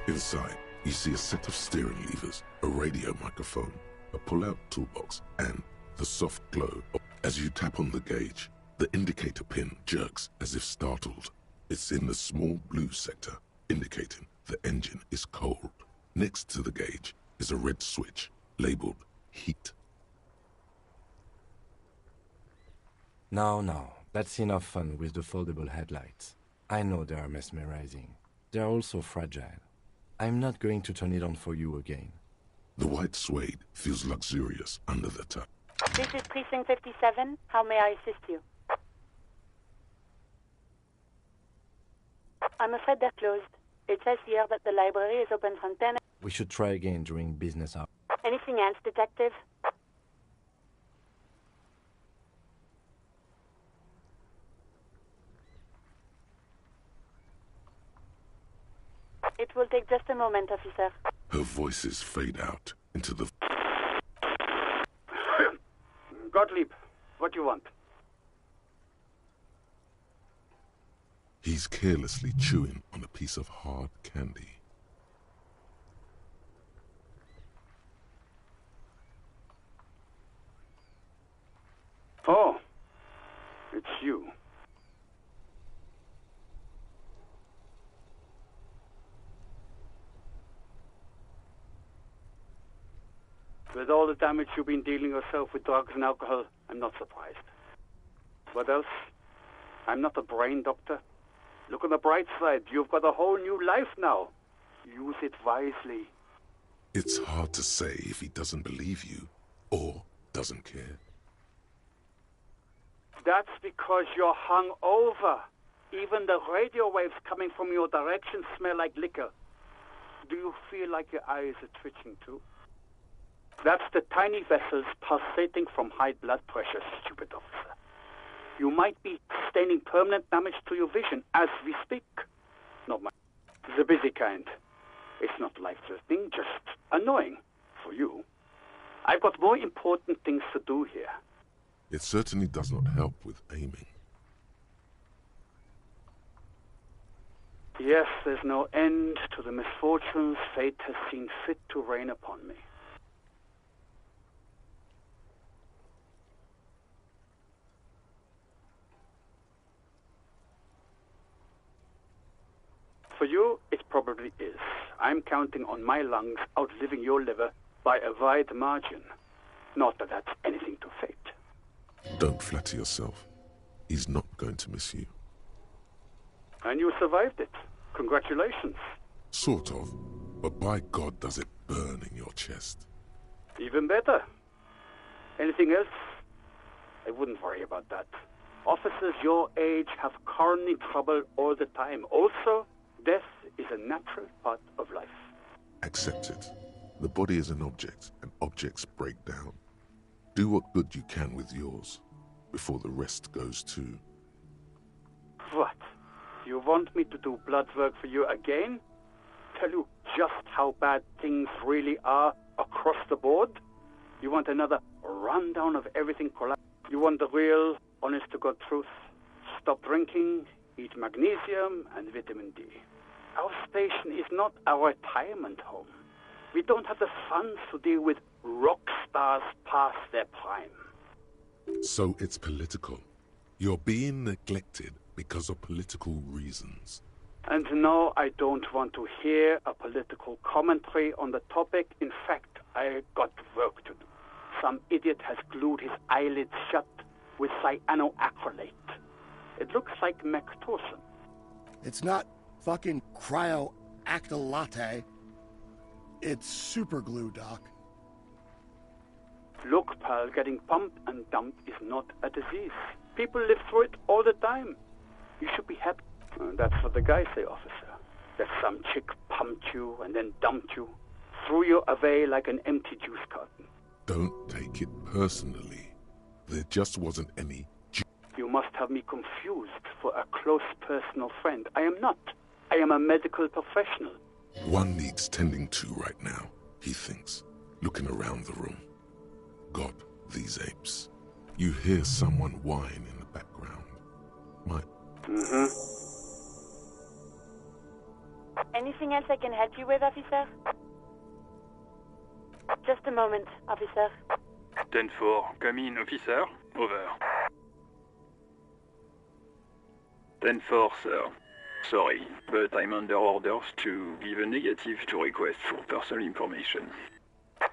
Inside, you see a set of steering levers, a radio microphone, a pull-out toolbox, and the soft glow. As you tap on the gauge, the indicator pin jerks as if startled. It's in the small blue sector, indicating the engine is cold. Next to the gauge is a red switch, labeled heat. Now, that's enough fun with the foldable headlights. I know they are mesmerizing. They're also fragile. I'm not going to turn it on for you again. The white suede feels luxurious under the touch. This is Precinct 57. How may I assist you? I'm afraid they're closed. It says here that the library is open from 10... We should try again during business hours. Anything else, Detective? It will take just a moment, officer. Her voices fade out into the... Gottlieb, what do you want? He's carelessly chewing on a piece of hard candy. Oh, it's you. With all the damage you've been dealing yourself with drugs and alcohol, I'm not surprised. What else? I'm not a brain doctor. Look on the bright side. You've got a whole new life now. Use it wisely. It's hard to say if he doesn't believe you or doesn't care. That's because you're hung over. Even the radio waves coming from your direction smell like liquor. Do you feel like your eyes are twitching too? That's the tiny vessels pulsating from high blood pressure, stupid officer. You might be sustaining permanent damage to your vision as we speak. Not my... The busy kind. It's not life-threatening, just annoying. For you. I've got more important things to do here. It certainly does not help with aiming. Yes, there's no end to the misfortunes fate has seen fit to rain upon me. For you, it probably is. I'm counting on my lungs outliving your liver by a wide margin. Not that that's anything to fate. Don't flatter yourself. He's not going to miss you. And you survived it. Congratulations. Sort of. But by God, does it burn in your chest. Even better. Anything else? I wouldn't worry about that. Officers your age have coronary trouble all the time. Also, death is a natural part of life. Accept it. The body is an object, and objects break down. Do what good you can with yours, before the rest goes too. What? You want me to do blood work for you again? Tell you just how bad things really are across the board? You want another rundown of everything collapsed? You want the real, honest-to-God truth? Stop drinking, eat magnesium and vitamin D. Our station is not a retirement home. We don't have the funds to deal with rock stars past their prime. So it's political. You're being neglected because of political reasons. And no, I don't want to hear a political commentary on the topic. In fact, I got work to do. Some idiot has glued his eyelids shut with cyanoacrylate. It looks like Mactorson. It's not fucking cryoacrylate. It's super glue, Doc. Look, pal, getting pumped and dumped is not a disease. People live through it all the time. You should be happy. That's what the guys say, officer. That some chick pumped you and then dumped you, threw you away like an empty juice carton. Don't take it personally. There just wasn't any. You must have me confused for a close personal friend. I am not. I am a medical professional. One needs tending to right now, he thinks, looking around the room. God, these apes. You hear someone whine in the background. Anything else I can help you with, officer? Just a moment, officer. 10-4, come in, officer. Over. 10-4, sir. Sorry, but I'm under orders to give a negative to request for personal information.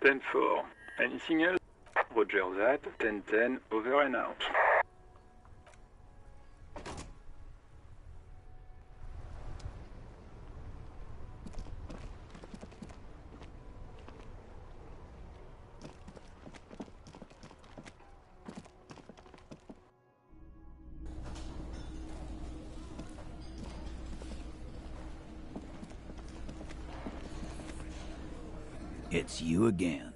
10-4, anything else? Roger that. 10-10, over and out. It's you again.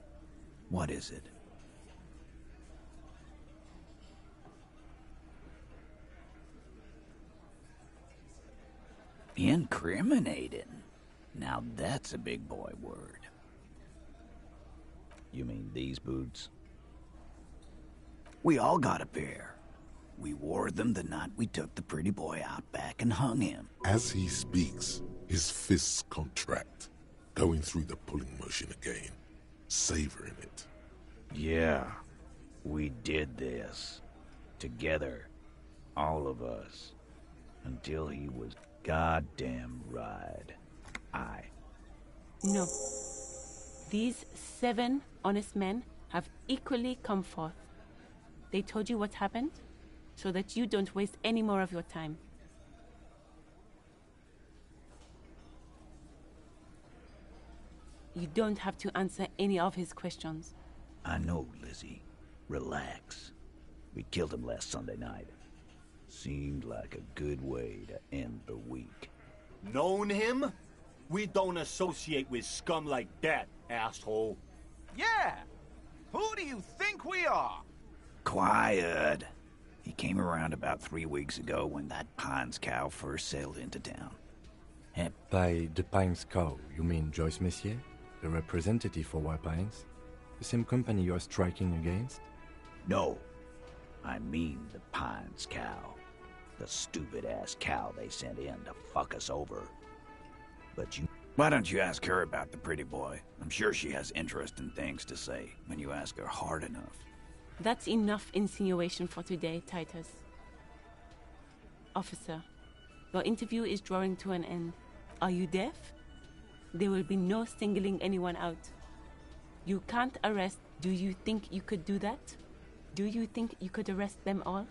What is it? Incriminating. Now that's a big boy word. You mean these boots? We all got a pair. We wore them the night we took the pretty boy out back and hung him. As he speaks, his fists contract, going through the pulling motion again, savoring it. Yeah, we did this. Together. All of us. Until he was goddamn right. No. These 7 honest men have equally come forth. They told you what happened, so that you don't waste any more of your time. You don't have to answer any of his questions. I know, Lizzie. Relax. We killed him last Sunday night. Seemed like a good way to end the week. Known him? We don't associate with scum like that, asshole. Yeah! Who do you think we are? Quiet. He came around about 3 weeks ago when that Pines cow first sailed into town. By the Pines cow, you mean Joyce Messier? The representative for White Pines? The same company you're striking against? No. I mean the Pines cow. The stupid-ass cow they sent in to fuck us over. But you... Why don't you ask her about the pretty boy? I'm sure she has interesting things to say when you ask her hard enough. That's enough insinuation for today, Titus. Officer, your interview is drawing to an end. Are you deaf? There will be no singling anyone out. You can't arrest... Do you think you could do that? Do you think you could arrest them all?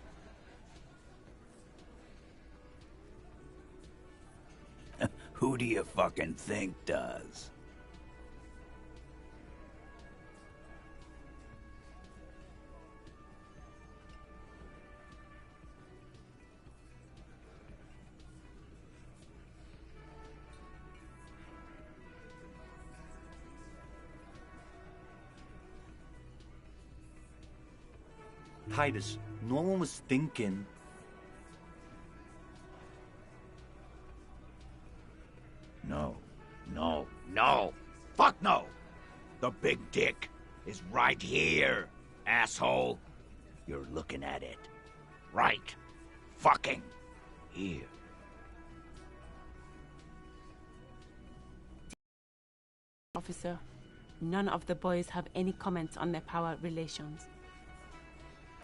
Who do you fucking think does? Titus, no one was thinking. No. Fuck no! The big dick is right here, asshole. You're looking at it. Right. Fucking here. Officer, none of the boys have any comments on their power relations.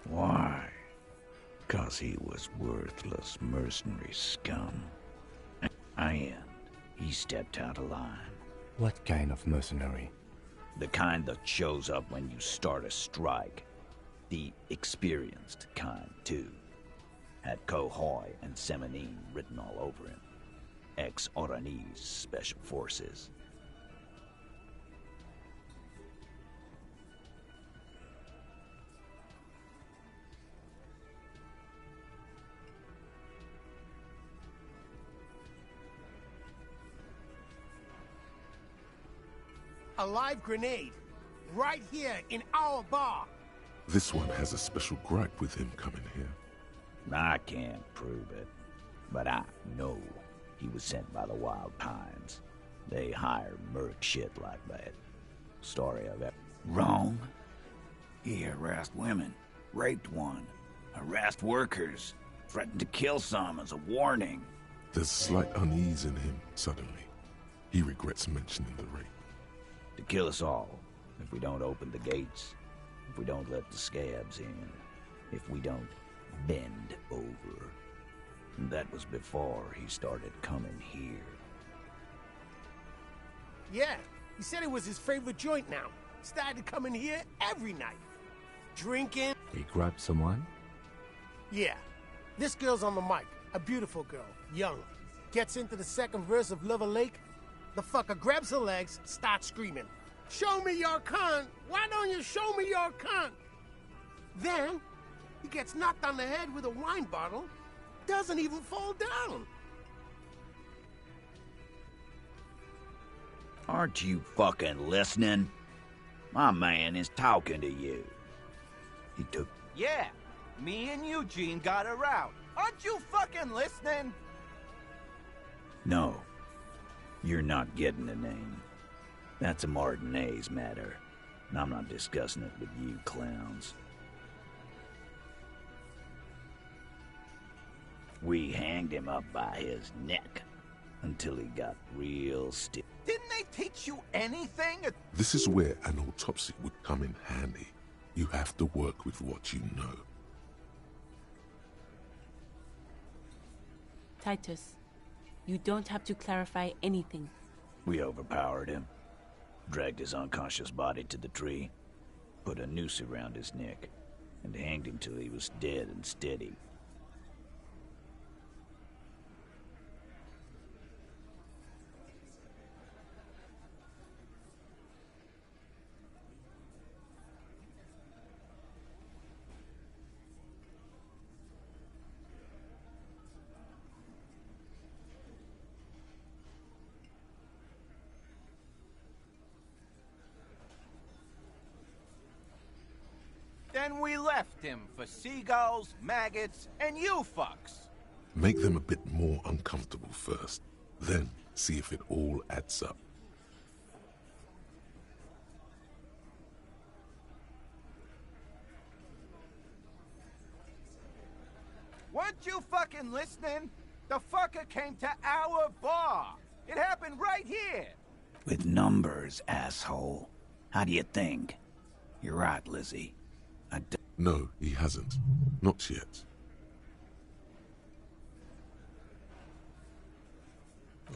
Why? 'Cause he was worthless mercenary scum. And he stepped out of line. What kind of mercenary? The kind that shows up when you start a strike. The experienced kind, too. Had Cohoy and Semenine written all over him. Ex-Oranese Special Forces. a live grenade. Right here in our bar. This one has a special gripe with him coming here. I can't prove it, but I know he was sent by the Wild Pines. They hire merc shit like that. Story of it. Wrong. He harassed women, raped one, harassed workers, threatened to kill some as a warning. There's slight unease in him, suddenly. He regrets mentioning the rape. To kill us all, if we don't open the gates, if we don't let the scabs in, if we don't bend over. And that was before he started coming here. Yeah, he said it was his favorite joint now. Started coming here every night. Drinking. He grabbed someone? Yeah. This girl's on the mic. A beautiful girl. Young. Gets into the second verse of Lover Lake. The fucker grabs her legs, starts screaming. Show me your cunt! Why don't you show me your cunt? Then, he gets knocked on the head with a wine bottle. Doesn't even fall down. Aren't you fucking listening? My man is talking to you. He took... Yeah, me and Eugene got her out. Aren't you fucking listening? No. You're not getting the name. That's a Martinez matter. And I'm not discussing it with you clowns. We hanged him up by his neck until he got real stiff. Didn't they teach you anything? This is where an autopsy would come in handy. You have to work with what you know. Titus, you don't have to clarify anything. We overpowered him, dragged his unconscious body to the tree, put a noose around his neck, and hanged him till he was dead and steady. Then we left him for seagulls, maggots, and you fucks. Make them a bit more uncomfortable first. Then see if it all adds up. Weren't you fucking listening? The fucker came to our bar. It happened right here. With numbers, asshole. How do you think? You're right, Lizzie. No, he hasn't. Not yet.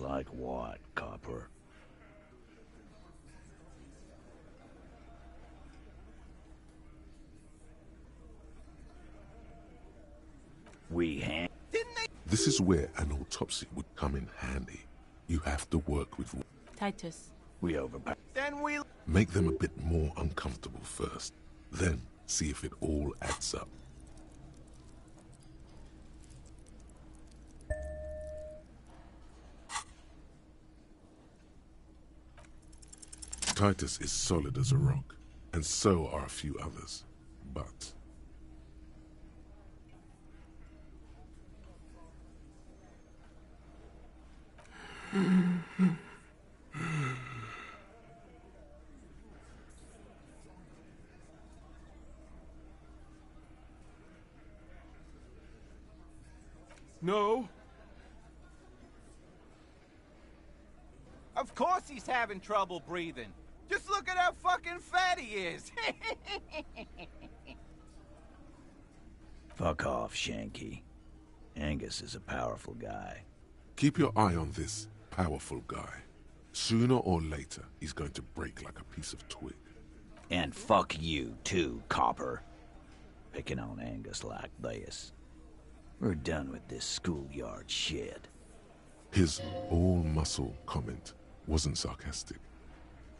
Like what, Copper? We hang... Didn't they... This is where an autopsy would come in handy. You have to work with... Titus. We overpowered. Then we... Make them a bit more uncomfortable first. Then see if it all adds up. Titus is solid as a rock, and so are a few others. But... No. Of course he's having trouble breathing. Just look at how fucking fat he is. Fuck off, Shanky. Angus is a powerful guy. Keep your eye on this powerful guy. Sooner or later, he's going to break like a piece of twig. And fuck you, too, Copper. Picking on Angus like this. We're done with this schoolyard shit. His all-muscle comment wasn't sarcastic.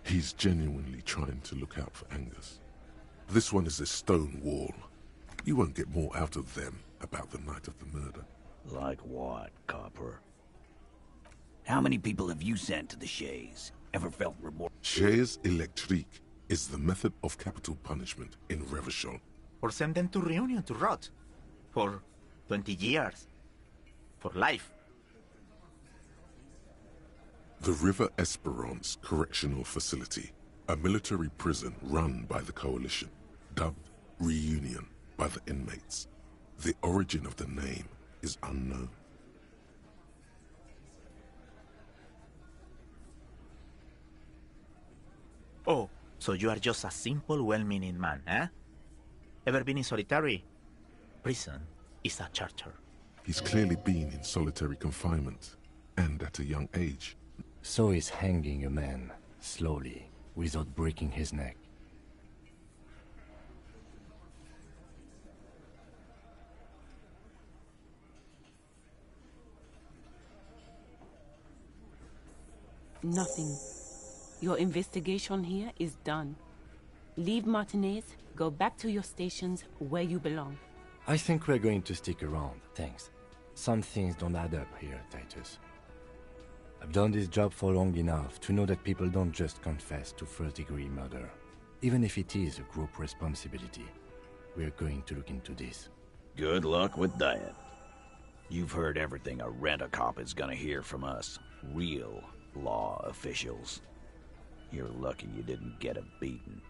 He's genuinely trying to look out for Angus. This one is a stone wall. You won't get more out of them about the night of the murder. Like what, Copper? How many people have you sent to the Shays? Ever felt remorse? Chaise électrique is the method of capital punishment in Revachol. Or send them to Reunion to rot. For 20 years. For life. The River Esperance Correctional Facility, a military prison run by the Coalition, dubbed Reunion by the inmates. The origin of the name is unknown. Oh, so you are just a simple, well-meaning man, eh? Ever been in solitary? Prison is a charter. He's clearly been in solitary confinement, and at a young age. So is hanging a man, slowly, without breaking his neck. Nothing. Your investigation here is done. Leave Martinez, go back to your stations where you belong. I think we're going to stick around, thanks. Some things don't add up here, Titus. I've done this job for long enough to know that people don't just confess to first-degree murder. Even if it is a group responsibility, we're going to look into this. Good luck with that. You've heard everything a rent-a-cop is gonna hear from us. Real law officials. You're lucky you didn't get a beating.